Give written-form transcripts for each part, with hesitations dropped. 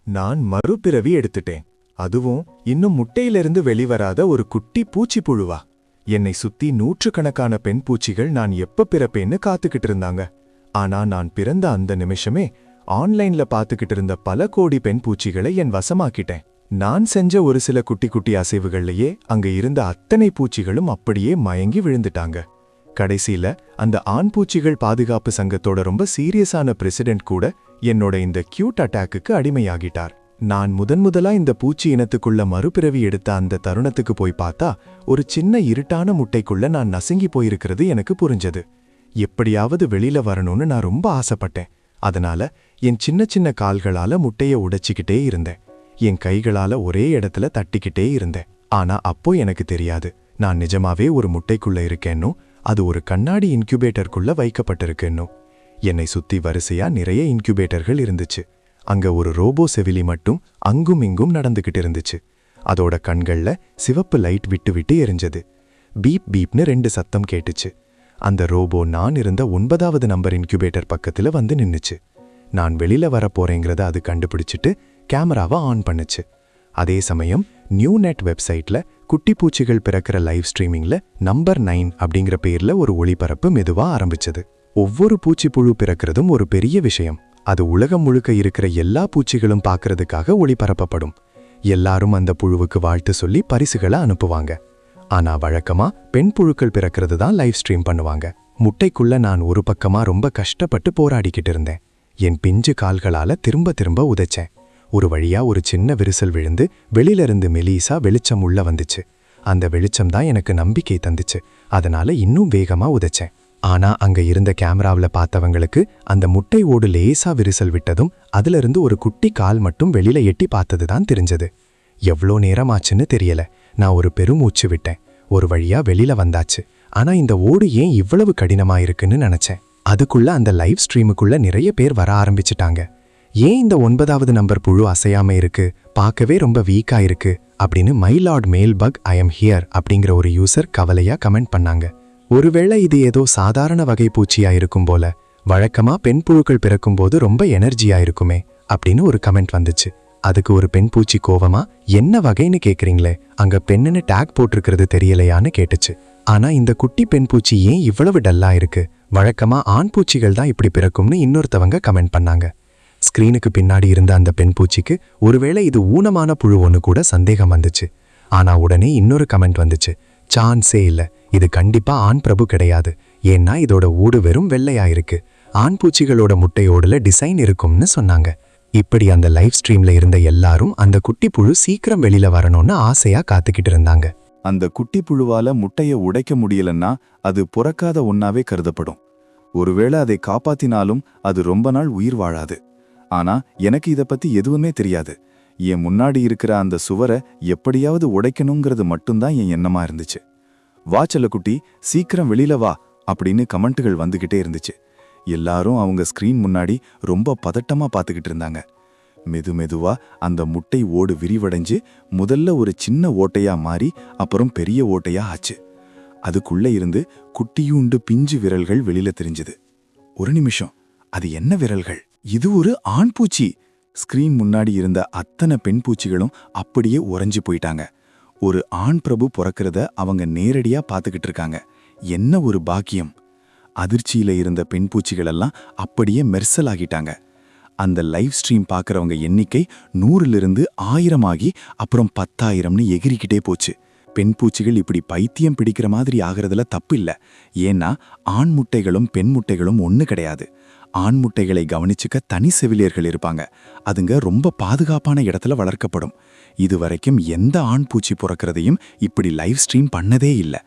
நான் மறுபிறவி எடுத்துட்டேன். அதுவும் இன்னும் முட்டையிலிருந்து வெளிவராத ஒரு குட்டி பூச்சி புழுவா. என்னை சுத்தி நூற்றுக்கணக்கான பெண் பூச்சிகள் நான் எப்ப பிறப்பேன்னு காத்துக்கிட்டு இருந்தாங்க. ஆனா நான் பிறந்த அந்த நிமிஷமே ஆன்லைன்ல பாத்துக்கிட்டு இருந்த பல கோடி பெண் பூச்சிகளை என் வசமாக்கிட்டேன். நான் செஞ்ச ஒரு சில குட்டி குட்டி அசைவுகள்லயே அங்க இருந்த அத்தனை பூச்சிகளும் அப்படியே மயங்கி விழுந்துட்டாங்க. கடைசியில அந்த ஆண் பூச்சிகள் பாதுகாப்பு சங்கத்தோட ரொம்ப சீரியஸான பிரசிடென்ட் கூட என்னோட இந்த கியூட் அட்டாக்குக்கு அடிமையாகிட்டார். நான் முதன்முதலா இந்த பூச்சி இனத்துக்குள்ள மறுபிறவி எடுத்த அந்த தருணத்துக்கு போய் பார்த்தா ஒரு சின்ன இருட்டான முட்டைக்குள்ள நான் நசுங்கி போயிருக்கிறது எனக்கு புரிஞ்சது. எப்படியாவது வெளியில வரணும்னு நான் ரொம்ப ஆசைப்பட்டேன். அதனால என் சின்ன சின்ன கால்களால முட்டைய உடைச்சிக்கிட்டே இருந்தேன். என் கைகளால ஒரே இடத்துல தட்டிக்கிட்டே இருந்தேன். ஆனா அப்போ எனக்கு தெரியாது, நான் நிஜமாவே ஒரு முட்டைக்குள்ள இருக்கேன்னும் அது ஒரு கண்ணாடி இன்குபேட்டருக்குள்ள வைக்கப்பட்டிருக்குன்னும். என்னை சுத்தி வரிசையா நிறைய இன்குபேட்டர்கள் இருந்துச்சு. அங்க ஒரு ரோபோ செவிலி மட்டும் அங்கும் இங்கும் நடந்துகிட்டு இருந்துச்சு. அதோட கண்கள்ல சிவப்பு லைட் விட்டு விட்டு எரிஞ்சது. பீப் பீப்னு 2 சத்தம் கேட்டுச்சு. அந்த ரோபோ நான் இருந்த 9வது நம்பர் இன்குபேட்டர் பக்கத்துல வந்து நின்னுச்சு. நான் வெளியில வரப்போறேங்கிறத அது கண்டுபிடிச்சிட்டு கேமராவை ஆன் பண்ணுச்சு. அதே சமயம் நியூ நெட் வெப்சைட்ல குட்டி பூச்சிகள் பிறக்கிற லைவ் ஸ்ட்ரீமிங்ல நம்பர் 9 அப்படிங்கிற பேர்ல ஒரு ஒளிபரப்பு மெதுவா ஆரம்பிச்சது. ஒவ்வொரு பூச்சி புழு பிறக்கிறதும் ஒரு பெரிய விஷயம். அது உலகம் முழுக்க இருக்கிற எல்லா பூச்சிகளும் பார்க்கறதுக்காக ஒளிபரப்பப்படும். எல்லாரும் அந்த புழுவுக்கு வாழ்த்து சொல்லி பரிசுகளை அனுப்புவாங்க. ஆனா வழக்கமா பெண் புழுக்கள் பிறக்கிறது தான் லைவ் ஸ்ட்ரீம் பண்ணுவாங்க. முட்டைக்குள்ள நான் ஒரு பக்கமா ரொம்ப கஷ்டப்பட்டு போராடிக்கிட்டு இருந்தேன். என் பிஞ்சு கால்களால திரும்ப திரும்ப உதைச்சேன். ஒரு வழியா ஒரு சின்ன விரிசல் விழுந்து வெளியிலிருந்து மெலீசா வெளிச்சம் உள்ள வந்துச்சு. அந்த வெளிச்சம் தான் எனக்கு நம்பிக்கை தந்துச்சு. அதனால இன்னும் வேகமா உதைச்சேன். ஆனா அங்க இருந்த கேமராவில் பார்த்தவங்களுக்கு அந்த முட்டை ஓடு லேசா விரிசல் விட்டதும் அதிலிருந்து ஒரு குட்டி கால் மட்டும் வெளியில எட்டி பார்த்ததுதான் தெரிஞ்சது. எவ்வளோ நேரமாச்சுன்னு தெரியல. நான் ஒரு பெருமூச்சு விட்டேன். ஒரு வழியா வெளியில வந்தாச்சு. ஆனா இந்த ஓடு ஏன் இவ்வளவு கடினமா இருக்குன்னு நினைச்சேன். அதுக்குள்ள அந்த லைவ் ஸ்ட்ரீமுக்குள்ள நிறைய பேர் வர ஆரம்பிச்சிட்டாங்க. ஏன் இந்த 9வது நம்பர் புழு அசையாம இருக்கு, பார்க்கவே ரொம்ப வீக்கா இருக்கு அப்படின்னு மை லார்ட் மேல்பக் ஐ எம் ஹியர் அப்படிங்கிற ஒரு யூசர் கவலையா கமெண்ட் பண்ணாங்க. ஒருவேளை இது ஏதோ சாதாரண வகை பூச்சியா இருக்கும் போல, வழக்கமா பெண் புழுக்கள் பிறக்கும்போது ரொம்ப எனர்ஜியா இருக்குமே அப்படின்னு ஒரு கமெண்ட் வந்துச்சு. அதுக்கு ஒரு பெண் பூச்சி கோவமா, என்ன வகைன்னு கேக்குறீங்களே, அங்க பெண்ணுன்னு டேக் போட்டிருக்கிறது தெரியலையான்னு கேட்டுச்சு. ஆனா இந்த குட்டி பெண் பூச்சி ஏன் இவ்வளவு டல்லா இருக்கு, வழக்கமா ஆண் பூச்சிகள் தான் இப்படி பிறக்கும்னு இன்னொருத்தவங்க கமெண்ட் பண்ணாங்க. ஸ்கிரீனுக்கு பின்னாடி இருந்த அந்த பெண் பூச்சிக்கு ஒருவேளை இது ஊனமான புழு ஒன்று கூட சந்தேகம் வந்துச்சு. ஆனா உடனே இன்னொரு கமெண்ட் வந்துச்சு, சான்ஸே இல்ல, இது கண்டிப்பா ஆண் பிரபு கிடையாது. ஏன்னா இதோட ஓடு வெறும் வெள்ளையா இருக்கு. ஆண் பூச்சிகளோட முட்டையோடுல டிசைன் இருக்கும்னு சொன்னாங்க. இப்படி அந்த லைவ் ஸ்ட்ரீம்ல இருந்த எல்லாரும் அந்த குட்டி புழு சீக்கிரம் வெளியில வரணும்னு ஆசையா காத்துக்கிட்டு இருந்தாங்க. அந்த குட்டி புழுவால முட்டைய உடைக்க முடியலன்னா அது புறக்காத ஒன்னாவே கருதப்படும். ஒருவேளை அதை காப்பாத்தினாலும் அது ரொம்ப நாள் உயிர் வாழாது. ஆனா எனக்கு இத பத்தி எதுவுமே தெரியாது. என் முன்னாடி இருக்கிற அந்த சுவரை எப்படியாவது உடைக்கணுங்கிறது மட்டும்தான் என் எண்ணமா இருந்துச்சு. வா செல்லக்குட்டி, சீக்கிரம் வெளியில வா அப்படின்னு கமெண்ட்டுகள் வந்துகிட்டே இருந்துச்சு. எல்லாரும் அவங்க ஸ்கிரீன் முன்னாடி ரொம்ப பதட்டமா பார்த்துக்கிட்டு இருந்தாங்க. மெதுவா அந்த முட்டை ஓடு விரிவடைஞ்சு முதல்ல ஒரு சின்ன ஓட்டையா மாறி அப்புறம் பெரிய ஓட்டையா ஆச்சு. அதுக்குள்ள இருந்து குட்டியூண்டு பிஞ்சு விரல்கள் வெளியில தெரிஞ்சது. ஒரு நிமிஷம், அது என்ன விரல்கள்? இது ஒரு ஆண் பூச்சி. ஸ்கிரீன் முன்னாடி இருந்த அத்தனை பெண் பூச்சிகளும் அப்படியே உறைஞ்சு போயிட்டாங்க. ஒரு ஆண் பிரபு பிறக்கிறத அவங்க நேரடியா பார்த்துக்கிட்டு இருக்காங்க. என்ன ஒரு பாக்கியம்! அதிர்ச்சியில இருந்த பெண் பூச்சிகள் எல்லாம் அப்படியே மெர்சல் ஆகிட்டாங்க. அந்த லைவ் ஸ்ட்ரீம் பார்க்கறவங்க எண்ணிக்கை 100லிருந்து 1000 ஆகி அப்புறம் 10,000ன்னு எகிரிக்கிட்டே போச்சு. பெண் பூச்சிகள் இப்படி பைத்தியம் பிடிக்கிற மாதிரி ஆகிறதுல தப்பு இல்லை. ஏன்னா ஆண் முட்டைகளும் பெண் முட்டைகளும் ஒன்று கிடையாது. ஆண் முட்டைகளை கவனிச்சுக்க தனி செவிலியர்கள் இருப்பாங்க. அதுங்க ரொம்ப பாதுகாப்பான இடத்துல வளர்க்கப்படும். இதுவரைக்கும் எந்த ஆண் பூச்சி பிறக்கிறதையும் இப்படி லைவ் ஸ்ட்ரீம் பண்ணதே இல்லை.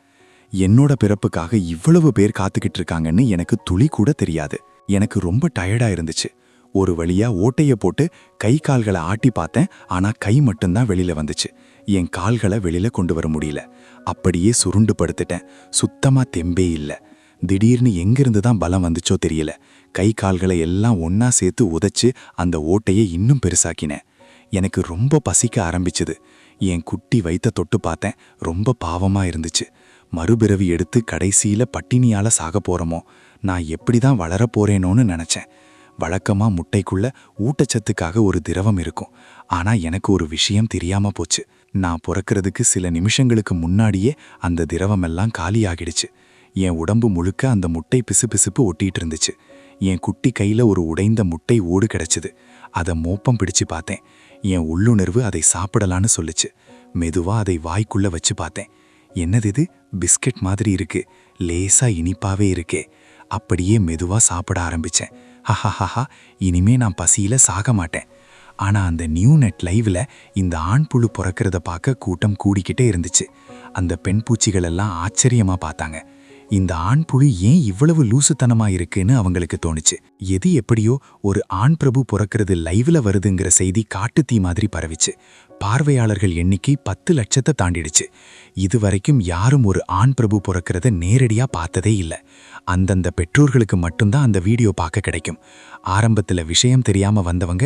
என்னோட பிறப்புக்காக இவ்வளவு பேர் காத்துக்கிட்டு இருக்காங்கன்னு எனக்கு துளி கூட தெரியாது. எனக்கு ரொம்ப டயர்டா இருந்துச்சு. ஒரு வழியா ஓட்டைய போட்டு கை கால்களை ஆட்டி பார்த்தேன். ஆனா கை மட்டும்தான் வெளியில வந்துச்சு. என் கால்களை வெளியில கொண்டு வர முடியல. அப்படியே சுருண்டு படுத்துட்டேன். சுத்தமா தெம்பே இல்லை. திடீர்னு எங்கிருந்து தான் பலம் வந்துச்சோ தெரியல. கை கால்களை எல்லாம் ஒன்னா சேர்த்து உதைச்சு அந்த ஓட்டையை இன்னும் பெருசாக்கினேன். எனக்கு ரொம்ப பசிக்க ஆரம்பிச்சுது. என் குட்டி வயித்த தொட்டு பார்த்தேன். ரொம்ப பாவமா இருந்துச்சு. மறுபிறவி எடுத்து கடைசியில பட்டினியால சாக போறோமோ, நான் எப்படிதான் வளர போறேனோன்னு நினைச்சேன். வழக்கமா முட்டைக்குள்ள ஊட்டச்சத்துக்காக ஒரு திரவம் இருக்கும். ஆனா எனக்கு ஒரு விஷயம் தெரியாம போச்சு. நான் பிறக்கிறதுக்கு சில நிமிஷங்களுக்கு முன்னாடியே அந்த திரவமெல்லாம் காலியாகிடுச்சு. என் உடம்பு முழுக்க அந்த முட்டை பிசுபிசுப்பு ஒட்டிட்டு இருந்துச்சு. என் குட்டி கையில ஒரு உடைந்த முட்டை ஓடு கிடைச்சது. அதை மோப்பம் பிடிச்சு பார்த்தேன். என் உள்ளுணர்வு அதை சாப்பிடலான்னு சொல்லுச்சு. மெதுவா அதை வாய்க்குள்ள வச்சு பார்த்தேன். என்னது இது? பிஸ்கட் மாதிரி இருக்கு, லேசா இனிப்பாவே இருக்கே. அப்படியே மெதுவா சாப்பிட ஆரம்பிச்சேன். ஹஹஹஹா, இனிமே நான் பசியில சாக மாட்டேன். ஆனா அந்த நியூ நெட் லைவ்ல இந்த ஆண் புழு பிறக்கிறத பார்க்க கூட்டம் கூடிக்கிட்டே இருந்துச்சு. அந்த பெண் பூச்சிகள் எல்லாம் ஆச்சரியமா பார்த்தாங்க. இந்த ஆண் புழு ஏன் இவ்வளவு லூசுத்தனமா இருக்குன்னு அவங்களுக்கு தோணுச்சு. எது எப்படியோ ஒரு ஆண் பிரபு பிறக்கிறது லைவ்ல வருதுங்கிற செய்தி காட்டுத்தீ மாதிரி பரவிச்சு. பார்வையாளர்கள் எண்ணிக்கை 10 லட்சத்தை தாண்டிடுச்சு. இதுவரைக்கும் யாரும் ஒரு ஆண் பிரபு பிறக்கிறத நேரடியா பார்த்ததே இல்லை. அந்தந்த பெற்றோர்களுக்கு மட்டும்தான் அந்த வீடியோ பார்க்க கிடைக்கும். ஆரம்பத்துல விஷயம் தெரியாம வந்தவங்க,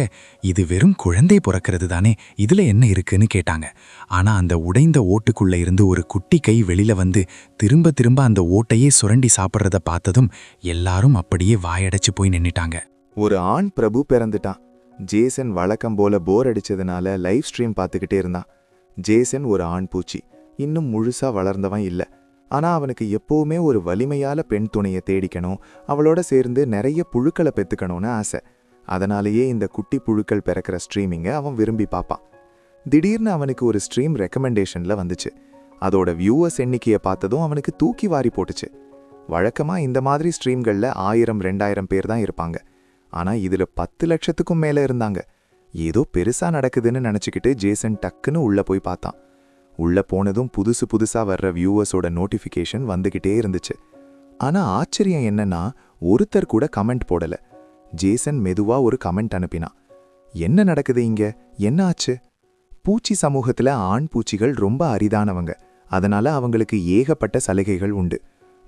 இது வெறும் குழந்தை பிறக்கிறது தானே, இதுல என்ன இருக்குன்னு கேட்டாங்க. ஆனா அந்த உடைந்த ஓட்டுக்குள்ள இருந்து ஒரு குட்டி கை வெளியில வந்து திரும்ப திரும்ப அந்த ஓட்டையே சுரண்டி சாப்பிட்றத பார்த்ததும் எல்லாரும் அப்படியே வாயடைச்சு போய் நின்னுட்டாங்க. ஒரு ஆண் பிரபு பிறந்துட்டான். ஜேசன் வழக்கம் போல போர் அடிச்சதுனால லைவ் ஸ்ட்ரீம் பார்த்துக்கிட்டே இருந்தான். ஜேசன் ஒரு ஆண் பூச்சி, இன்னும் முழுசா வளர்ந்தவன் இல்ல. ஆனா அவனுக்கு எப்பவுமே ஒரு வலிமையால பெண் துணையை தேடிக்கணும், அவளோட சேர்ந்து நிறைய புழுக்களை பெத்துக்கணும்னு ஆசை. அதனாலேயே இந்த குட்டி புழுக்கள் பிறக்கிற ஸ்ட்ரீமிங்கை அவன் விரும்பி பார்ப்பான். திடீர்னு அவனுக்கு ஒரு ஸ்ட்ரீம் ரெக்கமெண்டேஷன்ல வந்துச்சு. அதோட வியூவர்ஸ் எண்ணிக்கையை பார்த்ததும் அவனுக்கு தூக்கி வாரி போட்டுச்சு. வழக்கமா இந்த மாதிரி ஸ்ட்ரீம்கள்ல 1000-2000 பேர் தான் இருப்பாங்க. ஆனா இதுல 10 லட்சத்துக்கும் மேல இருந்தாங்க. ஏதோ பெருசா நடக்குதுன்னு நினைச்சுக்கிட்டு ஜேசன் டக்குன்னு உள்ள போய் பார்த்தான். உள்ள போனதும் புதுசா வர்ற வியூவர்ஸோட நோட்டிஃபிகேஷன் வந்துகிட்டே இருந்துச்சு. ஆனா ஆச்சரியம் என்னன்னா, ஒருத்தர் கூட கமெண்ட் போடல. ஜேசன் மெதுவா ஒரு கமெண்ட் அனுப்பினான். என்ன நடக்குது இங்க, என்ன ஆச்சு? பூச்சி சமூகத்துல ஆண் பூச்சிகள் ரொம்ப அரிதானவங்க. அதனால அவங்களுக்கு ஏகப்பட்ட சலுகைகள் உண்டு.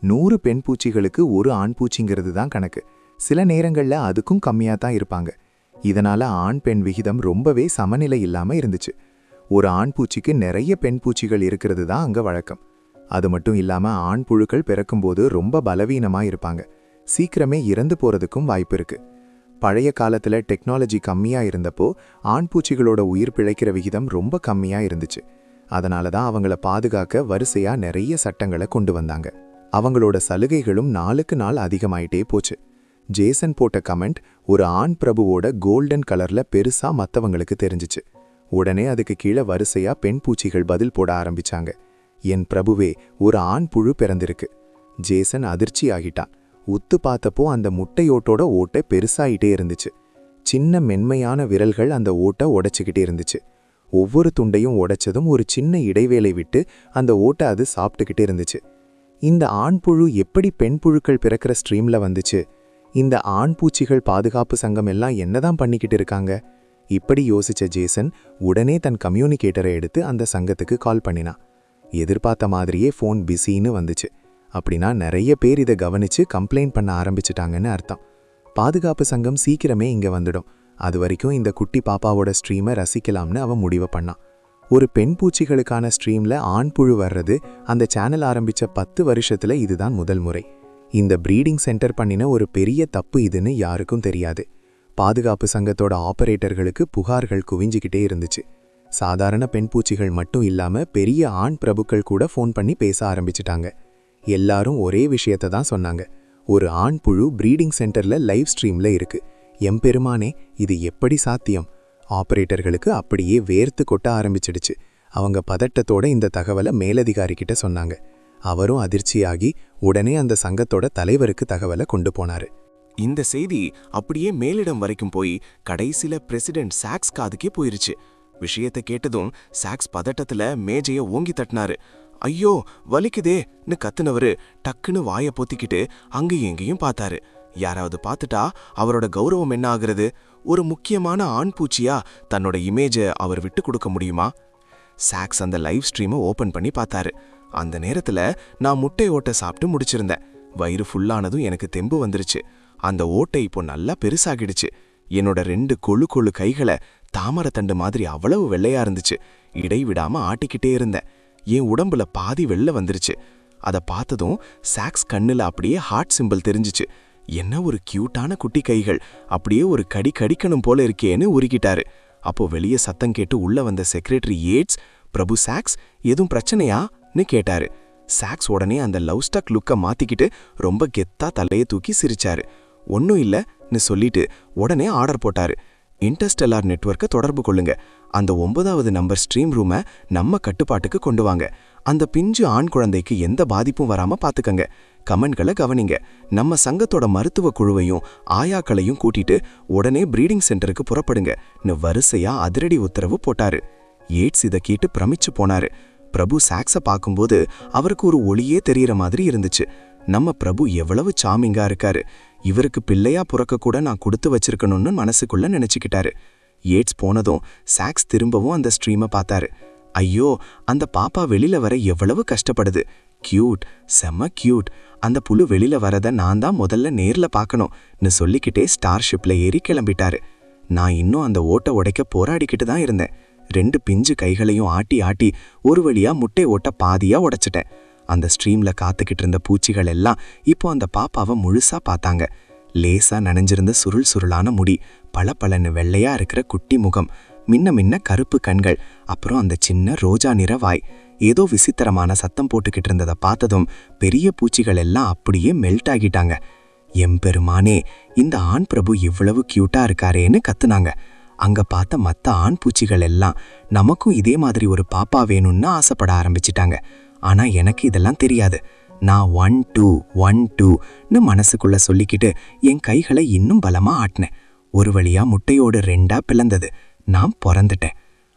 100 பெண் பூச்சிகளுக்கு ஒரு ஆண் பூச்சிங்கிறது தான் கணக்கு. சில நேரங்கள்ல அதுக்கும் கம்மியா தான் இருப்பாங்க. இதனால ஆண் பெண் விகிதம் ரொம்பவே சமநிலை இல்லாம இருந்துச்சு. ஒரு ஆண் பூச்சிக்கு நிறைய பெண் பூச்சிகள் இருக்கிறது தான் அங்க வழக்கம். அது மட்டும் இல்லாம ஆண் புழுக்கள் பிறக்கும்போது ரொம்ப பலவீனமா இருப்பாங்க. சீக்கிரமே இறந்து போறதுக்கும் வாய்ப்பு இருக்கு. பழைய காலத்துல டெக்னாலஜி கம்மியா இருந்தப்போ ஆண் பூச்சிகளோட உயிர் பிழைக்கிற விகிதம் ரொம்ப கம்மியா இருந்துச்சு. அதனால தான் அவங்கள பாதுகாக்க வரிசையா நிறைய சட்டங்களை கொண்டு வந்தாங்க. அவங்களோட சலுகைகளும் நாளுக்கு நாள் அதிகமாயிட்டே போச்சு. ஜேசன் போட்ட கமெண்ட் ஒரு ஆண் பிரபுவோட கோல்டன் கலர்ல பெருசா மத்தவங்களுக்கு தெரிஞ்சிச்சு. உடனே அதுக்கு கீழே வரிசையா பெண் பூச்சிகள் பதில் போட ஆரம்பிச்சாங்க. என் பிரபுவே, ஒரு ஆண் புழு பிறந்திருக்கு. ஜேசன் அதிர்ச்சி ஆகிட்டான். உத்து பார்த்தப்போ அந்த முட்டையோட்டோட ஓட்டை பெருசாயிட்டே இருந்துச்சு. சின்ன மென்மையான விரல்கள் அந்த ஓட்டை உடைச்சுக்கிட்டே இருந்துச்சு. ஒவ்வொரு துண்டையும் உடைச்சதும் ஒரு சின்ன இடைவேளை விட்டு அந்த ஓட்டை அது சாப்பிட்டுக்கிட்டே இருந்துச்சு. இந்த ஆண் புழு எப்படி பெண் புழுக்கள் பிறக்கிற ஸ்ட்ரீம்ல வந்துச்சு? இந்த ஆண் பூச்சிகள் பாதுகாப்பு சங்கம் எல்லாம் என்னதான் பண்ணிக்கிட்டு இருக்காங்க? இப்படி யோசிச்ச ஜேசன் உடனே தன் கம்யூனிகேட்டரை எடுத்து அந்த சங்கத்துக்கு கால் பண்ணினான். எதிர்பார்த்த மாதிரியே ஃபோன் பிஸின்னு வந்துச்சு. அப்படின்னா நிறைய பேர் இதை கவனிச்சு கம்ப்ளைண்ட் பண்ண ஆரம்பிச்சிட்டாங்கன்னு அர்த்தம். பாதுகாப்பு சங்கம் சீக்கிரமே இங்க வந்துடும். அது வரைக்கும் இந்த குட்டி பாப்பாவோட ஸ்ட்ரீமை ரசிக்கலாம்னு அவன் முடிவு பண்ணான். ஒரு பெண் பூச்சிகளுக்கான ஸ்ட்ரீம்ல ஆண் புழு வர்றது அந்த சேனல் ஆரம்பிச்ச 10 வருஷத்துல இதுதான் முதல் முறை. இந்த ப்ரீடிங் சென்டர் பண்ணின ஒரு பெரிய தப்பு இதுன்னு யாருக்கும் தெரியாது. பாதுகாப்பு சங்கத்தோட ஆபரேட்டர்களுக்கு புகார்கள் குவிஞ்சிக்கிட்டே இருந்துச்சு. சாதாரண பெண் பூச்சிகள் மட்டும் இல்லாம பெரிய ஆண் பிரபுக்கள் கூட ஃபோன் பண்ணி பேச ஆரம்பிச்சிட்டாங்க. எல்லாரும் ஒரே விஷயத்தை தான் சொன்னாங்க. ஒரு ஆண் புழு ப்ரீடிங் சென்டர்ல லைவ் ஸ்ட்ரீம்ல இருக்கு. எம்பெருமானே, இது எப்படி சாத்தியம்? ஆபரேட்டர்களுக்கு அப்படியே வேர்த்து கொட்ட ஆரம்பிச்சிடுச்சு. அவங்க பதட்டத்தோட இந்த தகவலை மேலதிகாரிகிட்ட சொன்னாங்க. அவரும் அதிர்ச்சியாகி உடனே அந்த சங்கத்தோட தலைவருக்கு தகவலை கொண்டு போனாரு. இந்த செய்தி அப்படியே மேலிடம் வரைக்கும் போய் கடைசில பிரசிடென்ட் சாக்ஸ் காதுக்கே போயிருச்சு. விஷயத்தை கேட்டதும் சாக்ஸ் பதட்டத்துல மேஜைய ஓங்கி தட்டினாரு. ஐயோ வலிக்குதேன்னு கத்துனவரு டக்குன்னு வாயை பொத்திக்கிட்டு அங்கேயும் எங்கேயும் பார்த்தாரு. யாராவது பார்த்துட்டா அவரோட கௌரவம் என்ன ஆகுறது? ஒரு முக்கியமான ஆண் பூச்சியா தன்னோட இமேஜை அவர் விட்டு கொடுக்க முடியுமா? சாக்ஸ் அந்த லைவ் ஸ்ட்ரீமை ஓபன் பண்ணி பார்த்தாரு. அந்த நேரத்துல நான் முட்டை ஓட்டை சாப்பிட்டு முடிச்சிருந்தேன். வயிறு ஃபுல்லானதும் எனக்கு தெம்பு வந்துருச்சு. அந்த ஓட்டை இப்போ நல்லா பெருசாகிடுச்சு. என்னோட 2 கொழு கைகளை தாமரத்தண்டு மாதிரி அவ்வளவு வெள்ளையா இருந்துச்சு. இடைவிடாம ஆட்டிக்கிட்டே இருந்தேன். என் உடம்புல பாதி வெள்ளை வந்துருச்சு. அதை பார்த்ததும் சாக்ஸ் கண்ணுல அப்படியே ஹார்ட் சிம்பிள் தெரிஞ்சிச்சு. என்ன ஒரு கியூட்டான குட்டி கைகள், அப்படியே ஒரு கடி கடிக்கணும் போல இருக்கேன்னு உருகிட்டாரு. அப்போ வெளியே சத்தம் கேட்டு உள்ள வந்த செக்ரட்டரி ஏட்ஸ், பிரபு சாக்ஸ், எதுவும் பிரச்சனையான்னு கேட்டாரு. சாக்ஸ் உடனே அந்த லவ் ஸ்டக் லுக்க மாத்திக்கிட்டு ரொம்ப கெத்தா தலையை தூக்கி சிரிச்சாரு. ஒன்னும் இல்லன்னு சொல்லிட்டு உடனே ஆர்டர் போட்டாரு. இன்டர்ஸ்டெல்லார் நெட்வொர்க்கை தொடர்பு கொள்ளுங்க. அந்த 9வது நம்பர் ஸ்ட்ரீம் ரூமை நம்ம கட்டுப்பாட்டுக்கு கொண்டு வாங்க. அந்த பிஞ்சு ஆண் குழந்தைக்கு எந்த பாதிப்பும் வராம பாத்துக்கங்க. கமெண்ட்களை கவனிங்க. நம்ம சங்கத்தோட மருத்துவ குழுவையும் ஆயாக்களையும் கூட்டிட்டு உடனே ப்ரீடிங் சென்டருக்கு புறப்படுங்கன்னு வரிசையா அதிரடி உத்தரவு போட்டாரு. ஏட்ஸ் இதை கேட்டு பிரமிச்சு போனாரு. பிரபு சாக்ஸை பார்க்கும்போது அவருக்கு ஒரு ஒளியே தெரியற மாதிரி இருந்துச்சு. நம்ம பிரபு எவ்வளவு சாமிங்கா இருக்காரு, இவருக்கு பிள்ளையா புறக்க கூட நான் கொடுத்து வச்சிருக்கணும்னு மனசுக்குள்ள நினைச்சுக்கிட்டாரு. ஏட்ஸ் போனதும் சாக்ஸ் திரும்பவும் அந்த ஸ்ட்ரீமை பார்த்தாரு. ஐயோ, அந்த பாப்பா வெளியில வர எவ்வளவு கஷ்டப்படுது. கியூட், செம்ம கியூட். அந்த புழு வெளியில வரத நான் தான் முதல்ல நேர்ல பார்க்கணும்னு சொல்லிக்கிட்டே ஸ்டார்ஷிப்ல ஏறி கிளம்பிட்டாரு. நான் இன்னும் அந்த ஓட்டை உடைக்க போராடிக்கிட்டு தான் இருந்தேன். 2 பிஞ்சு கைகளையும் ஆட்டி ஆட்டி ஒரு வழியா முட்டை ஓட்ட பாதியா உடைச்சிட்டேன். அந்த ஸ்ட்ரீம்ல காத்துக்கிட்டு இருந்த பூச்சிகள் எல்லாம் இப்போ அந்த பாப்பாவை முழுசா பார்த்தாங்க. லேசா நனைஞ்சிருந்த சுருள் சுருளான முடி, பளபளன்னு வெள்ளையா இருக்கிற குட்டி முகம், மின்ன மின்ன கருப்பு கண்கள், அப்புறம் அந்த சின்ன ரோஜா நிற வாய். ஏதோ விசித்திரமான சத்தம் போட்டுக்கிட்டு இருந்ததை பார்த்ததும் பெரிய பூச்சிகள் எல்லாம் அப்படியே மெல்ட் ஆகிட்டாங்க. எம்பெருமானே, இந்த ஆண் பிரபு இவ்வளவு கியூட்டா இருக்காரேன்னு கத்துனாங்க. அங்க பார்த்த மற்ற ஆண் பூச்சிகள் எல்லாம் நமக்கும் இதே மாதிரி ஒரு பாப்பா வேணும்னு ஆசைப்பட ஆரம்பிச்சிட்டாங்க. ஆனா எனக்கு இதெல்லாம் தெரியாது. நான் 1 2 1 2ன்னு மனசுக்குள்ள சொல்லிக்கிட்டு என் கைகளை இன்னும் பலமா ஆட்டினேன். ஒரு வழியா முட்டையோடு 2ஆ பிளந்தது. நான் பிறந்துட்டேன்.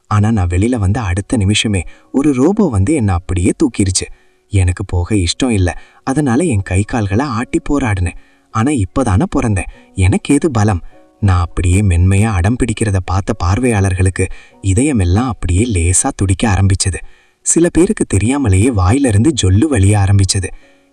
ஆனா நான் வெளியில வந்த அடுத்த நிமிஷமே ஒரு ரோபோ வந்து என்னை அப்படியே தூக்கிருச்சு. எனக்கு போக இஷ்டம் இல்லை. அதனால என் கை கால்களை ஆட்டி போராடினேன். ஆனா இப்பதானே பிறந்தேன், எனக்கு ஏது பலம்? நான் அப்படியே மென்மையா அடம் பிடிக்கிறத பார்த்த பார்வையாளர்களுக்கு இதயமெல்லாம் அப்படியே லேசா துடிக்க ஆரம்பிச்சது. சில பேருக்கு தெரியாமலேயே வாயிலிருந்து ஜொல்லு வழிய ஆரம்பிச்சது.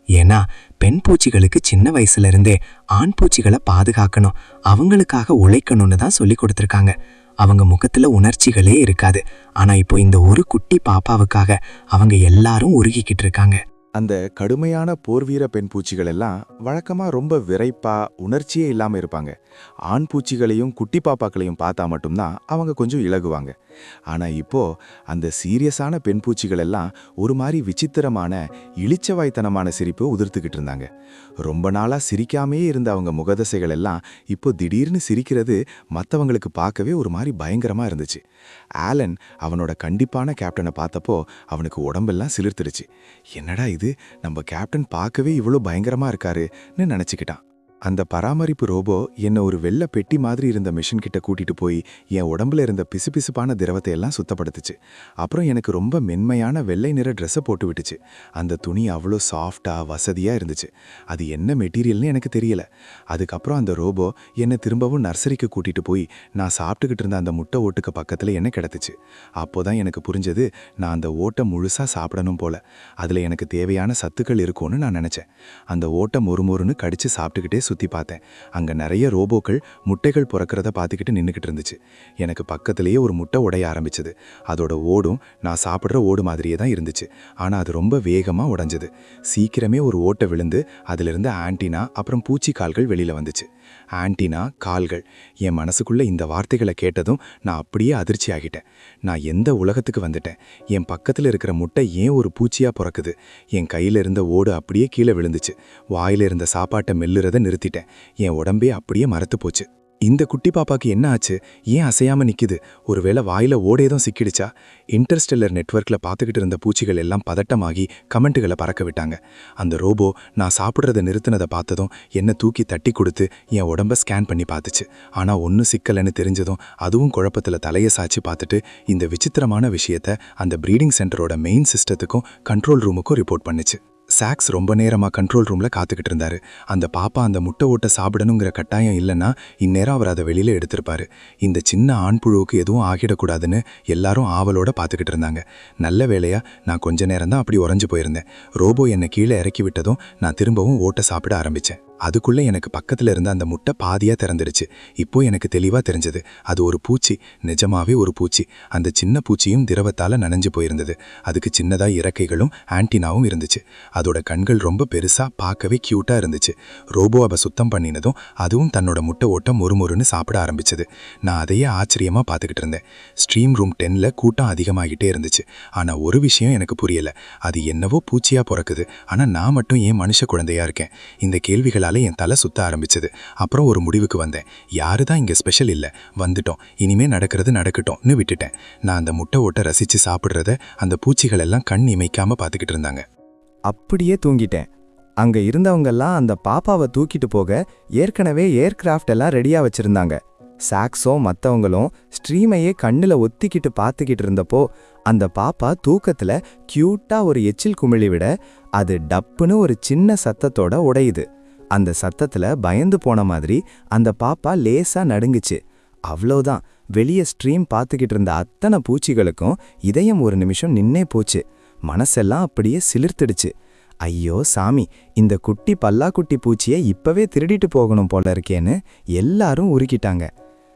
ஏன்னா பெண் பூச்சிகளுக்கு சின்ன வயசுல இருந்தே ஆண் பூச்சிகளை பாதுகாக்கணும், அவங்களுக்காக உழைக்கணும்னு தான் சொல்லி கொடுத்துருக்காங்க. அவங்க முகத்துல உணர்ச்சிகளே இருக்காது. ஆனா இப்போ இந்த ஒரு குட்டி பாப்பாவுக்காக அவங்க எல்லாரும் உருகிக்கிட்டு இருக்காங்க. அந்த கடுமையான போர்வீர பெண் பூச்சிகள் எல்லாம் வழக்கமா ரொம்ப விரைப்பா உணர்ச்சியே இல்லாம இருப்பாங்க. ஆண் பூச்சிகளையும் குட்டி பாப்பாக்களையும் பார்த்தா மட்டும்தான் அவங்க கொஞ்சம் இலகுவாங்க. ஆனா இப்போ அந்த சீரியஸான பெண் பூச்சிகள் எல்லாம் ஒரு மாதிரி விசித்திரமான இளிச்சவாய்த்தனமான சிரிப்பை உதிர்த்துக்கிட்டு இருந்தாங்க. ரொம்ப நாளா சிரிக்காமே இருந்த அவங்க முகதசைகள் எல்லாம் இப்போ திடீர்னு சிரிக்கிறது மற்றவங்களுக்கு பார்க்கவே ஒரு மாதிரி பயங்கரமா இருந்துச்சு. ஆலன் அவனோட கண்டிப்பான கேப்டனை பார்த்தப்போ அவனுக்கு உடம்பெல்லாம் சிலிர்த்துடுச்சு. என்னடா இது, நம்ம கேப்டன் பார்க்கவே இவ்வளோ பயங்கரமா இருக்காருன்னு நினைச்சுக்கிட்டான். அந்த பராமரிப்பு ரோபோ என்னை ஒரு வெள்ளை பெட்டி மாதிரி இருந்த மிஷின் கிட்ட கூட்டிட்டு போய் என் உடம்புல இருந்த பிசுபிசுப்பான திரவத்தை எல்லாம் சுத்தப்படுத்துச்சு. அப்புறம் எனக்கு ரொம்ப மென்மையான வெள்ளை நிற ட்ரெஸ்ஸை போட்டு விட்டுச்சு. அந்த துணி அவ்வளோ சாஃப்டா வசதியா இருந்துச்சு. அது என்ன மெட்டீரியல்னு எனக்கு தெரியல. அதுக்கப்புறம் அந்த ரோபோ என்னை திரும்பவும் நர்சரிக்கு கூட்டிட்டு போய் நான் சாப்பிட்டுக்கிட்டு இருந்த அந்த முட்டை ஓட்டுக்கு பக்கத்துல என்ன கிடத்துச்சு. அப்போதான் எனக்கு புரிஞ்சது, நான் அந்த ஓட்டை முழுசா சாப்பிடணும் போல. அதுல எனக்கு தேவையான சத்துக்கள் இருக்கும்னு நான் நினைச்சேன். அந்த ஓட்டை மொறுமொறுன்னு கடிச்சு சாப்பிட்டுக்கிட்டே சுத்தி பார்த்தேன். அங்க நிறைய ரோபோக்கள் முட்டைகள் பிறக்கிறத பார்த்துக்கிட்டு நின்றுக்கிட்டு இருந்துச்சு. எனக்கு பக்கத்திலேயே ஒரு முட்டை உடைய ஆரம்பிச்சது. அதோட ஓடும் நான் சாப்பிட்ற ஓடு மாதிரியே தான் இருந்துச்சு. ஆனா அது ரொம்ப வேகமா உடைஞ்சது. சீக்கிரமே ஒரு ஓட்டை விழுந்து அதிலிருந்து ஆன்டினா அப்புறம் பூச்சி கால்கள் வெளியில வந்துச்சு. ஆன்டினா, கால்கள். என் மனசுக்குள்ள இந்த வார்த்தைகளை கேட்டதும் நான் அப்படியே அதிர்ச்சி ஆகிட்டேன். நான் எந்த உலகத்துக்கு வந்துட்டேன்? என் பக்கத்துல இருக்கிற முட்டை ஏன் ஒரு பூச்சியா பிறக்குது? என் கையில இருந்த ஓடு அப்படியே கீழே விழுந்துச்சு. வாயில இருந்த சாப்பாட்டை மெல்லுறதை நிறுத்திட்டேன். என் உடம்பே அப்படியே மரத்து போச்சு. இந்த குட்டி பாப்பாக்கு என்ன ஆச்சு? ஏன் அசையாம நிக்குது? ஒருவேளை வாயில ஓடேதும் சிக்கிடுச்சா? இன்டர்ஸ்டெல்லர் நெட்வொர்க்ல பார்த்துக்கிட்டு இருந்த பூச்சிகள் எல்லாம் பதட்டமாகி கமெண்ட்டுகளை பறக்க விட்டாங்க. அந்த ரோபோ நான் சாப்பிட்றத நிறுத்தினதை பார்த்ததும் என்னை தூக்கி தட்டி கொடுத்து என் உடம்ப ஸ்கேன் பண்ணி பார்த்துச்சு. ஆனா ஒன்றும் சிக்கலைன்னு தெரிஞ்சதும் அதுவும் குழப்பத்தில் தலையை சாய்ச்சி பார்த்துட்டு இந்த விசித்திரமான விஷயத்த அந்த ப்ரீடிங் சென்டரோட மெயின் சிஸ்டத்துக்கும் கண்ட்ரோல் ரூமுக்கும் ரிப்போர்ட் பண்ணுச்சு. சாக்ஸ் ரொம்ப நேரமாக கண்ட்ரோல் ரூமில் காத்துக்கிட்டு இருந்தாரு. அந்த பாப்பா அந்த முட்டை ஓட்டை சாப்பிடணுங்கிற கட்டாயம் இல்லைன்னா இந்நேரம் அவர் அதை வெளியில் எடுத்திருப்பாரு. இந்த சின்ன ஆண் புழுவுக்கு எதுவும் ஆகிடக்கூடாதுன்னு எல்லாரும் ஆவலோட பார்த்துக்கிட்டு இருந்தாங்க. நல்ல வேளையா நான் கொஞ்ச நேரம் தான் அப்படி உறைஞ்சு போயிருந்தேன். ரோபோ என்னை கீழே இறக்கி விட்டதும் நான் திரும்பவும் ஓட்டை சாப்பிட ஆரம்பித்தேன். அதுக்குள்ள எனக்கு பக்கத்துல இருந்த அந்த முட்டை பாதியா திறந்துருச்சு. இப்போ எனக்கு தெளிவா தெரிஞ்சது, அது ஒரு பூச்சி, நிஜமாவே ஒரு பூச்சி. அந்த சின்ன பூச்சியும் திரவத்தால நனைஞ்சு போயிருந்தது. அதுக்கு சின்னதா இறக்கைகளும் ஆன்டினாவும் இருந்துச்சு. அதோட கண்கள் ரொம்ப பெருசா, பார்க்கவே கியூட்டா இருந்துச்சு. ரோபோ அவ சுத்தம் பண்ணினதும் அதுவும் தன்னோட முட்டை ஓட்ட முறுமுறுன்னு சாப்பிட ஆரம்பிச்சது. நான் அதையே ஆச்சரியமா பார்த்துக்கிட்டு இருந்தேன். ஸ்ட்ரீம் ரூம் 10ல கூட்டம் அதிகமாகிட்டே இருந்துச்சு. ஆனா ஒரு விஷயம் எனக்கு புரியல. அது என்னவோ பூச்சியா பிறக்குது, ஆனா நான் மட்டும் ஏன் மனுஷ குழந்தையா இருக்கேன்? இந்த கேள்விகளால என் தலை சுத்த ஆரம்பிச்சது. அப்புறம் ஒரு முடிவுக்கு வந்தேன். யாருதான் இங்க ஸ்பெஷல் இல்ல, வந்துட்டோம், இனிமே நடக்கிறது நடக்கட்டும்னு விட்டுட்டேன். நான் அந்த முட்டை ஓட்ட ரசிச்சு சாப்பிடுறத அந்த பூச்சிகள் எல்லாம் கண் இமைக்காம பார்த்துக்கிட்டு இருந்தாங்க. அப்படியே தூங்கிட்டேன். அங்க இருந்தவங்கெல்லாம் அந்த பாப்பாவை தூக்கிட்டு போக ஏற்கனவே ஏர்கிராஃப்ட் எல்லாம் ரெடியா வச்சிருந்தாங்க. சாக்ஸும் மற்றவங்களும் ஸ்ட்ரீமையே கண்ணுல ஒத்திக்கிட்டு பார்த்துக்கிட்டு இருந்தப்போ அந்த பாப்பா தூக்கத்துல கியூட்டா ஒரு எச்சில் குமிழி விட அது டப்புன்னு ஒரு சின்ன சத்தத்தோட உடையுது. அந்த சத்தத்துல பயந்து போன மாதிரி அந்த பாப்பா லேசா நடுங்குச்சு. அவ்வளோதான். வெளியே ஸ்ட்ரீம் பார்த்துக்கிட்டு இருந்த அத்தனை பூச்சிகளுக்கும் இதயம் ஒரு நிமிஷம் நின்னே போச்சு. மனசெல்லாம் அப்படியே சிலிர்த்துடுச்சு. ஐயோ சாமி, இந்த குட்டி பல்லாக்குட்டி பூச்சியை இப்பவே திருடிட்டு போகணும் போல இருக்கேன்னு எல்லாரும் உருக்கிட்டாங்க.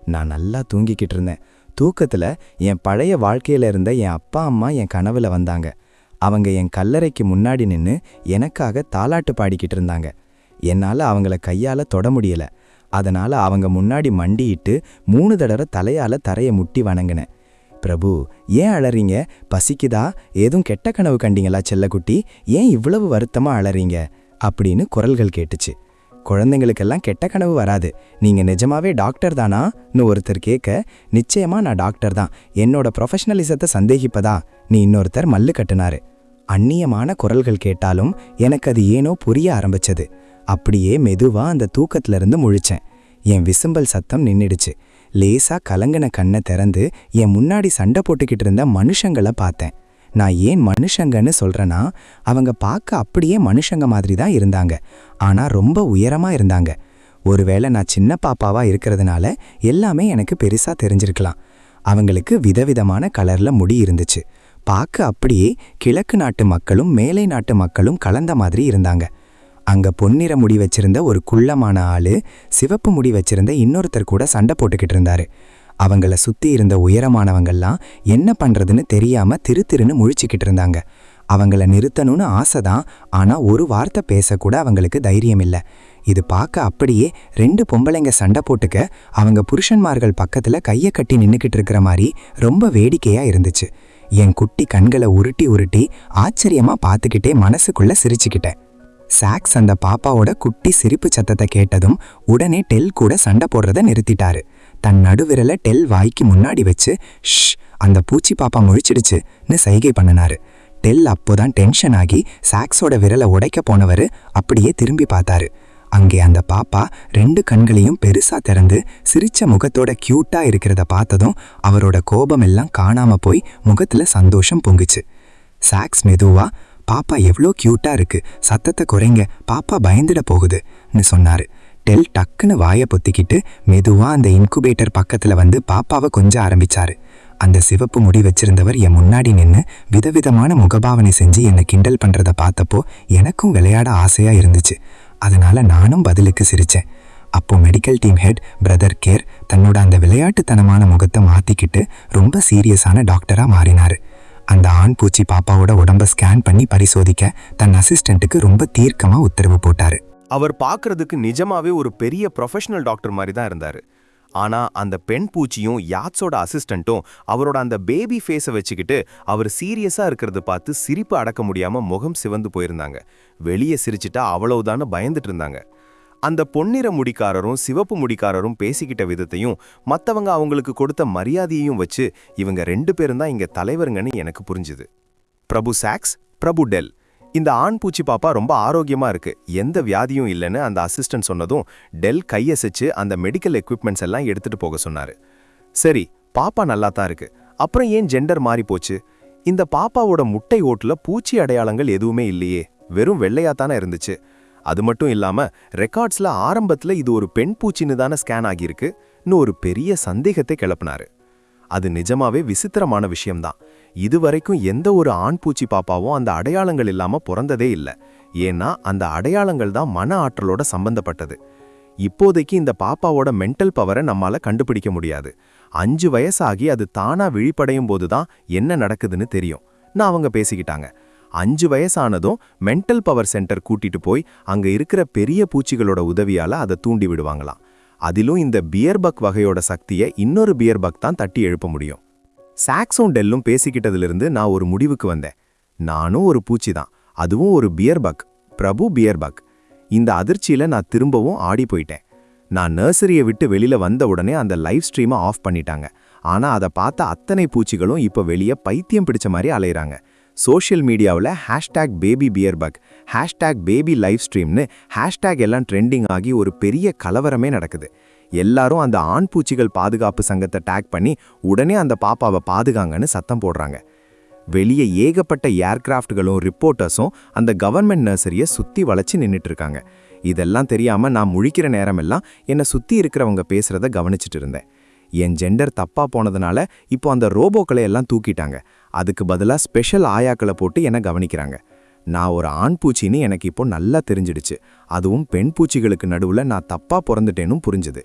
நான் நல்லா தூங்கிக்கிட்டு இருந்தேன். தூக்கத்துல என் பழைய வாழ்க்கையில இருந்த என் அப்பா அம்மா என் கனவுல வந்தாங்க. அவங்க என் கல்லறைக்கு முன்னாடி நின்று எனக்காக தாலாட்டு பாடிக்கிட்டு இருந்தாங்க. என்னால அவங்கள கையால தொட முடியல. அதனால அவங்க முன்னாடி மண்டியிட்டு 3 தடவை தலையால தரையை முட்டி வணங்கினேன். பிரபு, ஏன் அழறீங்க? பசிக்குதா? ஏதும் கெட்ட கனவு கண்டீங்களா செல்லக்குட்டி? ஏன் இவ்வளவு வருத்தமா அழறீங்க அப்படின்னு குரல்கள் கேட்டுச்சு. குழந்தைங்களுக்கெல்லாம் கெட்ட கனவு வராது, நீங்க நிஜமாவே டாக்டர் தானான்னு ஒருத்தர் கேட்க, நிச்சயமா நான் டாக்டர் தான், என்னோட ப்ரொஃபஷனலிசத்தை சந்தேகிப்பதா நீ இன்னொருத்தர் மல்லு கட்டுனாரு. அந்நியமான குரல்கள் கேட்டாலும் எனக்கு அது ஏனோ புரிய ஆரம்பிச்சது. அப்படியே மெதுவா அந்த தூக்கத்திலிருந்து முழிச்சேன். என் விசும்பல் சத்தம் நின்னுடுச்சு. லேசா கலங்கின கண்ணை திறந்து என் முன்னாடி சண்டை போட்டுக்கிட்டு இருந்த மனுஷங்களை பார்த்தேன். நான் ஏன் மனுஷங்கன்னு சொல்றேன்னா, அவங்க பார்க்க அப்படியே மனுஷங்க மாதிரி தான் இருந்தாங்க, ஆனா ரொம்ப உயரமா இருந்தாங்க. ஒருவேளை நான் சின்ன பாப்பாவா இருக்கிறதுனால எல்லாமே எனக்கு பெருசா தெரிஞ்சிருக்கலாம். அவங்களுக்கு விதவிதமான கலர்ல முடி இருந்துச்சு. பார்க்க அப்படியே கிழக்கு நாட்டு மக்களும் மேலை நாட்டு மக்களும் கலந்த மாதிரி இருந்தாங்க. அங்க பொன்னிற முடி வச்சிருந்த ஒரு குள்ளமான ஆளு சிவப்பு முடி வச்சிருந்த இன்னொருத்தர் கூட சண்டை போட்டுக்கிட்டு இருந்தாரு. அவங்கள சுத்தி இருந்த உயரமானவங்கெல்லாம் என்ன பண்றதுன்னு தெரியாம திருன்னு முழிச்சுக்கிட்டு இருந்தாங்க. அவங்கள நிறுத்தணும்னு ஆசைதான், ஆனா ஒரு வார்த்தை பேசக்கூட அவங்களுக்கு தைரியம் இல்லை. இது பார்க்க அப்படியே 2 பொம்பளைங்க சண்டை போட்டுக்க அவங்க புருஷன்மார்கள் பக்கத்துல கையை கட்டி நின்னுக்கிட்டு இருக்கிற மாதிரி ரொம்ப வேடிக்கையா இருந்துச்சு. என் குட்டி கண்களை உருட்டி உருட்டி ஆச்சரியமா பார்த்துக்கிட்டே மனசுக்குள்ள சிரிச்சுக்கிட்டேன். சாக்ஸ் அந்த பாப்பாவோட குட்டி சிரிப்பு சத்தத்தை கேட்டதும் உடனே டெல் கூட சண்டை போடுறத நிறுத்திட்டாரு. தன் நடுவிரலை டெல் வாய்க்கு முன்னாடி வச்சு ஷ், அந்த பூச்சி பாப்பா முழிச்சிடுச்சுன்னு சைகை பண்ணினாரு. டெல் அப்போதான் டென்ஷன் ஆகி சாக்ஸோட விரலை உடைக்க போனவர் அப்படியே திரும்பி பார்த்தாரு. அங்கே அந்த பாப்பா 2 கண்களையும் பெருசா திறந்து சிரிச்ச முகத்தோட கியூட்டா இருக்கிறத பார்த்ததும் அவரோட கோபம் எல்லாம் காணாம போய் முகத்துல சந்தோஷம் பொங்குச்சு. சாக்ஸ் மெதுவா, பாப்பா எவ்வளோ கியூட்டா இருக்கு, சத்தத்தை குறைங்க, பாப்பா பயந்துட போகுதுன்னு சொன்னாரு. டெல் டக்குன்னு வாயை பொத்திக்கிட்டு மெதுவா அந்த இன்குபேட்டர் பக்கத்துல வந்து பாப்பாவை கொஞ்சம் ஆரம்பிச்சாரு. அந்த சிவப்பு முடி வச்சிருந்தவர் என் முன்னாடி நின்று விதவிதமான முகபாவனை செஞ்சு என்னை கிண்டல் பண்றத பார்த்தப்போ எனக்கும் விளையாட ஆசையா இருந்துச்சு. அதனால நானும் பதிலுக்கு சிரிச்சேன். அப்போ medical team head brother care தன்னோட அந்த விளையாட்டுத்தனமான முகத்தை மாத்திக்கிட்டு ரொம்ப சீரியஸான டாக்டரா மாறினாரு. அந்த ஆண் பூச்சி பாப்பாவோட உடம்ப ஸ்கேன் பண்ணி பரிசோதிக்க தன் அசிஸ்டண்ட்டுக்கு ரொம்ப தீர்க்கமா உத்தரவு போட்டாரு. அவர் பார்க்கறதுக்கு நிஜமாவே ஒரு பெரிய ப்ரொஃபஷனல் டாக்டர் மாதிரி தான் இருந்தாரு. ஆனா அந்த பெண் பூச்சியும் யாட்ஸோட அசிஸ்டண்ட்டும் அவரோட அந்த பேபி ஃபேஸை வச்சுக்கிட்டு அவர் சீரியஸா இருக்கிறத பார்த்து சிரிப்பு அடக்க முடியாம முகம் சிவந்து போயிருந்தாங்க. வெளியே சிரிச்சிட்டா அவ்வளவுதான்னு பயந்துட்டு இருந்தாங்க. அந்த பொன்னிற முடிக்காரரும் சிவப்பு முடிக்காரரும் பேசிக்கிட்ட விதத்தையும் மற்றவங்க அவங்களுக்கு கொடுத்த மரியாதையையும் வச்சு இவங்க 2 பேரும் தான் இங்க தலைவருங்கன்னு எனக்கு புரிஞ்சுது. பிரபு சாக்ஸ், பிரபு டெல், இந்த ஆண் பூச்சி பாப்பா ரொம்ப ஆரோக்கியமா இருக்கு, எந்த வியாதியும் இல்லைன்னு அந்த அசிஸ்டன்ட் சொன்னதும் டெல் கையசைச்சு அந்த மெடிக்கல் எக்யூப்மெண்ட்ஸ் எல்லாம் எடுத்துட்டு போக சொன்னாரு. சரி, பாப்பா நல்லா தான் இருக்கு, அப்புறம் ஏன் ஜெண்டர் மாறி போச்சு? இந்த பாப்பாவோட முட்டை ஓட்டுல பூச்சி அடையாளங்கள் எதுவுமே இல்லையே, வெறும் வெள்ளையாத்தானே இருந்துச்சு. அது மட்டும் இல்லாம ரெக்கார்ட்ஸ்ல ஆரம்பத்துல இது ஒரு பெண் பூச்சின்னு தானே ஸ்கேன் ஆகியிருக்குன்னு ஒரு பெரிய சந்தேகத்தை கிளப்பினாரு. அது நிஜமாவே விசித்திரமான விஷயம்தான். இதுவரைக்கும் எந்த ஒரு ஆண் பூச்சி பாப்பாவும் அந்த அடையாளங்கள் இல்லாம பிறந்ததே இல்லை. ஏன்னா அந்த அடையாளங்கள் தான் மன ஆற்றலோட சம்பந்தப்பட்டது. இப்போதைக்கு இந்த பாப்பாவோட மென்டல் பவரை நம்மால கண்டுபிடிக்க முடியாது. 5 வயசாகி அது தானா விழிப்படையும் போதுதான் என்ன நடக்குதுன்னு தெரியும். நான் அவங்க பேசிக்கிட்டாங்க. 5 வயசானதும் மென்டல் பவர் சென்டர் கூட்டிட்டு போய் அங்க இருக்கிற பெரிய பூச்சிகளோட உதவியால அதை தூண்டி விடுவாங்களாம். அதிலும் இந்த பியர்பக் வகையோட சக்தியை இன்னொரு பியர்பக் தான் தட்டி எழுப்ப முடியும். சாக்ஸும் டெல்லும் பேசிக்கிட்டதிலிருந்து நான் ஒரு முடிவுக்கு வந்தேன். நானும் ஒரு பூச்சி தான், அதுவும் ஒரு பியர்பக், பிரபு பியர்பக். இந்த அதிர்ச்சியில நான் திரும்பவும் ஆடி போயிட்டேன். நான் நர்சரியை விட்டு வெளியில வந்த உடனே அந்த லைவ் ஸ்ட்ரீமை ஆஃப் பண்ணிட்டாங்க. ஆனா அதை பார்த்த அத்தனை பூச்சிகளும் இப்போ வெளியே பைத்தியம் பிடிச்ச மாதிரி அலையிறாங்க. சோஷியல் மீடியாவில் #babybearbug, #babyLivestreamனு ஹேஷ்டேக் எல்லாம் ட்ரெண்டிங் ஆகி ஒரு பெரிய கலவரமே நடக்குது. எல்லாரும் அந்த ஆண் பூச்சிகள் பாதுகாப்பு சங்கத்தை டேக் பண்ணி உடனே அந்த பாப்பாவை பாதுகாங்கன்னு சத்தம் போடுறாங்க. வெளியே ஏகப்பட்ட ஏர்கிராஃப்ட்களும் ரிப்போர்ட்டர்ஸும் அந்த கவர்மெண்ட் நர்சரியை சுற்றி வளைச்சு நின்றுட்டு இருக்காங்க. இதெல்லாம் தெரியாம நான் முழிக்கிற நேரமெல்லாம் என்னை சுற்றி இருக்கிறவங்க பேசுறத கவனிச்சிட்டு இருந்தேன். என் ஜெண்டர் தப்பா போனதுனால இப்போ அந்த ரோபோக்களை எல்லாம் தூக்கிட்டாங்க. அதுக்கு பதிலாக ஸ்பெஷல் ஆயாக்களை போட்டு என்னை கவனிக்கிறாங்க. நான் ஒரு ஆண் பூச்சின்னு எனக்கு இப்போ நல்லா தெரிஞ்சிடுச்சு. அதுவும் பெண் பூச்சிகளுக்கு நடுவில் நான் தப்பா பிறந்துட்டேன்னு புரிஞ்சுது.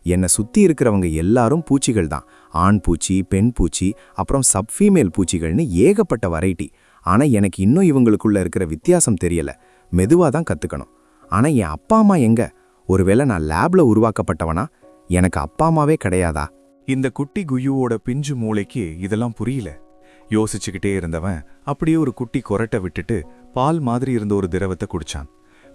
என்னை சுற்றி இருக்கிறவங்க எல்லாரும் பூச்சிகள் தான். ஆண் பூச்சி, பெண் பூச்சி, அப்புறம் சப்ஃபீமேல் பூச்சிகள்னு ஏகப்பட்ட வெரைட்டி. ஆனால் எனக்கு இன்னும் இவங்களுக்குள்ள இருக்கிற வித்தியாசம் தெரியல. மெதுவாக தான் கற்றுக்கணும். ஆனால் என் அப்பா அம்மா எங்க? ஒருவேளை நான் லேப்ல உருவாக்கப்பட்டவனா? எனக்கு அப்பா அம்மாவே கிடையாதா? இந்த குட்டி குயுவோட பிஞ்சு மூளைக்கு இதெல்லாம் புரியல. யோசிச்சுக்கிட்டே இருந்தவன் அப்படியே ஒரு குட்டி கொரட்டை விட்டுட்டு பால் மாதிரி இருந்த ஒரு திரவத்தை குடிச்சான்.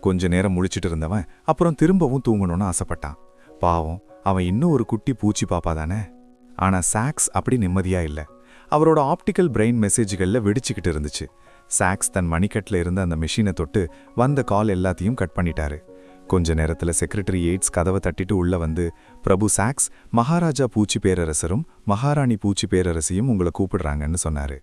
கொஞ்ச நேரம் முழிச்சிட்டு இருந்தவன் அப்புறம் திரும்பவும் தூங்கணும்னு ஆசைப்பட்டான். பாவம், அவன் இன்னும் ஒரு குட்டி பூச்சி பாப்பா தானே. ஆனா சாக்ஸ் அப்படி நிம்மதியா இல்ல. அவரோட ஆப்டிக்கல் பிரெயின் மெசேஜ்கள்ல வெடிச்சுக்கிட்டு இருந்துச்சு. சாக்ஸ் தன் மணிக்கட்டில் இருந்த அந்த மெஷினை தொட்டு வந்த கால் எல்லாத்தையும் கட் பண்ணிட்டாரு. கொஞ்ச நேரத்துல செக்ரட்டரி எய்ட்ஸ் கதவை தட்டிட்டு உள்ள வந்து, பிரபு சாக்ஸ், மகாராஜா பூச்சி பேரரசரும் மகாராணி பூச்சி பேரரசியும் உங்களை கூப்பிடுறாங்கன்னு சொன்னாரு.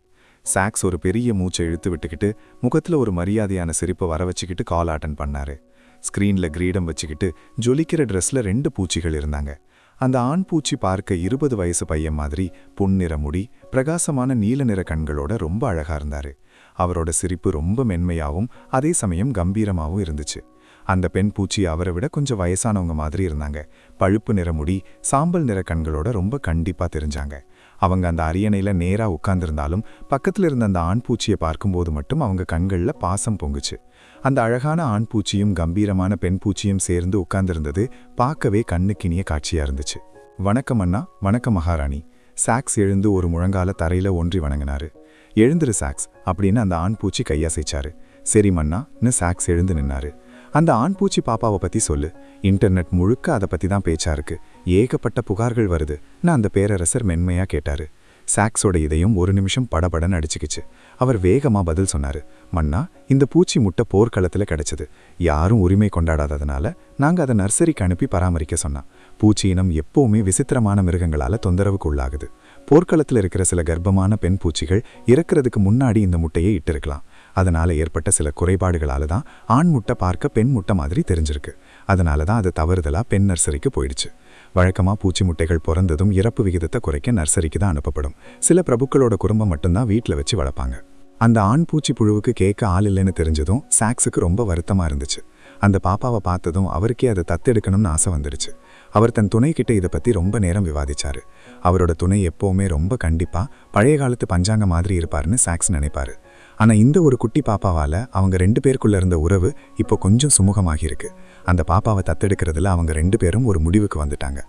சாக்ஸ் ஒரு பெரிய மூச்சை இழுத்து விட்டுக்கிட்டு முகத்துல ஒரு மரியாதையான சிரிப்பை வர வச்சுக்கிட்டு கால் அட்டன் பண்ணாரு. ஸ்க்ரீன்ல கிரீடம் வச்சுக்கிட்டு ஜொலிக்கிற ட்ரெஸ்ல 2 பூச்சிகள் இருந்தாங்க. அந்த ஆண் பூச்சி பார்க்க 20 வயசு பையன் மாதிரி பொன்னிற முடி, பிரகாசமான நீல நிற கண்களோட ரொம்ப அழகா இருந்தாரு. அவரோட சிரிப்பு ரொம்ப மென்மையாவும் அதே சமயம் கம்பீரமாவும் இருந்துச்சு. அந்த பெண் பூச்சி அவரை விட கொஞ்சம் வயசானவங்க மாதிரி இருந்தாங்க. பழுப்பு நிற முடி, சாம்பல் நிற கண்களோட ரொம்ப கண்டிப்பா தெரிஞ்சாங்க. அவங்க அந்த அரியணையில நேரா உட்கார்ந்திருந்தாலும் பக்கத்துல இருந்த அந்த ஆண் பூச்சியை பார்க்கும்போது மட்டும் அவங்க கண்கள்ல பாசம் பொங்குச்சு. அந்த அழகான ஆண் பூச்சியும் கம்பீரமான பெண் பூச்சியும் சேர்ந்து உட்கார்ந்திருந்தது பார்க்கவே கண்ணுக்கினிய காட்சியா இருந்துச்சு. வணக்கம் அண்ணா. வணக்கம் மகாராணி. சாக்ஸ் எழுந்து ஒரு முழங்கால தரையில ஒன்றி வணங்கினாரு. எழுந்துரு சாக்ஸ் அப்படின்னு அந்த ஆண் பூச்சி கையசைச்சாரு. சரி மன்னான்னு சாக்ஸ் எழுந்து நின்னாரு. அந்த ஆண் பூச்சி பாப்பாவை பத்தி சொல்லு. இன்டர்நெட் முழுக்க அதை பத்தி தான் பேச்சா இருக்கு. ஏகப்பட்ட புகார்கள் வருது. நான் அந்த பேரரசர் மென்மையா கேட்டாரு. சாக்ஸோட இதயம் ஒரு நிமிஷம் படபடன்னு அடிச்சுக்கிச்சு. அவர் வேகமா பதில் சொன்னாரு. மன்னா, இந்த பூச்சி முட்டை போர்க்களத்துல கிடைச்சது. யாரும் உரிமை கொண்டாடாததுனால நாங்க அதை நர்சரிக்கு அனுப்பி பராமரிக்க சொன்னோம். பூச்சி இனம் எப்பவுமே விசித்திரமான மிருகங்களால தொந்தரவுக்கு உள்ளாகுது. போர்க்களத்தில் இருக்கிற சில கர்ப்பமான பெண் பூச்சிகள் இறக்கிறதுக்கு முன்னாடி இந்த முட்டையை இட்டிருக்கலாம். அதனால ஏற்பட்ட சில குறைபாடுகளால தான் ஆண் முட்டை பார்க்க பெண் முட்டை மாதிரி தெரிஞ்சிருக்கு. அதனால தான் அது தவறுதலா பெண் நர்சரிக்கு போயிடுச்சு. வழக்கமா பூச்சி முட்டைகள் பிறந்ததும் இறப்பு விகிதத்தை குறைக்க நர்சரிக்கு தான் அனுப்பப்படும். சில பிரபுக்களோட குடும்பம் மட்டும்தான் வீட்டில் வச்சு வளர்ப்பாங்க. அந்த ஆண் பூச்சி புழுவுக்கு கேட்க ஆள் இல்லைன்னு தெரிஞ்சதும் சாக்ஸுக்கு ரொம்ப வருத்தமா இருந்துச்சு. அந்த பாப்பாவை பார்த்ததும் அவருக்கே அதை தத்தெடுக்கணும்னு ஆசை வந்துடுச்சு. அவர் தன் துணை கிட்ட இதை பத்தி ரொம்ப நேரம் விவாதிச்சாரு. அவரோட துணை எப்பவுமே ரொம்ப கண்டிப்பா பழைய காலத்து பஞ்சாங்க மாதிரி இருப்பாருன்னு சாக்ஸ் நினைப்பாரு. ஆனா இந்த ஒரு குட்டி பாப்பாவால அவங்க 2 பேருக்குள்ள இருந்த உறவு இப்போ கொஞ்சம் சுமூகமாகி இருக்கு. அந்த பாப்பாவை தத்தெடுக்கிறதுல அவங்க 2 பேரும் ஒரு முடிவுக்கு வந்துட்டாங்க.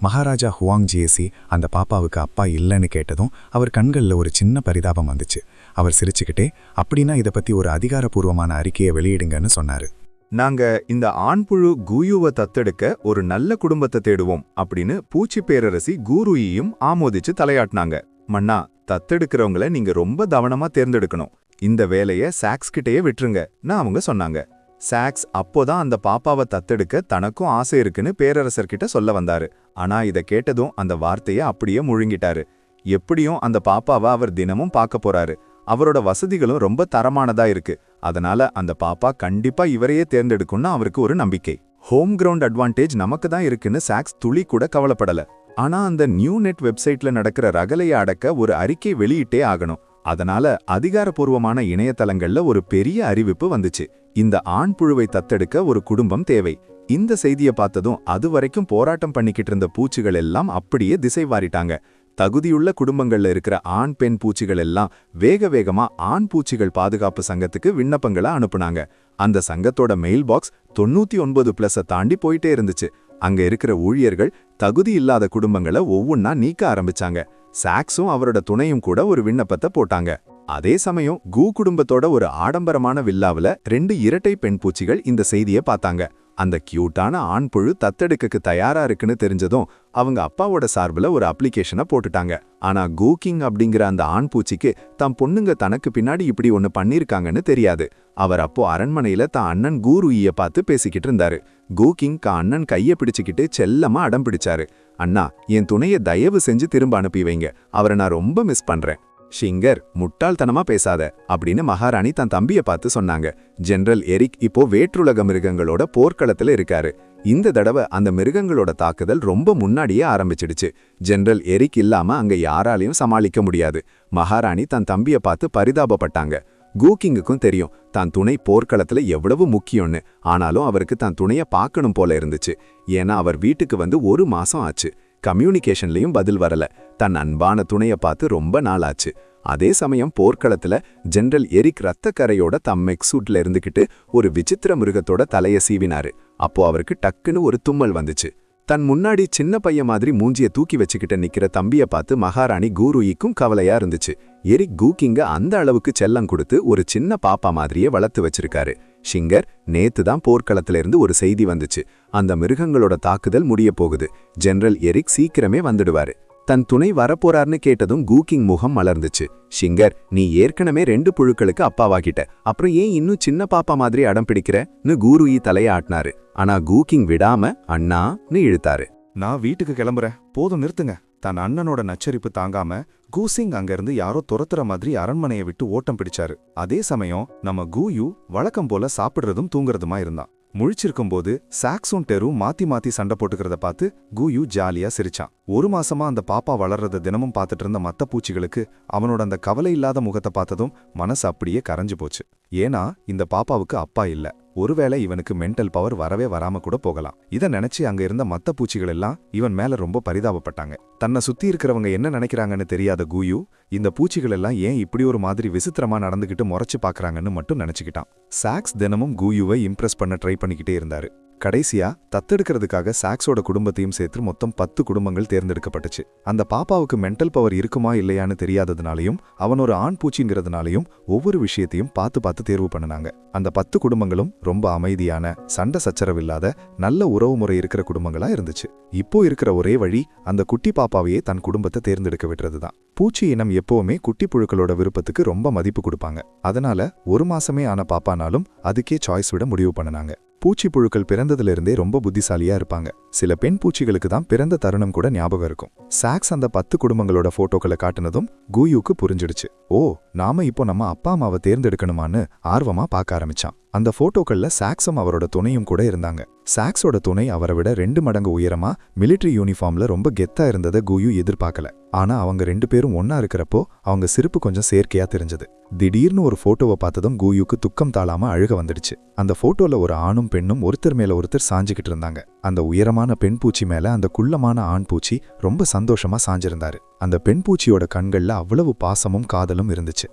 மகாராஜா ஹுவாங் ஜியசி அந்த பாப்பாவுக்கு அப்பா இல்லைன்னு கேட்டதும் அவர் கண்களில் ஒரு சின்ன பரிதாபம் வந்துச்சு. அவர் சிரிச்சுக்கிட்டே, அப்படின்னா இதை பத்தி ஒரு அதிகாரப்பூர்வமான அறிக்கையை வெளியிடுங்கன்னு சொன்னாரு. நாங்க இந்த ஆண் புழு குயுவை தத்தெடுக்க ஒரு நல்ல குடும்பத்தை தேடுவோம் அப்படின்னு பூச்சி பேரரசி குருயையும் ஆமோதிச்சு தலையாட்டினாங்க. மன்னா, தத்தெடுக்கிறவங்கள நீங்க ரொம்ப கவனமா தேர்ந்தெடுக்கணும். இந்த வேலையை சாக்ஸ் கிட்டேயே விட்டுருங்கன்னு அவங்க சொன்னாங்க. சாக்ஸ் அப்போதான் அந்த பாப்பாவை தத்தெடுக்க தனக்கும் ஆசை இருக்குன்னு பேரரசர்கிட்ட சொல்ல வந்தாரு. ஆனா இதை கேட்டதும் அந்த வார்த்தையை அப்படியே முழுங்கிட்டாரு. எப்படியும் அந்த பாப்பாவை அவர் தினமும் பார்க்க போறாரு. அவரோட வசதிகளும் ரொம்ப தரமானதா இருக்கு. அதனால அந்த பாப்பா கண்டிப்பா இவரையே தேர்ந்தெடுக்கும்னு அவருக்கு ஒரு நம்பிக்கை. ஹோம் கிரவுண்ட் அட்வான்டேஜ் நமக்கு தான் இருக்குன்னு சாக்ஸ் துளி கூட கவலைப்படல. ஆனா அந்த நியூ நெட் வெப்சைட்ல நடக்கிற ரகலையை அடக்க ஒரு அறிக்கை வெளியிட்டே ஆகணும். அதனால அதிகாரப்பூர்வமான இணையதளங்கள்ல ஒரு பெரிய அறிவிப்பு வந்துச்சு. இந்த ஆண் புழுவை தத்தெடுக்க ஒரு குடும்பம் தேவை. இந்த செய்தியை பார்த்ததும் அது வரைக்கும் போராட்டம் பண்ணிக்கிட்டு இருந்த பூச்சிகள் எல்லாம் அப்படியே திசை வாரிட்டாங்க. தகுதியுள்ள குடும்பங்கள்ல இருக்கிற ஆண் பெண் பூச்சிகள் எல்லாம் வேக வேகமா ஆண் பூச்சிகள் பாதுகாப்பு சங்கத்துக்கு விண்ணப்பங்களை அனுப்புனாங்க. அந்த சங்கத்தோட மெயில் பாக்ஸ் 99+ தாண்டி போயிட்டே இருந்துச்சு. அங்க இருக்கிற ஊழியர்கள் தகுதி இல்லாத குடும்பங்களை ஒவ்வொன்னா நீக்க ஆரம்பிச்சாங்க. சாக்ஸும் அவரோட துணையும் கூட ஒரு விண்ணப்பத்தை போட்டாங்க. அதே சமயம் கூ குடும்பத்தோட ஒரு ஆடம்பரமான வில்லாவுல 2 இரட்டை பெண் பூச்சிகள் இந்த செய்தியை பார்த்தாங்க. அந்த கியூட்டான ஆண் புழு தத்தெடுக்கக்கு தயாரா இருக்குன்னு தெரிஞ்சதும் அவங்க அப்பாவோட சார்பில் ஒரு அப்ளிகேஷனை போட்டுட்டாங்க. ஆனா கூக்கிங் அப்படிங்கிற அந்த ஆண் பூச்சிக்கு தம் பொண்ணுங்க தனக்கு பின்னாடி இப்படி ஒன்னு பண்ணிருக்காங்கன்னு தெரியாது. அவர் அப்போ அரண்மனையில தான் அண்ணன் கூருயிய பார்த்து பேசிக்கிட்டு இருந்தாரு. கூக்கிங் அண்ணன் கையை பிடிச்சுக்கிட்டு செல்லமா அடம் பிடிச்சாரு. அண்ணா, என் துணையை தயவு செஞ்சு திரும்ப அனுப்பி வைங்க, அவரை நான் ரொம்ப மிஸ் பண்றேன். ஷிங்கர், முட்டாள்தனமா பேசாத அப்படின்னு மகாராணி தன் தம்பியை பார்த்து சொன்னாங்க. ஜெனரல் எரிக் இப்போ வேற்றுலக மிருகங்களோட போர்க்களத்துல இருக்காரு. இந்த தடவை அந்த மிருகங்களோட தாக்குதல் ரொம்ப முன்னாடியே ஆரம்பிச்சிடுச்சு. ஜெனரல் எரிக் இல்லாம அங்க யாராலையும் சமாளிக்க முடியாது. மகாராணி தன் தம்பியை பார்த்து பரிதாபப்பட்டாங்க. கூக்கிங்குக்கும் தெரியும் தான் துணை போர்க்களத்துல எவ்வளவு முக்கியம்னு. ஆனாலும் அவருக்கு தான் துணையை பார்க்கணும் போல இருந்துச்சு. ஏன்னா அவர் வீட்டுக்கு வந்து 1 மாசம் ஆச்சு. கம்யூனிகேஷன்லயும் பதில் வரல. தன் அன்பான துணையை பார்த்து ரொம்ப நாள் ஆச்சு. அதே சமயம் போர்க்களத்துல ஜெனரல் எரிக் ரத்தக்கரையோட தம்மெக் சூட்ல இருந்துகிட்டு ஒரு விசித்திர மிருகத்தோட தலைய சீவினாரு. அப்போ அவருக்கு டக்குன்னு ஒரு தும்மல் வந்துச்சு. தன் முன்னாடி சின்ன பையன் மாதிரி மூஞ்சிய தூக்கி வச்சுக்கிட்ட நிக்கிற தம்பிய பார்த்து மகாராணி கூருயிக்கும் கவலையா இருந்துச்சு. எரிக் கூக்கிங்க அந்த அளவுக்கு செல்லம் கொடுத்து ஒரு சின்ன பாப்பா மாதிரியே வளர்த்து வச்சிருக்காரு. ஷிங்கர், நேத்து தான் போர்க்களத்துல இருந்து ஒரு செய்தி வந்துச்சு. அந்த மிருகங்களோட தாக்குதல் முடிய போகுது. ஜெனரல் எரிக் சீக்கிரமே வந்துடுவாரு. தன் துணை வரப்போறார்னு கேட்டதும் கூக்கிங் முகம் மலர்ந்துச்சு. ஷிங்கர், நீ ஏற்கனவே 2 புழுக்களுக்கு அப்பாவாகிட்ட, அப்புறம் ஏன் இன்னும் சின்ன பாப்பா மாதிரி அடம் பிடிக்கிறன்னு கூருயி தலைய ஆட்டினாரு. ஆனா கூக்கிங் விடாம அண்ணான்னு இழுத்தாரு. நான் வீட்டுக்கு கிளம்புறேன், போதும் நிறுத்துங்க. தன் அண்ணனோட நச்சரிப்பு தாங்காம கூசிங் அங்கிருந்து யாரோ துரத்துற மாதிரி அரண்மனையை விட்டு ஓட்டம் பிடிச்சாரு. அதே சமயம் நம்ம கூயு வழக்கம் போல சாப்பிடுறதும் தூங்குறதுமா இருந்தான். முழிச்சிருக்கும்போது சாக்ஸும் டெரும் மாத்தி மாத்தி சண்டை போட்டுக்கிறத பார்த்து கூயு ஜாலியா சிரிச்சான். 1 மாசமா அந்த பாப்பா வளர்றத தினமும் பார்த்துட்டு இருந்த மத்த பூச்சிகளுக்கு அவனோட அந்த கவலை இல்லாத முகத்தை பார்த்ததும் மனசு அப்படியே கரைஞ்சு போச்சு. ஏன்னா இந்த பாப்பாவுக்கு அப்பா இல்ல. ஒருவேளை இவனுக்கு மென்டல் பவர் வரவே வராம கூட போகலாம். இதை நினைச்சு அங்க இருந்த மத்த பூச்சிகள் எல்லாம் இவன் மேல ரொம்ப பரிதாபப்பட்டாங்க. தன்னை சுத்தி இருக்கிறவங்க என்ன நினைக்கிறாங்கன்னு தெரியாத கூயு இந்த பூச்சிகள் எல்லாம் ஏன் இப்படி ஒரு மாதிரி விசித்திரமா நடந்துகிட்டு முறைச்சு பாக்குறாங்கன்னு மட்டும் நினைச்சுக்கிட்டான். சாக்ஸ் தினமும் கூயுவை இம்ப்ரெஸ் பண்ண ட்ரை பண்ணிக்கிட்டே இருந்தாரு. கடைசியா தத்தெடுக்கிறதுக்காக சாக்ஸோட குடும்பத்தையும் சேர்த்து மொத்தம் 10 குடும்பங்கள் தேர்ந்தெடுக்கப்பட்டுச்சு. அந்த பாப்பாவுக்கு மென்டல் பவர் இருக்குமா இல்லையான்னு தெரியாததுனாலையும் அவன் ஒரு ஆண் பூச்சிங்கிறதுனாலையும் ஒவ்வொரு விஷயத்தையும் பார்த்து தேர்வு பண்ணினாங்க. அந்த 10 குடும்பங்களும் ரொம்ப அமைதியான, சண்டை சச்சரவில்லாத, நல்ல உறவு முறை இருக்கிற குடும்பங்களா இருந்துச்சு. இப்போ இருக்கிற ஒரே வழி அந்த குட்டி பாப்பாவையே தன் குடும்பத்தை தேர்ந்தெடுக்க விட்டுறதுதான். பூச்சி இனம் எப்பவுமே குட்டி புழுக்களோட விருப்பத்துக்கு ரொம்ப மதிப்பு கொடுப்பாங்க. அதனால 1 மாசமே ஆன பாப்பானாலும் அதுக்கே சாய்ஸ் விட முடிவு பண்ணினாங்க. பூச்சி புழுக்கள் பிறந்ததிலிருந்தே ரொம்ப புத்திசாலியா இருப்பாங்க. சில பெண் பூச்சிகளுக்கு தான் பிறந்த தருணம் கூட ஞாபகம் இருக்கும். சாக்ஸ் அந்த 10 குடும்பங்களோட போட்டோக்களை காட்டுனதும் கூயுக்கு புரிஞ்சிடுச்சு. ஓ, நாம இப்போ நம்ம அப்பா அம்மாவை தேர்ந்தெடுக்கணுமான்னு ஆர்வமா பார்க்க ஆரம்பிச்சான். அந்த போட்டோக்கள்ல சாக்ஸும் அவரோட துணையும் கூட இருந்தாங்க. சாக்ஸோட துணை அவரை விட 2 மடங்கு உயரமா மிலிட்டரி யூனிஃபார்ம்ல ரொம்ப கெத்தா இருந்ததை கூயு எதிர்பார்க்கல. ஆனா அவங்க 2 பேரும் ஒன்னா இருக்கிறப்போ அவங்க சிரிப்பு கொஞ்சம் செயற்கையா தெரிஞ்சது. திடீர்னு ஒரு போட்டோவை பார்த்ததும் கூயுக்கு துக்கம் தாளாம அழுக வந்துடுச்சு. அந்த போட்டோல ஒரு ஆணும் பெண்ணும் ஒருத்தர் மேல ஒருத்தர் சாஞ்சுக்கிட்டு இருந்தாங்க. அந்த உயரமான பெண் பூச்சி மேல அந்த குள்ளமான ஆண் பூச்சி ரொம்ப சந்தோஷமா சாஞ்சிருந்தாரு. அந்த பெண் பூச்சியோட கண்கள்ல அவ்வளவு பாசமும் காதலும் இருந்துச்சு.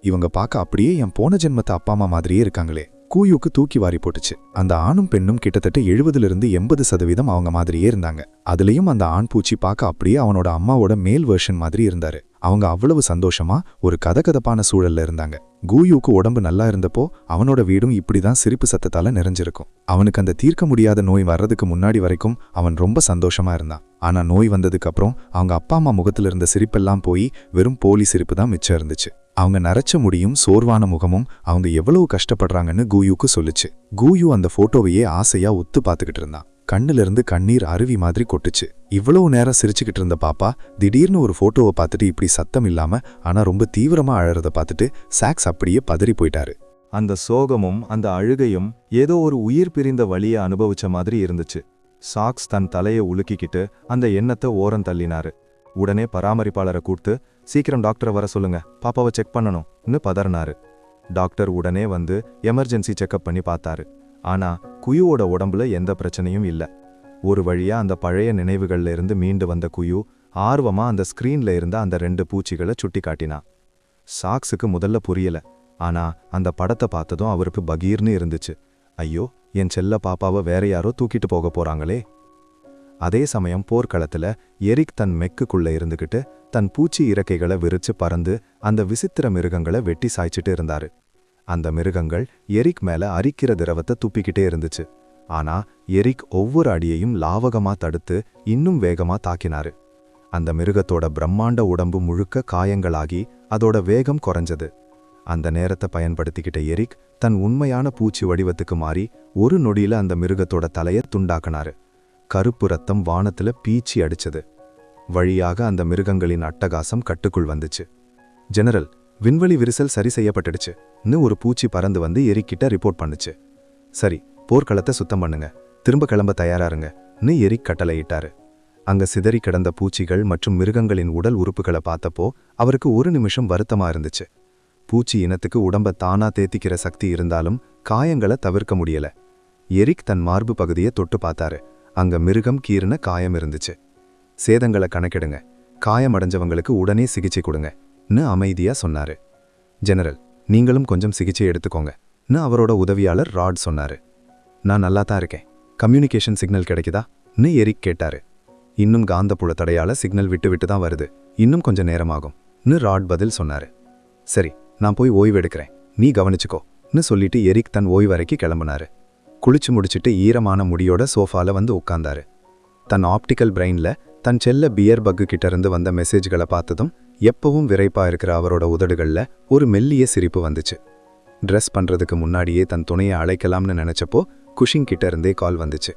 இவங்க பார்க்க அப்படியே என் போன ஜென்மத்தை அப்பா அம்மா மாதிரியே இருக்காங்களே. கூயுக்கு தூக்கி வாரி போட்டுச்சு. அந்த ஆணும் பெண்ணும் கிட்டத்தட்ட 70லிருந்து 80% அவங்க மாதிரியே இருந்தாங்க. அதுலயும் அந்த ஆண் பூச்சி பார்க்க அப்படியே அவனோட அம்மாவோட மேல் வெர்ஷன் மாதிரி இருந்தாரு. அவங்க அவ்வளவு சந்தோஷமா ஒரு கதகதப்பான சூழல்ல இருந்தாங்க. கூயுக்கு உடம்பு நல்லா இருந்தப்போ அவனோட வீடும் இப்படிதான் சிரிப்பு சத்தத்தால நிறைஞ்சிருக்கும். அவனுக்கு அந்த தீர்க்க முடியாத நோய் வர்றதுக்கு முன்னாடி வரைக்கும் அவன் ரொம்ப சந்தோஷமா இருந்தான். ஆனா நோய் வந்ததுக்கு அப்புறம் அவங்க அப்பா அம்மா முகத்துல இருந்த சிரிப்பெல்லாம் போய் வெறும் போலி சிரிப்பு தான் மிச்சம் இருந்துச்சு. அவங்க நரைச்ச முடியும் சோர்வான முகமும் அவங்க எவ்வளவு கஷ்டப்படுறாங்கன்னு கூயுக்கு சொல்லுச்சு. கூயு அந்த போட்டோவையே ஆசையா ஒத்து பார்த்துக்கிட்டு இருந்தான். கண்ணிலிருந்து கண்ணீர் அருவி மாதிரி கொட்டுச்சு. இவ்வளவு நேரம் சிரிச்சுக்கிட்டு இருந்த பாப்பா திடீர்னு ஒரு போட்டோவை பார்த்துட்டு இப்படி சத்தம் இல்லாம ஆனா ரொம்ப தீவிரமா அழறத பார்த்துட்டு சாக்ஸ் அப்படியே பதறி போயிட்டாரு. அந்த சோகமும் அந்த அழுகையும் ஏதோ ஒரு உயிர் பிரிந்த வலிய அனுபவிச்ச மாதிரி இருந்துச்சு. சாக்ஸ் தன் தலையை உலுக்கிக்கிட்டு அந்த எண்ணத்தை ஓரம் தள்ளினாரு. உடனே பராமரிப்பாளரை கூப்பிட்டு சீக்கிரம் டாக்டரை வர சொல்லுங்க, பாப்பாவை செக் பண்ணணும்னு பதறினாரு. டாக்டர் உடனே வந்து எமர்ஜென்சி செக்கப் பண்ணி பார்த்தாரு. ஆனா குயுவோட உடம்புல எந்த பிரச்சனையும் இல்ல. ஒரு வழியா அந்த பழைய நினைவுகள்ல இருந்து மீண்டு வந்த குயு ஆர்வமா அந்த ஸ்கிரீன்ல இருந்த அந்த 2 பூச்சிகளை சுட்டி காட்டினா. சாக்ஸுக்கு முதல்ல புரியல. ஆனா அந்த படத்தை பார்த்ததும் அவருக்கு பகீர்னு இருந்துச்சு. ஐயோ, என் செல்ல பாப்பாவை வேற யாரோ தூக்கிட்டு போக போறாங்களே. அதே சமயம் போர்க்களத்துல எரிக் தன் மெக்குக்குள்ள இருந்துகிட்டு தன் பூச்சி இறக்கைகளை விரிச்சு பறந்து அந்த விசித்திர மிருகங்களை வெட்டி சாய்ச்சிட்டு இருந்தாரு. அந்த மிருகங்கள் எரிக் மேல அரிக்கிற திரவத்தை துப்பிக்கிட்டே இருந்துச்சு. ஆனா எரிக் ஒவ்வொரு அடியையும் லாவகமா தடுத்து இன்னும் வேகமா தாக்கினாரு. அந்த மிருகத்தோட பிரம்மாண்ட உடம்பு முழுக்க காயங்களாகி அதோட வேகம் குறைஞ்சது. அந்த நேரத்தை பயன்படுத்திக்கிட்ட எரிக் தன் உண்மையான பூச்சி வடிவத்துக்கு மாறி ஒரு நொடியில அந்த மிருகத்தோட தலையை துண்டாக்குனாரு. கருப்பு ரத்தம் வானத்துல பீச்சி அடிச்சது. வழியாக அந்த மிருகங்களின் அட்டகாசம் கட்டுக்குள் வந்துச்சு. ஜெனரல், விண்வெளி விரிசல் சரி செய்யப்பட்டுடுச்சுன்னு ஒரு பூச்சி பறந்து வந்து எரிக்கிட்ட ரிப்போர்ட் பண்ணுச்சு. சரி, போர்க்களத்தை சுத்தம் பண்ணுங்க, திரும்ப கிளம்ப தயாராருங்கன்னு எரிக் கட்டளையிட்டாரு. அங்க சிதறி கிடந்த பூச்சிகள் மற்றும் மிருகங்களின் உடல் உறுப்புகளை பார்த்தப்போ அவருக்கு ஒரு நிமிஷம் வருத்தமா இருந்துச்சு. பூச்சி இனத்துக்கு உடம்ப தானா தேத்திக்கிற சக்தி இருந்தாலும் காயங்களை தவிர்க்க முடியல. எரிக் தன் மார்பு பகுதியை தொட்டு பார்த்தாரு. அங்க மிருகம் கீறின காயம் இருந்துச்சு. சேதங்களை கணக்கெடுங்க, காயமடைஞ்சவங்களுக்கு உடனே சிகிச்சை கொடுங்கன்னு அமைதியா சொன்னாரு. ஜெனரல், நீங்களும் கொஞ்சம் சிகிச்சை எடுத்துக்கோங்கன்னு அவரோட உதவியாளர் ராட் சொன்னாரு. நான் நல்லா தான் இருக்கேன், கம்யூனிகேஷன் சிக்னல் கிடைக்குதான்னு எரிக் கேட்டாரு. இன்னும் காந்தப்புல தடையால சிக்னல் விட்டு விட்டு தான் வருது, இன்னும் கொஞ்சம் நேரமாகும்னு ராட் பதில் சொன்னாரு. சரி, நான் போய் ஓய்வு எடுக்கிறேன், நீ கவனிச்சுக்கோன்னு சொல்லிட்டு எரிக் தன் ஓய்வறைக்கு கிளம்புனாரு. குளிச்சு முடிச்சிட்டு ஈரமான முடியோட சோஃபால வந்து உட்கார்ந்தாரு. தன் ஆப்டிக்கல் பிரெயின்ல தன் செல்ல பியர் பக்கு கிட்ட இருந்து வந்த மெசேஜ்களை பார்த்ததும் எப்பவும் விரைப்பா இருக்கிற அவரோட உதடுகள்ல ஒரு மெல்லிய சிரிப்பு வந்துச்சு. ட்ரெஸ் பண்றதுக்கு முன்னாடியே தன் துணையை அழைக்கலாம்னு நினைச்சப்போ குஷிங் கிட்ட இருந்தே கால் வந்துச்சு.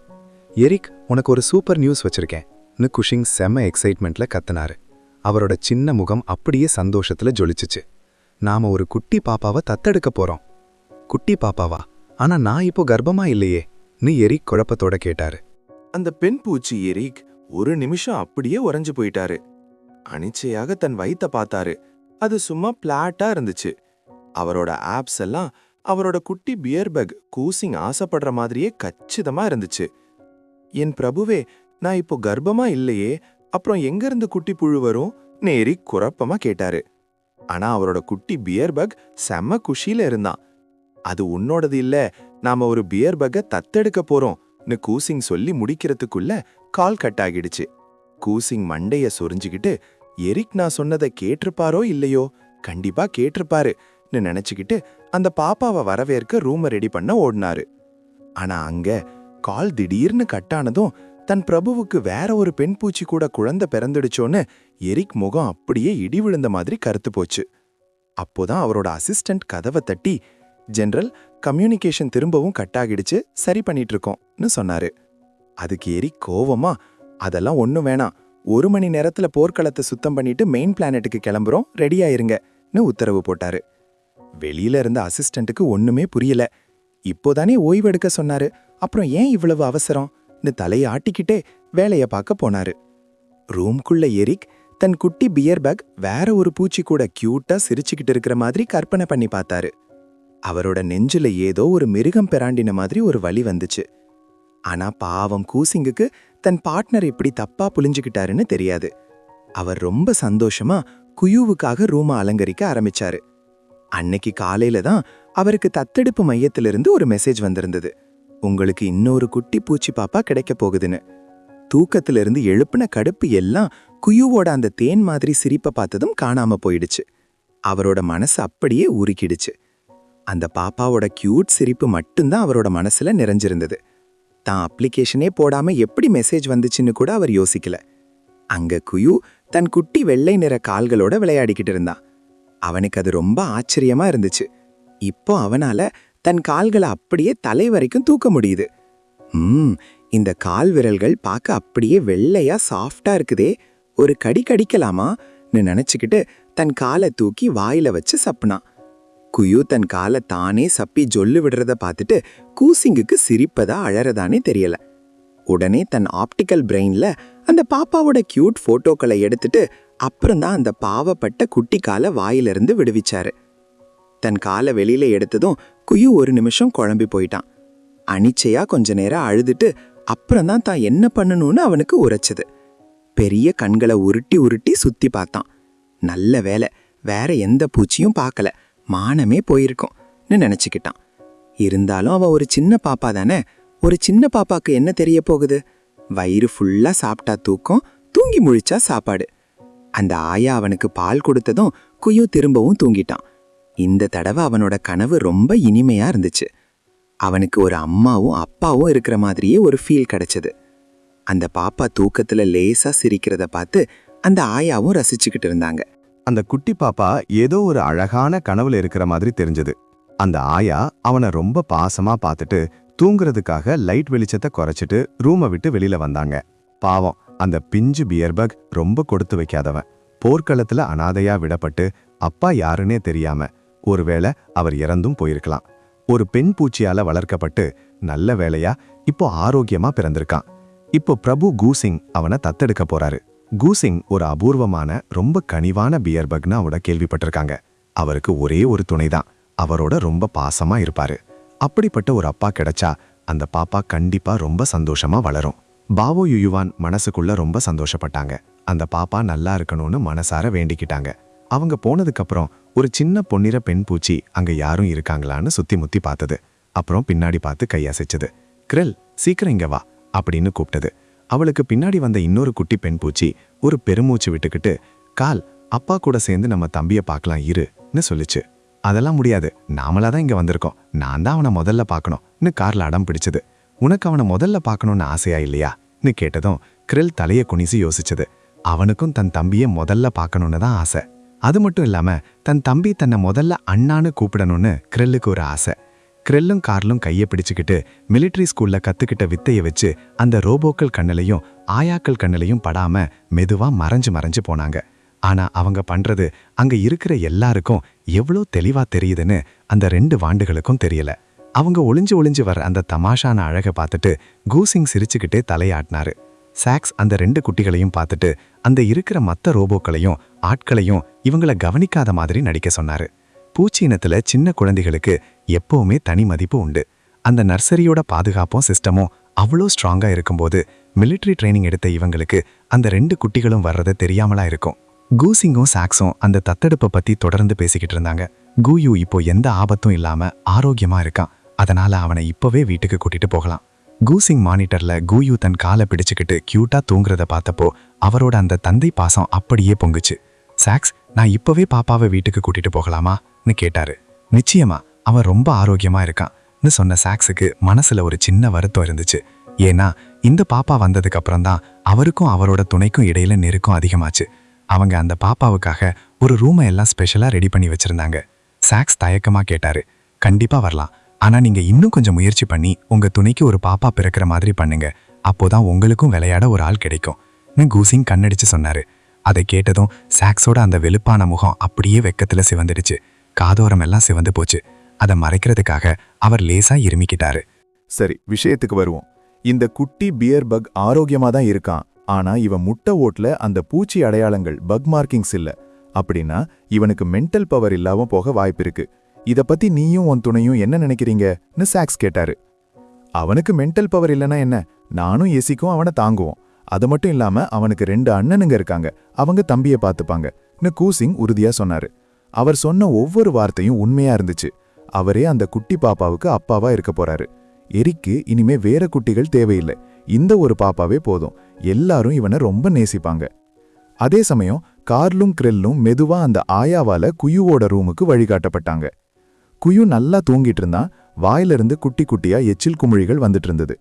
எரிக், உனக்கு ஒரு சூப்பர் நியூஸ் வச்சிருக்கேன்னு குஷிங் செம்ம எக்ஸைட்மெண்ட்ல கத்துனாரு. அவரோட சின்ன முகம் அப்படியே சந்தோஷத்துல ஜொலிச்சுச்சு. நாம ஒரு குட்டி பாப்பாவை தத்தெடுக்க போறோம். குட்டி பாப்பாவா? ஆனா நான் இப்போ கர்ப்பமா இல்லையேன்னு எரிக் குழப்பத்தோட கேட்டாரு. அந்த பெண் பூச்சி எரிக் ஒரு நிமிஷம் அப்படியே உறைஞ்சு போயிட்டாரு. அனிச்சையாக தன் வயித்தை பார்த்தாரு. அது சும்மா பிளாட்டா இருந்துச்சு. அவரோட ஆப்ஸ் எல்லாம் அவரோட குட்டி பியர்பக் கூசிங் ஆசைப்படுற மாதிரியே கச்சிதமா இருந்துச்சு. என் பிரபுவே, நான் இப்போ கர்ப்பமா இல்லையே, அப்புறம் எங்க இருந்து குட்டி புழு வரும்னு எரிக் குழப்பமா கேட்டாரு. ஆனா அவரோட குட்டி பியர்பக் செம்ம குஷியில இருந்தான். அது உன்னோடது இல்ல, நாம ஒரு பியர்பக்கை தத்தெடுக்க போறோம்னு கூசிங் சொல்லி முடிக்கிறதுக்குள்ள கால் கட் ஆகிடுச்சு. கூசிங் மண்டைய சொரிஞ்சுக்கிட்டு, எரிக் நான் சொன்னதை கேட்டிருப்பாரோ இல்லையோ, கண்டிப்பா கேட்டிருப்பாருன்னு நினைச்சுக்கிட்டு அந்த பாப்பாவை வரவேற்க ரூமை ரெடி பண்ண ஓடினாரு. ஆனா அங்க கால் திடீர்னு கட்டானதும் தன் பிரபுவுக்கு வேற ஒரு பெண் பூச்சி கூட குழந்தை பிறந்துடுச்சோன்னு எரிக் முகம் அப்படியே இடி விழுந்த மாதிரி கருத்து போச்சு. அப்போதான் அவரோட அசிஸ்டன்ட் கதவை தட்டி, ஜெனரல், கம்யூனிகேஷன் திரும்பவும் கட் ஆகிடுச்சு, சரி பண்ணிட்டு இருக்கோம்னு சொன்னாரு. அதுக்கு எரிக் கோவமா, அதெல்லாம் ஒன்னும் வேணாம், 1 மணி நேரத்துல போர்க்களத்தை சுத்தம் பண்ணிட்டு மெயின் பிளானட்டுக்கு கிளம்புறோம், ரெடியாயிருங்கன்னு உத்தரவு போட்டாரு. வெளியில இருந்த அசிஸ்டண்ட்டுக்கு ஒண்ணுமே புரியல. இப்போதானே ஓய்வெடுக்க சொன்னாரு, அப்புறம் ஏன் இவ்வளவு அவசரம்னு தலையை ஆட்டிக்கிட்டே வேலைய பார்க்க போனாரு. ரூம்குள்ள எரிக் தன் குட்டி பியர் பேக் வேற ஒரு பூச்சி கூட கியூட்டா சிரிச்சுக்கிட்டு இருக்கிற மாதிரி கற்பனை பண்ணி பார்த்தாரு. அவரோட நெஞ்சுல ஏதோ ஒரு மிருகம் பெராண்டின மாதிரி ஒரு வலி வந்துச்சு. ஆனா பாவம் கூசிங்குக்கு தன் பார்ட்னர் எப்படி தப்பா புளிஞ்சுக்கிட்டாருன்னு தெரியாது. அவர் ரொம்ப சந்தோஷமா குயுவுக்காக ரூமை அலங்கரிக்க ஆரம்பிச்சாரு. அன்னைக்கு காலையில தான் அவருக்கு தத்தெடுப்பு மையத்திலிருந்து ஒரு மெசேஜ் வந்திருந்தது. உங்களுக்கு இன்னொரு குட்டி பூச்சி பாப்பா கிடைக்க போகுதுன்னு. தூக்கத்திலிருந்து எழுப்புன கடுப்பு எல்லாம் குயுவோட அந்த தேன் மாதிரி சிரிப்பை பார்த்ததும் காணாம போயிடுச்சு. அவரோட மனசு அப்படியே உருக்கிடுச்சு. அந்த பாப்பாவோட கியூட் சிரிப்பு மட்டும்தான் அவரோட மனசுல நிறைஞ்சிருந்தது. தான் அப்ளிகேஷனே போடாம எப்படி மெசேஜ் வந்துச்சுன்னு கூட அவர் யோசிக்கல. அங்க குயு தன் குட்டி வெள்ளை நிற கால்களோட விளையாடிக்கிட்டு இருந்தான். அவனுக்கு அது ரொம்ப ஆச்சரியமா இருந்துச்சு. இப்போ அவனால தன் கால்களை அப்படியே தலை வரைக்கும் தூக்க முடியுது. இந்த கால் விரல்கள் பார்க்க அப்படியே வெள்ளையா சாஃப்டா இருக்குதே, ஒரு கடி கடிக்கலாமான்னு நினைச்சுக்கிட்டு தன் காலை தூக்கி வாயில வச்சு சப்புனான். குயு தன் காலை தானே சப்பி ஜொல்லு விடுறத பார்த்துட்டு கூசிங்குக்கு சிரிப்பதா அழறதானே தெரியல. உடனே தன் ஆப்டிக்கல் பிரெயின்ல அந்த பாப்பாவோட கியூட் போட்டோக்களை எடுத்துட்டு அப்புறம்தான் அந்த பாவப்பட்ட குட்டி காலை வாயிலிருந்து விடுவிச்சாரு. தன் காலை வெளியில எடுத்ததும் குயு ஒரு நிமிஷம் குழம்பி போயிட்டான். அனிச்சையா கொஞ்ச நேரம் அழுதுட்டு அப்புறம்தான் தான் என்ன பண்ணணும்னு அவனுக்கு உரைச்சது. பெரிய கண்களை உருட்டி உருட்டி சுத்தி பார்த்தான். நல்ல வேலை, வேற எந்த பூச்சியும் பார்க்கல, மானமே போயிருக்கும்னு நினைச்சுக்கிட்டான். இருந்தாலும் அவன் ஒரு சின்ன பாப்பா தானே. ஒரு சின்ன பாப்பாக்கு என்ன தெரிய போகுது? வயிறு ஃபுல்லா சாப்பிட்டா தூக்கம், தூங்கி முழிச்சா சாப்பாடு. அந்த ஆயா அவனுக்கு பால் கொடுத்ததும் குயு திரும்பவும் தூங்கிட்டான். இந்த தடவை அவனோட கனவு ரொம்ப இனிமையா இருந்துச்சு. அவனுக்கு ஒரு அம்மாவும் அப்பாவும் இருக்கிற மாதிரியே ஒரு ஃபீல் கிடைச்சது. அந்த பாப்பா தூக்கத்துல லேசா சிரிக்கிறத பார்த்து அந்த ஆயாவும் ரசிச்சுக்கிட்டு இருந்தாங்க. அந்த குட்டி பாப்பா ஏதோ ஒரு அழகான கனவுல இருக்கிற மாதிரி தெரிஞ்சது. அந்த ஆயா அவனை ரொம்ப பாசமா பார்த்துட்டு தூங்குறதுக்காக லைட் வெளிச்சத்தை குறைச்சிட்டு ரூமை விட்டு வெளியில வந்தாங்க. பாவம், அந்த பிஞ்சு பியர்பக் ரொம்ப கொடுத்து வைக்காதவன். போர்க்களத்துல அனாதையா விடப்பட்டு அப்பா யாருன்னே தெரியாம ஒருவேளை அவர் இறந்தும் போயிருக்கலாம். ஒரு பெண் பூச்சியால வளர்க்கப்பட்டு நல்ல வேளையா இப்போ ஆரோக்கியமா பிறந்திருக்கான். இப்போ பிரபு கூசிங் அவனை தத்தெடுக்க போறாரு. கூசிங் ஒரு அபூர்வமான ரொம்ப கனிவான பியர்பக்னு அவட கேள்விப்பட்டிருக்காங்க. அவருக்கு ஒரே ஒரு துணைதான், அவரோட ரொம்ப பாசமா இருப்பாரு. அப்படிப்பட்ட ஒரு அப்பா கிடைச்சா அந்த பாப்பா கண்டிப்பா ரொம்ப சந்தோஷமா வளரும். பாவோ யுயுவான் மனசுக்குள்ள ரொம்ப சந்தோஷப்பட்டாங்க. அந்த பாப்பா நல்லா இருக்கணும்னு மனசார வேண்டிக்கிட்டாங்க. அவங்க போனதுக்கப்புறம் ஒரு சின்ன பொன்னிற பெண் பூச்சி அங்க யாரும் இருக்காங்களான்னு சுத்தி முத்தி பார்த்தது. அப்புறம் பின்னாடி பார்த்து கையசைச்சது. கிரெல், சீக்கிரம் இங்க வா அப்படின்னு கூப்பிட்டது. அவளுக்கு பின்னாடி வந்த இன்னொரு குட்டி பெண் பூச்சி ஒரு பெருமூச்சு விட்டுக்கிட்டு, கால், அப்பா கூட சேர்ந்து நம்ம தம்பிய பார்க்கலாம் இருன்னு சொல்லிச்சு. அதெல்லாம் முடியாது, நாமளாதான் இங்க வந்திருக்கோம், நான் தான் அவனை முதல்ல பார்க்கணும்னு கார்ல அடம் பிடிச்சது. உனக்கு அவனை முதல்ல பார்க்கணும்னு ஆசையா இல்லையான்னு கேட்டதும் கிரெல் தலையை குனிசி யோசிச்சது. அவனுக்கும் தன் தம்பியை முதல்ல பார்க்கணும்னு தான் ஆசை. அது மட்டும் இல்லாம தன் தம்பி தன்னை முதல்ல அண்ணான்னு கூப்பிடணும்னு கிரெல்லுக்கு ஒரு ஆசை. கிரெல்லும் கார்லும் கையை பிடிச்சுக்கிட்டு மிலிட்ரி ஸ்கூல்ல கத்துக்கிட்ட வித்தைய வச்சு அந்த ரோபோக்கள் கண்ணிலையும் ஆயாக்கள் கண்ணிலையும் படாம மெதுவா மறைஞ்சு மறைஞ்சு போனாங்க. ஆனா அவங்க பண்றது அங்க இருக்கிற எல்லாருக்கும் எவ்வளோ தெளிவா தெரியுதுன்னு அந்த 2 வாண்டுகளுக்கும் தெரியல. அவங்க ஒளிஞ்சு ஒளிஞ்சு வர அந்த தமாஷான அழகை பார்த்துட்டு கூசிங் சிரிச்சுக்கிட்டே தலையாட்டினாரு. சாக்ஸ் அந்த 2 குட்டிகளையும் பார்த்துட்டு அந்த இருக்கிற மற்ற ரோபோக்களையும் ஆட்களையும் இவங்கள கவனிக்காத மாதிரி நடிக்க சொன்னாரு. பூச்சி இனத்துல சின்ன குழந்தைகளுக்கு எப்பவுமே தனி மதிப்பு உண்டு. அந்த நர்சரியோட பாதுகாப்பும் சிஸ்டமும் அவ்வளோ ஸ்ட்ராங்கா இருக்கும்போது மிலிட்ரி ட்ரைனிங் எடுத்த இவங்களுக்கு அந்த 2 குட்டிகளும் வர்றது தெரியாமலா இருக்கும். கூசிங்கும் சாக்ஸும் அந்த தத்தெடுப்பை பத்தி தொடர்ந்து பேசிக்கிட்டு இருந்தாங்க. கூயூ இப்போ எந்த ஆபத்தும் இல்லாம ஆரோக்கியமா இருக்கான், அதனால அவனை இப்பவே வீட்டுக்கு கூட்டிட்டு போகலாம். கூசிங் மானிட்டர்ல கூயூ தன் காலை பிடிச்சுக்கிட்டு கியூட்டா தூங்குறத பார்த்தப்போ அவரோட அந்த தந்தை பாசம் அப்படியே பொங்குச்சு. சாக்ஸ், நான் இப்பவே பாப்பாவை வீட்டுக்கு கூட்டிட்டு போகலாமான்னு கேட்டாரு. நிச்சயமா, அவன் ரொம்ப ஆரோக்கியமா இருக்கான்னு சொன்ன சாக்ஸுக்கு மனசுல ஒரு சின்ன வருத்தம் இருந்துச்சு. ஏன்னா இந்த பாப்பா வந்ததுக்கு அப்புறம் தான் அவருக்கும் அவரோட துணைக்கும் இடையில நெருக்கம் அதிகமாச்சு. அவங்க அந்த பாப்பாவுக்காக ஒரு ரூமை எல்லாம் ஸ்பெஷலா ரெடி பண்ணி வச்சிருந்தாங்க. சாக்ஸ் தயக்கமா கேட்டாரு, கண்டிப்பா வரலாம், ஆனா நீங்க இன்னும் கொஞ்சம் முயற்சி பண்ணி உங்க துணைக்கு ஒரு பாப்பா பிறக்கிற மாதிரி பண்ணுங்க, அப்போதான் உங்களுக்கும் விளையாட ஒரு ஆள் கிடைக்கும்னு கூசிங் கண்ணடிச்சு சொன்னாரு. அதை கேட்டதும் சாக்ஸோட அந்த வெளுப்பான முகம் அப்படியே வெக்கத்துல சிவந்துடுச்சு. காதோரம் எல்லாம் சிவந்து போச்சு. அதை மறைக்கிறதுக்காக அவர் லேசா இருமிக்கிட்டாரு. சரி, விஷயத்துக்கு வருவோம். இந்த குட்டி பியர் பக் ஆரோக்கியமா தான் இருக்கான். ஆனா இவன் முட்டை ஓட்ல அந்த பூச்சி அடையாளங்கள், பக் மார்க்கிங்ஸ் இல்ல. அப்படின்னா இவனுக்கு மென்டல் பவர் இல்லாம போக வாய்ப்பு இருக்கு. இத பத்தி நீயும் உன் துணையும் என்ன நினைக்கிறீங்கன்னு சாக்ஸ் கேட்டாரு. அவனுக்கு மென்டல் பவர் இல்லைன்னா என்ன, நானும் எசிக்கும் அவனை தாங்குவோம். அது மட்டும் இல்லாம அவனுக்கு 2 அண்ணனுங்க இருக்காங்க, அவங்க தம்பியை பார்த்துப்பாங்கன்னு கூசிங் உறுதியா சொன்னாரு. அவர் சொன்ன ஒவ்வொரு வார்த்தையும் உண்மையா இருந்துச்சு. அவரே அந்த குட்டி பாப்பாவுக்கு அப்பாவா இருக்க போறாரு. எரிக்கு இனிமே வேற குட்டிகள் தேவையில்லை, இந்த ஒரு பாப்பாவே போதும். எல்லாரும் இவனை ரொம்ப நேசிப்பாங்க. அதே சமயம் கார்லும் கிரெல்லும் மெதுவா அந்த ஆயாவால குயுவோட ரூமுக்கு வழிகாட்டப்பட்டாங்க. குயு நல்லா தூங்கிட்டு இருந்தான். வாயிலிருந்து குட்டி குட்டியா எச்சில் குமிழிகள் வந்துட்டு இருந்தது.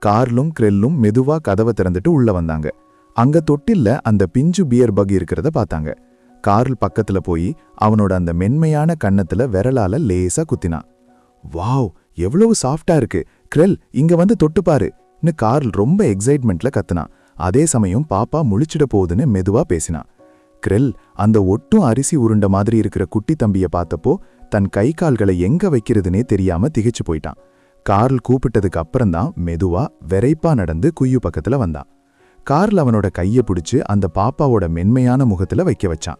கார்லும் கிரெல்லும் மெதுவா கதவை திறந்துட்டு உள்ள வந்தாங்க. அங்க தொட்டில்ல அந்த பிஞ்சு பியர் பக் இருக்கிறத பார்த்தாங்க. கார்ல் பக்கத்துல போய் அவனோட அந்த மென்மையான கன்னத்துல விரலால லேசா குத்தினான். வாவ், எவ்வளவு சாஃப்டா இருக்கு, கிரெல் இங்க வந்து தொட்டுப்பாருன்னு கார்ல் ரொம்ப எக்ஸைட்மெண்ட்ல கத்துனான். அதே சமயம் பாப்பா முழிச்சிட போகுதுன்னு மெதுவா பேசினான். கிரெல் அந்த ஒட்டும் அரிசி உருண்ட மாதிரி இருக்கிற குட்டி தம்பிய பார்த்தப்போ தன் கை கால்களை எங்க வைக்கிறதுனே தெரியாம திகைச்சு போயிட்டான். கார்ல் கூப்பிட்டதுக்கு அப்புறம்தான் மெதுவா வெரைப்பா நடந்து குய்யு பக்கத்துல வந்தான். கார்ல் அவனோட கையை பிடிச்சு அந்த பாப்பாவோட மென்மையான முகத்துல வைக்க வச்சான்.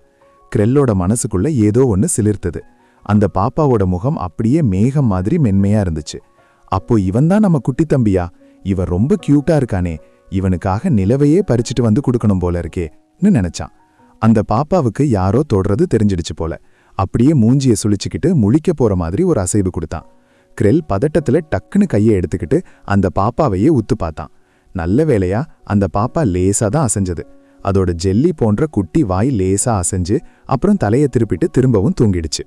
கிரெல்லோட மனசுக்குள்ள ஏதோ ஒன்னு சிலிர்த்தது. அந்த பாப்பாவோட முகம் அப்படியே மேகம் மாதிரி மென்மையா இருந்துச்சு. அப்போ இவன்தான் நம்ம குட்டி தம்பியா? இவன் ரொம்ப கியூட்டா இருக்கானே, இவனுக்காக நிலவையே பறிச்சுட்டு வந்து கொடுக்கணும் போல இருக்கேன்னு நினைச்சான். அந்த பாப்பாவுக்கு யாரோ தொடுறது தெரிஞ்சிடுச்சு போல. அப்படியே மூஞ்சிய சுழிச்சுக்கிட்டு முழிக்க போற மாதிரி ஒரு அசைவு கொடுத்தான். கிரெல் பதட்டத்துல டக்குன்னு கையை எடுத்துக்கிட்டு அந்த பாப்பாவையே உத்து பார்த்தான். நல்ல வேளையா அந்த பாப்பா லேசா தான் அசைஞ்சது. அதோட ஜெல்லி போன்ற குட்டி வாய் லேசா அசைஞ்சு அப்புறம் தலையை திருப்பிட்டு திரும்பவும் தூங்கிடுச்சு.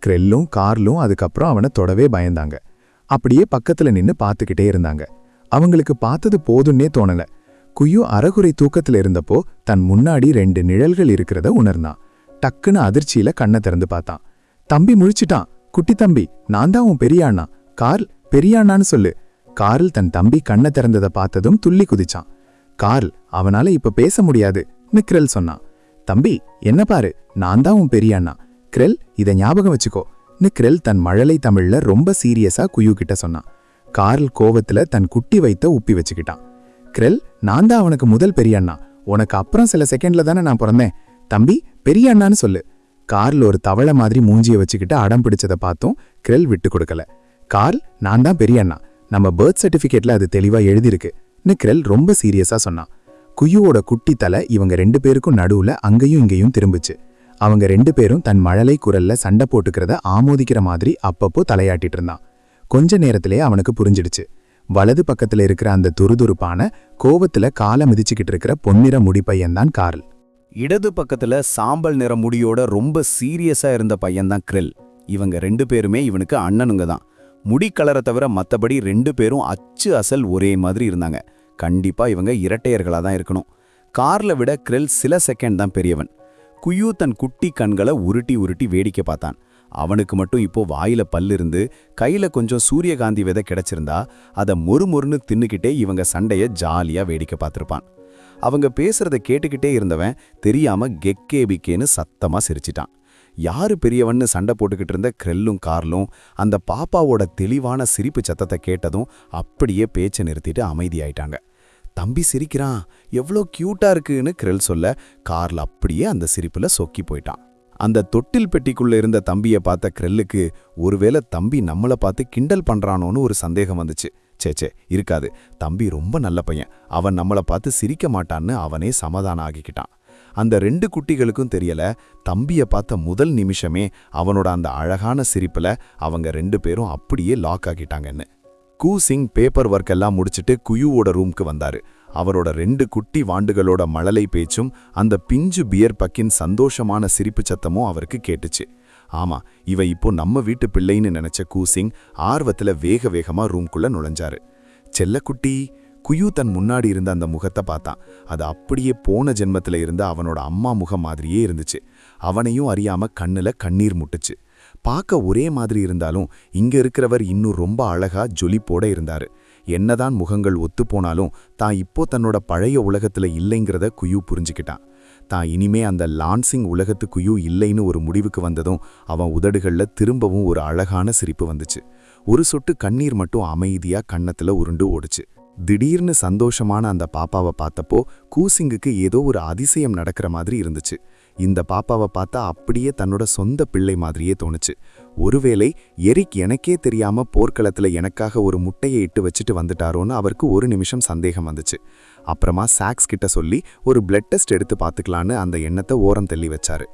கிரெல்லும் கார்லும் அதுக்கப்புறம் அவனை தொடவே பயந்தாங்க. அப்படியே பக்கத்துல நின்னு பார்த்துக்கிட்டே இருந்தாங்க. அவங்களுக்கு பார்த்தது போதுன்னே தோணல. குயு அறகுறை தூக்கத்துல இருந்தப்போ தன் முன்னாடி 2 நிழல்கள் இருக்கிறத உணர்ந்தான். டக்குன்னு அதிர்ச்சியில கண்ணை திறந்து பார்த்தான். தம்பி முழிச்சிட்டான். குட்டி தம்பி, நான் தான் உன் பெரிய அண்ணா. கார்ல், பெரிய அண்ணான்னு சொல்லு. கார்ல் தன் தம்பி கண்ணை திறந்ததை பார்த்ததும் துள்ளி குதிச்சான். கார்ல், அவனால இப்ப பேச முடியாதுன்னு கிரெல் சொன்னான். தம்பி, என்ன பாரு, நான் தான் உன் பெரிய அண்ணா. கிரெல், இதை ஞாபகம் வச்சுக்கோன்னு கிரெல் தன் மழலை தமிழ்ல ரொம்ப சீரியஸா குயு கிட்ட சொன்னான். கார்ல் கோவத்துல தன் குட்டி வைத்த உப்பி வச்சுக்கிட்டான். கிரெல், நான் தான் அவனுக்கு முதல் பெரிய அண்ணா. உனக்கு அப்புறம் சில செகண்ட்ல தானே நான் பிறந்தேன். தம்பி, பெரிய அண்ணான்னு சொல்லு. கார்ல் ஒரு தவளை மாதிரி மூஞ்சிய வச்சுக்கிட்டு அடம் பிடிச்சதை பார்த்தும் கிரெல் விட்டு கொடுக்கல. கார்ல், நான் தான் பெரிய அண்ணா. நம்ம பர்த் சர்டிஃபிகேட்ல அது தெளிவா எழுதியிருக்குன்னு கிரெல் ரொம்ப சீரியஸா சொன்னான். குயுவோட குட்டி தலை இவங்க 2 பேருக்கும் நடுவுல அங்கேயும் இங்கேயும் திரும்பிச்சு. அவங்க 2 பேரும் தன் மழலை குரல்ல சண்டை போட்டுக்கிறத ஆமோதிக்கிற மாதிரி அப்பப்போ தலையாட்டிட்டு இருந்தான். கொஞ்ச நேரத்திலே அவனுக்கு புரிஞ்சிடுச்சு. வலது பக்கத்துல இருக்கிற அந்த துருதுருப்பான கோவத்துல காலை மிதிச்சுக்கிட்டு இருக்கிற பொன்னிற முடிப்பையன்தான் கார்ல். இடது பக்கத்துல சாம்பல் நிற முடியோட ரொம்ப சீரியஸா இருந்த பையன்தான் கிரெல். இவங்க 2 பேருமே இவனுக்கு அண்ணனுங்க தான். முடி கலரை தவிர மத்தபடி 2 பேரும் அச்சு அசல் ஒரே மாதிரி இருந்தாங்க. கண்டிப்பா இவங்க இரட்டையர்களா தான் இருக்கணும். கார்ல விட கிரெல் சில செகண்ட் தான் பெரியவன். குயு தன் குட்டி கண்களை உருட்டி உருட்டி வேடிக்கை பார்த்தான். அவனுக்கு மட்டும் இப்போ வாயில பல்லு இருந்து கையில கொஞ்சம் சூரியகாந்தி விதை கிடைச்சிருந்தா அதை மொறுமொறுன்னு தின்னுக்கிட்டே இவங்க சண்டைய ஜாலியா வேடிக்கை பார்த்திருப்பான். அவங்க பேசுறத கேட்டுக்கிட்டே இருந்தவன் தெரியாம கெக்கேபிக்கேன்னு சத்தமா சிரிச்சிட்டான். யாரு பெரியவன்னு சண்டை போட்டுக்கிட்டு இருந்த கிரெல்லும் கார்லும் அந்த பாப்பாவோட தெளிவான சிரிப்பு சத்தத்தை கேட்டதும் அப்படியே பேச்சை நிறுத்திட்டு அமைதியாயிட்டாங்க. தம்பி சிரிக்கிறான், எவ்வளோ கியூட்டா இருக்குன்னு கிரெல் சொல்ல கார்ல் அப்படியே அந்த சிரிப்புல சொக்கி போயிட்டான். அந்த தொட்டில் பெட்டிக்குள்ள இருந்த தம்பியை பார்த்த கிரெல்லுக்கு ஒருவேளை தம்பி நம்மளை பார்த்து கிண்டல் பண்றானோன்னு ஒரு சந்தேகம் வந்துச்சு. சேச்சே, இருக்காது, தம்பி ரொம்ப நல்ல பையன், அவன் நம்மளை பார்த்து சிரிக்க மாட்டான்னு அவனே சமாதானம் ஆகிக்கிட்டான். அந்த 2 குட்டிகளுக்கும் தெரியல, தம்பியை பார்த்த முதல் நிமிஷமே அவனோட அந்த அழகான சிரிப்புல அவங்க 2 பேரும் அப்படியே லாக் ஆகிட்டாங்கன்னு. கூசிங் பேப்பர் ஒர்க் எல்லாம் முடிச்சுட்டு குயுவோட ரூம்க்கு வந்தாரு. அவரோட 2 குட்டி வாண்டுகளோட மழலை பேச்சும் அந்த பிஞ்சு பியர் பக்கின் சந்தோஷமான சிரிப்பு சத்தமும் அவருக்கு கேட்டுச்சு. ஆமா, இவ இப்போ நம்ம வீட்டு பிள்ளைன்னு நினைச்ச கூசிங் ஆர்வத்துல வேக வேகமா ரூம்குள்ள நுழைஞ்சாரு. செல்லக்குட்டி, குயு தன் முன்னாடி இருந்த அந்த முகத்தை பார்த்தான். அது அப்படியே போன ஜென்மத்துல இருந்த அவனோட அம்மா முகம் மாதிரியே இருந்துச்சு. அவனையும் அறியாம கண்ணுல கண்ணீர் முட்டுச்சு. பார்க்க ஒரே மாதிரி இருந்தாலும் இங்க இருக்கிறவர் இன்னும் ரொம்ப அழகா ஜொலிப்போட இருந்தாரு. என்னதான் முகங்கள் ஒத்துப்போனாலும் தான் இப்போ தன்னோட பழைய உலகத்துல இல்லைங்கிறத குயு புரிஞ்சுக்கிட்டான். தான் இனிமே அந்த லான்சிங் உலகத்து குயு இல்லைன்னு ஒரு முடிவுக்கு வந்ததும் அவன் உதடுகள்ல திரும்பவும் ஒரு அழகான சிரிப்பு வந்துச்சு. ஒரு சொட்டு கண்ணீர் மட்டும் அமைதியா கன்னத்துல உருண்டு ஓடுச்சு. திடீர்னு சந்தோஷமான அந்த பாப்பாவை பார்த்தப்போ கூசிங்குக்கு ஏதோ ஒரு அதிசயம் நடக்கிற மாதிரி இருந்துச்சு. இந்த பாப்பாவை பார்த்தா அப்படியே தன்னோட சொந்த பிள்ளை மாதிரியே தோணுச்சு. ஒருவேளை எரிக் எனக்கே தெரியாம போர்க்களத்துல எனக்காக ஒரு முட்டையை இட்டு வச்சுட்டு வந்துட்டாரோன்னு அவருக்கு ஒரு நிமிஷம் சந்தேகம் வந்துச்சு. அப்புறமா சாக்ஸ் கிட்ட சொல்லி ஒரு பிளட் டெஸ்ட் எடுத்து பார்த்துக்கலான்னு அந்த எண்ணத்தை ஓரம் தள்ளி வச்சாரு.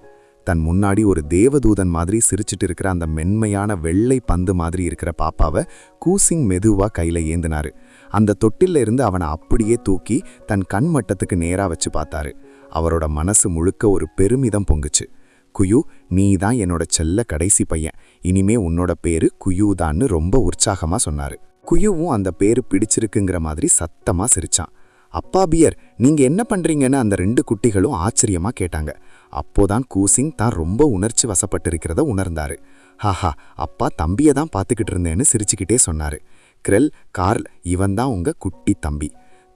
தன் முன்னாடி ஒரு தேவதூதன் மாதிரி சிரிச்சிட்டு இருக்கிற அந்த மென்மையான வெள்ளை பந்து மாதிரி இருக்கிற பாப்பாவை கூசிங் மெதுவா கையில ஏந்தினாரு. அந்த தொட்டில்ல இருந்து அவனை அப்படியே தூக்கி தன் கண் மட்டத்துக்கு நேரா வச்சு பார்த்தாரு. அவரோட மனசு முழுக்க ஒரு பெருமிதம் பொங்குச்சு. குயு, நீ தான் என்னோட செல்ல கடைசி பையன், இனிமே உன்னோட பேரு குயுதான்னு ரொம்ப உற்சாகமா சொன்னாரு. குயுவும் அந்த பேரு பிடிச்சிருக்குங்கிற மாதிரி சத்தமா சிரிச்சான். அப்பா பியர், நீங்க என்ன பண்றீங்கன்னு அந்த 2 குட்டிகளும் ஆச்சரியமா கேட்டாங்க. அப்போதான் கூசிங் தான் ரொம்ப உணர்ச்சி வசப்பட்டிருக்கிறத உணர்ந்தாரு. ஹாஹா, அப்பா தம்பியை தான் பார்த்துக்கிட்டு இருந்தேன்னு சிரிச்சுக்கிட்டே சொன்னாரு. கிரெல், கார்ல், இவன் தான் உங்க குட்டி தம்பி.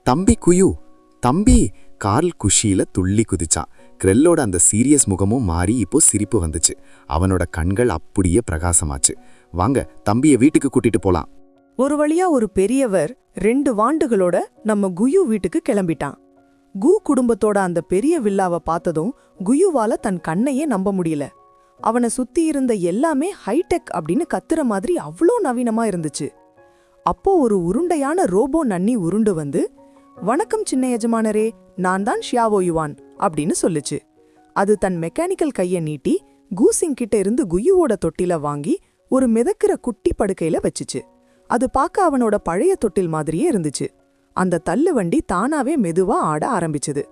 தம்பி குயு, தம்பி! கார்ல் குஷியில துள்ளி குதிச்சான். கிரெல்லோட அந்த சீரியஸ் முகமும் மாறி இப்போ சிரிப்பு வந்துச்சு. அவனோட கண்கள் அப்படியே பிரகாசமாச்சு. வாங்க, தம்பியை வீட்டுக்கு கூட்டிட்டு போலாம். ஒரு வழியா ஒரு பெரியவர் 2 வாண்டுகளோட நம்ம குயு வீட்டுக்கு கிளம்பிட்டான். கு குடும்பத்தோட அந்த பெரிய வில்லாவை பார்த்ததும் குயுவால தன் கண்ணையே நம்ப முடியல. அவனை சுத்தி இருந்த எல்லாமே ஹைடெக் அப்படின்னு கத்துற மாதிரி அவ்வளோ நவீனமா இருந்துச்சு. அப்போ ஒரு உருண்டையான ரோபோ நன்னி உருண்டு வந்து, "வணக்கம் சின்ன எஜமானரே, நான் தான் ஷியாவோ யுவான்" அப்படின்னு சொல்லுச்சு. அது தன் மெக்கானிக்கல் கையை நீட்டி கூசிங் கிட்ட இருந்து குயுவோட தொட்டில வாங்கி ஒரு மிதக்கிற குட்டி படுக்கையில வச்சுச்சு. அது பார்க்க அவனோட பழைய தொட்டில் மாதிரியே இருந்துச்சு. அந்த தள்ளு வண்டி தானாவே மெதுவா ஆட ஆரம்பிச்சது.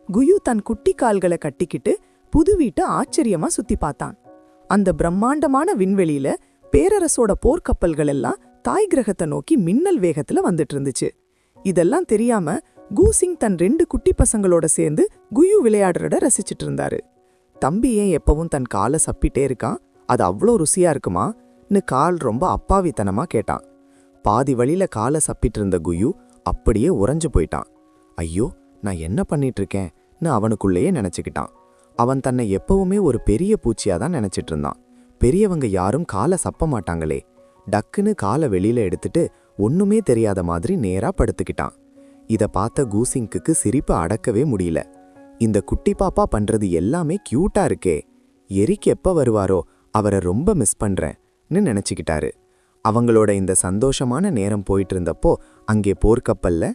குயு தன் குட்டி கால்களை கட்டிக்கிட்டு புது வீட்டை ஆச்சரியமா சுத்தி பார்த்தான். அந்த பிரம்மாண்டமான விண்வெளியில பேரரசோட போர்க்கப்பல்கள் எல்லாம் தாய் கிரகத்தை நோக்கி மின்னல் வேகத்துல வந்துட்டு இருந்துச்சு. இதெல்லாம் தெரியாம கூசிங் தன் 2 குட்டி பசங்களோட சேர்ந்து குயு விளையாடுறத ரசிச்சிட்டு இருந்தாரு. "தம்பி ஏன் எப்பவும் தன் காலை சப்பிட்டே இருக்கான்? அது அவ்வளோ ருசியா இருக்குமான்னு கால் ரொம்ப அப்பாவித்தனமா கேட்டான். பாதி வழியில காலை சப்பிட்டு இருந்த குயு அப்படியே உறைஞ்சு போயிட்டான். ஐயோ, நான் என்ன பண்ணிட்டு இருக்கேன்னு அவனுக்குள்ளேயே நினைச்சுக்கிட்டான். அவன் தன்னை எப்பவுமே ஒரு பெரிய பூச்சியா தான் நினைச்சிட்டு இருந்தான். பெரியவங்க யாரும் காலை சப்ப மாட்டாங்களே. டக்குன்னு காலை வெளியில எடுத்துட்டு ஒண்ணுமே தெரியாத மாதிரி நேரா படுத்துக்கிட்டான். இத பார்த்த கூசிங்க்கு சிரிப்பு அடக்கவே முடியல. இந்த குட்டி பாப்பா பண்றது எல்லாமே கியூட்டா இருக்கே. எரிக் எப்ப வருவாரோ அவரை ரொம்ப மிஸ் பண்றேன்னு நினைச்சுக்கிட்டாரு. அவங்களோட இந்த சந்தோஷமான நேரம் போயிட்டு இருந்தப்போ அங்கே போர்க்கப்பல்ல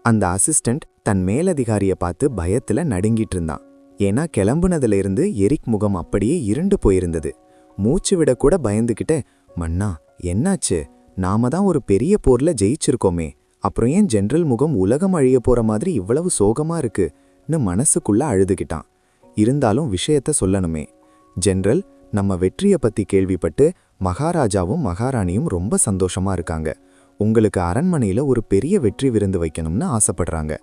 அந்த அசிஸ்டன்ட் தன் மேலதிகாரிய பார்த்து பயத்துல நடுங்கிட்டு இருந்தான். ஏன்னா கிளம்புனதுல இருந்து எரிக் முகம் அப்படியே இருண்டு போயிருந்தது. மூச்சு விட கூட பயந்துகிட்டே, "மன்னா, என்னாச்சு? நாம தான் ஒரு பெரிய போர்ல ஜெயிச்சிருக்கோமே, அப்புறம் ஏன் ஜெனரல் முகம் உலகம் அழிய போற மாதிரி இவ்வளவு சோகமா இருக்குன்னு மனசுக்குள்ள அழுதுகிட்டான். இருந்தாலும் விஷயத்த சொல்லணுமே. ஜெனரல், நம்ம வெற்றியை பத்தி கேள்விப்பட்டு மகாராஜாவும் மகாராணியும் ரொம்ப சந்தோஷமா இருக்காங்க. உங்களுக்கு அரண்மனையில ஒரு பெரிய வெற்றி விருந்து வைக்கணும்னு ஆசைப்படுறாங்க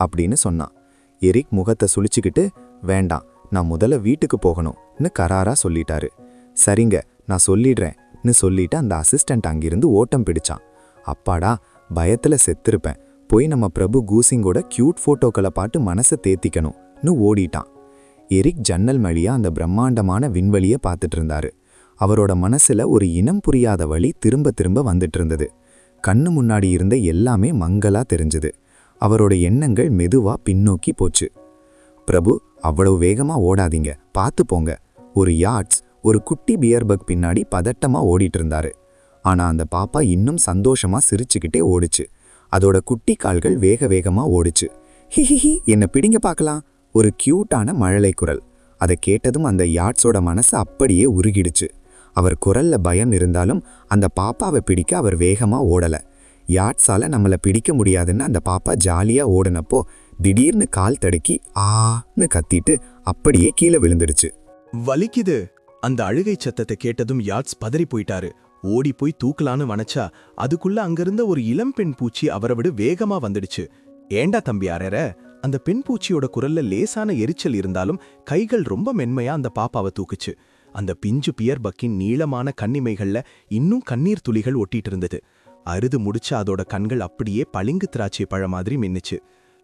அப்படின்னு சொன்னான். எரிக் முகத்தை சுளிச்சுக்கிட்டு, "வேண்டாம், நான் முதல்ல வீட்டுக்கு போகணும்னு கராரா சொல்லிட்டாரு. சரிங்க, நான் சொல்லிடுறேன்னு சொல்லிட்டு அந்த அசிஸ்டன்ட் அங்கிருந்து ஓட்டம் பிடிச்சான். அப்பாடா, பயத்துல செத்திருப்பேன். போய் நம்ம பிரபு கூசிங்கோட கியூட் போட்டோக்களை பார்த்து மனசை தேத்திக்கணும்னு ஓடிட்டான். எரிக் ஜன்னல் வழியா அந்த பிரம்மாண்டமான விண்வெளியை பார்த்துட்டு இருந்தாரு. அவரோட மனசுல ஒரு இனம் புரியாத வழி திரும்ப திரும்ப வந்துட்டு இருந்தது. கண்ணு முன்னாடி இருந்த எல்லாமே மங்கலா தெரிஞ்சது. அவரோட எண்ணங்கள் மெதுவா பின்னோக்கி போச்சு. "பிரபு, அவ்வளவு வேகமா ஓடாதீங்க, பார்த்து போங்க." ஒரு யாட்ஸ் ஒரு குட்டி பியர்பக் பின்னாடி பதட்டமா ஓடிட்டு இருந்தாரு. ஆனா அந்த பாப்பா இன்னும் சந்தோஷமா சிரிச்சுக்கிட்டே ஓடுச்சு. அதோட குட்டி கால்கள் வேக வேகமா ஓடுச்சு. "ஹிஹிஹி, என்ன பிடிங்க பார்க்கலாம்." ஒரு கியூட்டான மழலை குரல். அதை கேட்டதும் அந்த யாட்ஸோட மனசு அப்படியே உருகிடுச்சு. அவர் குரல்ல பயம் இருந்தாலும் அந்த பாப்பாவை பிடிக்க அவர் வேகமா ஓடல. யாட்ஸால நம்மளை பிடிக்க முடியாதுன்னு அந்த பாப்பா ஜாலியா ஓடுனப்போ திடீர்னு கால் தடுக்கி ஆன்னு கத்திட்டு அப்படியே கீழே விழுந்துடுச்சு. "வலிக்குது!" அந்த அழுகை சத்தத்தை கேட்டதும் யாட்ஸ் பதறி போயிட்டாரு. ஓடி போய் தூக்கலான்னு வனச்சா அதுக்குள்ள அங்கிருந்த ஒரு இளம்பெண் பூச்சி அவரை விட வேகமா வந்துடுச்சு. "ஏண்டா தம்பி அரற?" அந்த பெண் பூச்சியோட குரல்ல லேசான எரிச்சல் இருந்தாலும் கைகள் ரொம்ப மென்மையா அந்த பாப்பாவை தூக்குச்சு. அந்த பிஞ்சு பியர் பக்கின் நீளமான கண்ணிமைகள்ல இன்னும் கண்ணீர் துளிகள் ஒட்டிட்டு இருந்தது. அறுது முடிச்ச அதோட கண்கள் அப்படியே பளிங்கு திராட்சை பழம் மாதிரி மின்னுச்சு.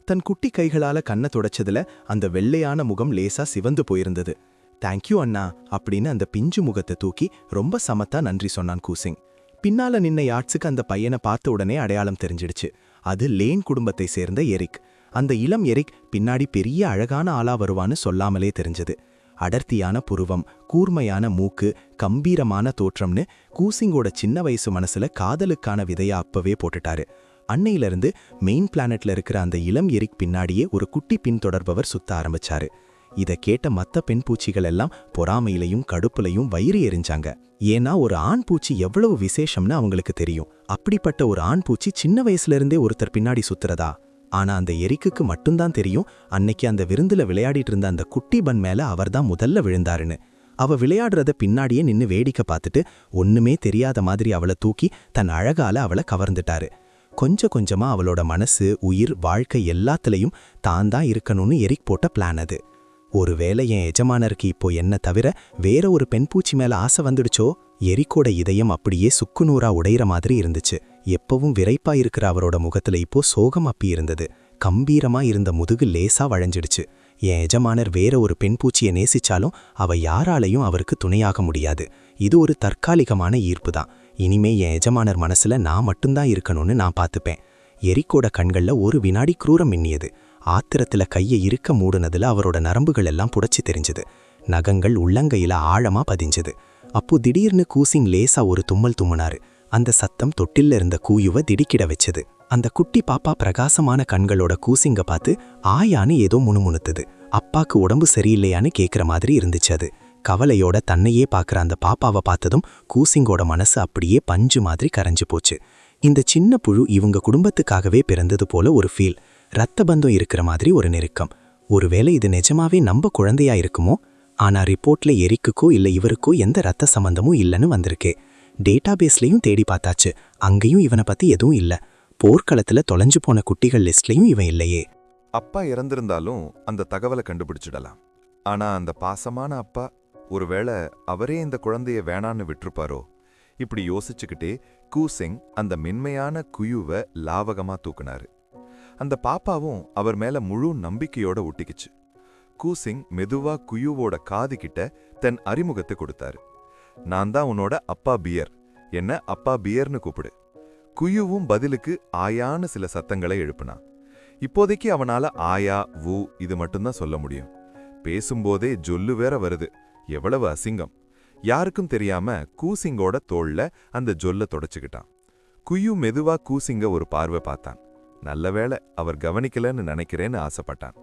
தன் குட்டி கைகளால கண்ணை தொடச்சதுல அந்த வெள்ளையான முகம் லேசா சிவந்து போயிருந்தது. "தேங்க்யூ அண்ணா" அப்படின்னு அந்த பிஞ்சு முகத்தை தூக்கி ரொம்ப சமத்தா நன்றி சொன்னான் கூசிங். பின்னால நின்ன யாட்ஸுக்கு அந்த பையனை பார்த்த உடனே அடையாளம் தெரிஞ்சிடுச்சு. அது லேன் குடும்பத்தை சேர்ந்த எரிக். அந்த இளம் எரிக் பின்னாடி பெரிய அழகான ஆளா வருவான்னு சொல்லாமலே தெரிஞ்சது. அடர்த்தியான புருவம், கூர்மையான மூக்கு, கம்பீரமான தோற்றம்னு கூசிங்கோட சின்ன வயசு மனசுல காதலுக்கான விதையா அப்பவே போட்டுட்டாரு. அன்னையிலிருந்து மெயின் பிளானட்ல இருக்கிற அந்த இளம் எரிக் பின்னாடியே ஒரு குட்டி பின்தொடர்பவர் சுத்த ஆரம்பிச்சாரு. இத கேட்ட மத்த பெண் பூச்சிகள் எல்லாம் பொறாமையிலையும் கடுப்புலையும் வயிறு எரிஞ்சாங்க. ஏன்னா ஒரு ஆண் பூச்சி எவ்வளவு விசேஷம்னு அவங்களுக்கு தெரியும். அப்படிப்பட்ட ஒரு ஆண் பூச்சி சின்ன வயசுல இருந்தே ஒருத்தர் பின்னாடி சுத்துறதா? ஆனா அந்த எரிக்குக்கு மட்டும்தான் தெரியும் அன்னைக்கு அந்த விருந்துல விளையாடிட்டு இருந்த அந்த குட்டி பன் மேல அவர்தான் முதல்ல விழுந்தாருன்னு. அவ விளையாடுறத பின்னாடியே நின்னு வேடிக்கை பார்த்துட்டு ஒண்ணுமே தெரியாத மாதிரி அவளை தூக்கி தன் அழகால அவளை கவர்ந்துட்டாரு. கொஞ்சம் கொஞ்சமா அவளோட மனசு, உயிர், வாழ்க்கை எல்லாத்துலயும் தான் தான் இருக்கணும்னு எரிக் போட்ட பிளான் அது. ஒருவேளை என் எஜமானருக்கு இப்போ என்ன தவிர வேற ஒரு பெண் பூச்சி மேல ஆசை வந்துடுச்சோ? எரிக்கோட இதயம் அப்படியே சுக்குநூறா உடையிற மாதிரி இருந்துச்சு. எப்பவும் விரைப்பா இருக்கிற அவரோட முகத்துல இப்போ சோகம் அப்பி இருந்தது. கம்பீரமா இருந்த முதுகு லேசா வளைஞ்சிடுச்சு. என் எஜமானர் வேற ஒரு பெண் பூச்சியை நேசிச்சாலும் அவ யாராலையும் அவருக்கு துணையாக முடியாது. இது ஒரு தற்காலிகமான ஈர்ப்பு தான். இனிமே என் எஜமானர் மனசுல நான் மட்டும்தான் இருக்கணும்னு நான் பார்த்துப்பேன். எரிக்கோட கண்கள்ல ஒரு வினாடி குரூரம் மின்னியது. ஆத்திரத்துல கையை இருக்க மூடுனதுல அவரோட நரம்புகள் எல்லாம் புடைச்சி தெரிஞ்சது. நகங்கள் உள்ளங்கையில ஆழமா பதிஞ்சது. அப்போ திடீர்னு கூசிங் லேசா ஒரு தும்மல் தும்முனாரு. அந்த சத்தம் தொட்டில்ல இருந்த கூயுவை திடுக்கிட வச்சது. அந்த குட்டி பாப்பா பிரகாசமான கண்களோட கூசிங்க பார்த்து ஆயான்னு ஏதோ முணுமுணுத்துது. அப்பாக்கு உடம்பு சரியில்லையான்னு கேட்குற மாதிரி இருந்துச்சு. அது கவலையோட தன்னையே பார்க்குற அந்த பாப்பாவை பார்த்ததும் கூசிங்கோட மனசு அப்படியே பஞ்சு மாதிரி கரைஞ்சு போச்சு. இந்த சின்ன புழு இவங்க குடும்பத்துக்காகவே பிறந்தது போல ஒரு ஃபீல். ரத்த பந்தம் இருக்கிற மாதிரி ஒரு நெருக்கம். ஒருவேளை இது நிஜமாவே நம்ம குழந்தையா இருக்குமோ? ஆனா ரிப்போர்ட்ல எரிக்குக்கோ இல்ல இவருக்கோ எந்த ரத்த சம்பந்தமும் இல்லைன்னு வந்திருக்கே. டேட்டாபேஸ்லயும் தேடி பார்த்தாச்சு, அங்கேயும் இவனை பத்தி எதுவும் இல்ல. போர்க்களத்துல தொலைஞ்சு போன குட்டிகள் லிஸ்ட்லயும் இவன் இல்லையே. அப்பா இறந்திருந்தாலும் அந்த தகவலை கண்டுபிடிச்சிடலாம். ஆனா அந்த பாசமான அப்பா, ஒருவேளை அவரே இந்த குழந்தைய வேணான்னு விட்டுருப்பாரோ? இப்படி யோசிச்சுக்கிட்டே கூசிங் அந்த மென்மையான குயுவை லாவகமா தூக்குனாரு. அந்த பாப்பாவும் அவர் மேல முழு நம்பிக்கையோட ஒட்டிக்கிச்சு. கூசிங் மெதுவா குயுவோட காது கிட்ட தன் அறிமுகத்தை கொடுத்தாரு. நான் தான் உன்னோட அப்பா பியர், என்ன அப்பா பியர்னு கூப்பிடு. குயுவும் பதிலுக்கு ஆயான்னு சில சத்தங்களை எழுப்புனான். இப்போதைக்கு அவனால ஆயா வூ இது மட்டும்தான் சொல்ல முடியும். பேசும்போதே ஜொல்லு வேற வருது. எவ்வளவு அசிங்கம்! யாருக்கும் தெரியாம கூசிங்கோட தோள்ல அந்த ஜொல்ல தொடச்சுக்கிட்டான். குயு மெதுவா கூசிங்க ஒரு பார்வை பார்த்தான். நல்லவேளை அவர் கவனிக்கலன்னு நினைக்கிறேன்னு ஆசைப்பட்டான்.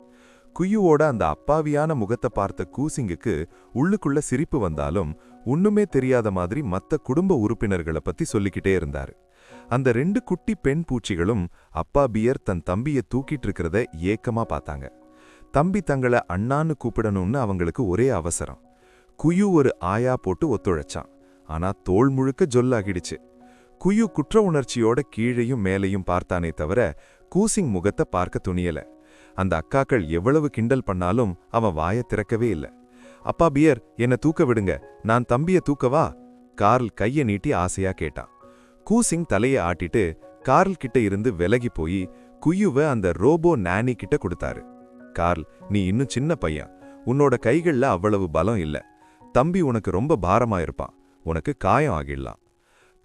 குயுவோட அந்த அப்பாவியான முகத்தை பார்த்த கூசிங்குக்கு உள்ளுக்குள்ள சிரிப்பு வந்தாலும் ஒண்ணுமே தெரியாத மாதிரி மத்த குடும்ப உறுப்பினர்களை பத்தி சொல்லிக்கிட்டே இருந்தாரு. அந்த 2 குட்டி பெண் பூச்சிகளும் அப்பா பியர் தன் தம்பியை தூக்கிட்டு இருக்கிறத ஏக்கமா பார்த்தாங்க. தம்பி தங்களை அண்ணான்னு கூப்பிடணும்னு அவங்களுக்கு ஒரே அவசரம். குயு ஒரு ஆயா போட்டு ஒத்துழைச்சான். ஆனா தோள் முழுக்க ஜொல்லாகிடுச்சு. குயு குற்ற உணர்ச்சியோட கீழையும் மேலையும் பார்த்தானே தவிர கூசிங் முகத்தை பார்க்க துணியல. அந்த அக்காக்கள் எவ்வளவு கிண்டல் பண்ணாலும் அவன் வாயை திறக்கவே இல்ல. அப்பா பியர், என்ன தூக்க விடுங்க, நான் தம்பிய தூக்கவா? கார்ல் கையை நீட்டி ஆசையா கேட்டான். கூசிங் தலையை ஆட்டிட்டு கார்ல் கிட்ட இருந்து விலகி போய் குயுவை அந்த ரோபோ நானி கிட்ட கொடுத்தாரு. கார்ல், நீ இன்னும் சின்ன பையன், உன்னோட கைகள்ல அவ்வளவு பலம் இல்ல. தம்பி உனக்கு ரொம்ப பாரமா இருப்பான், உனக்கு காயம் ஆகிடலாம்.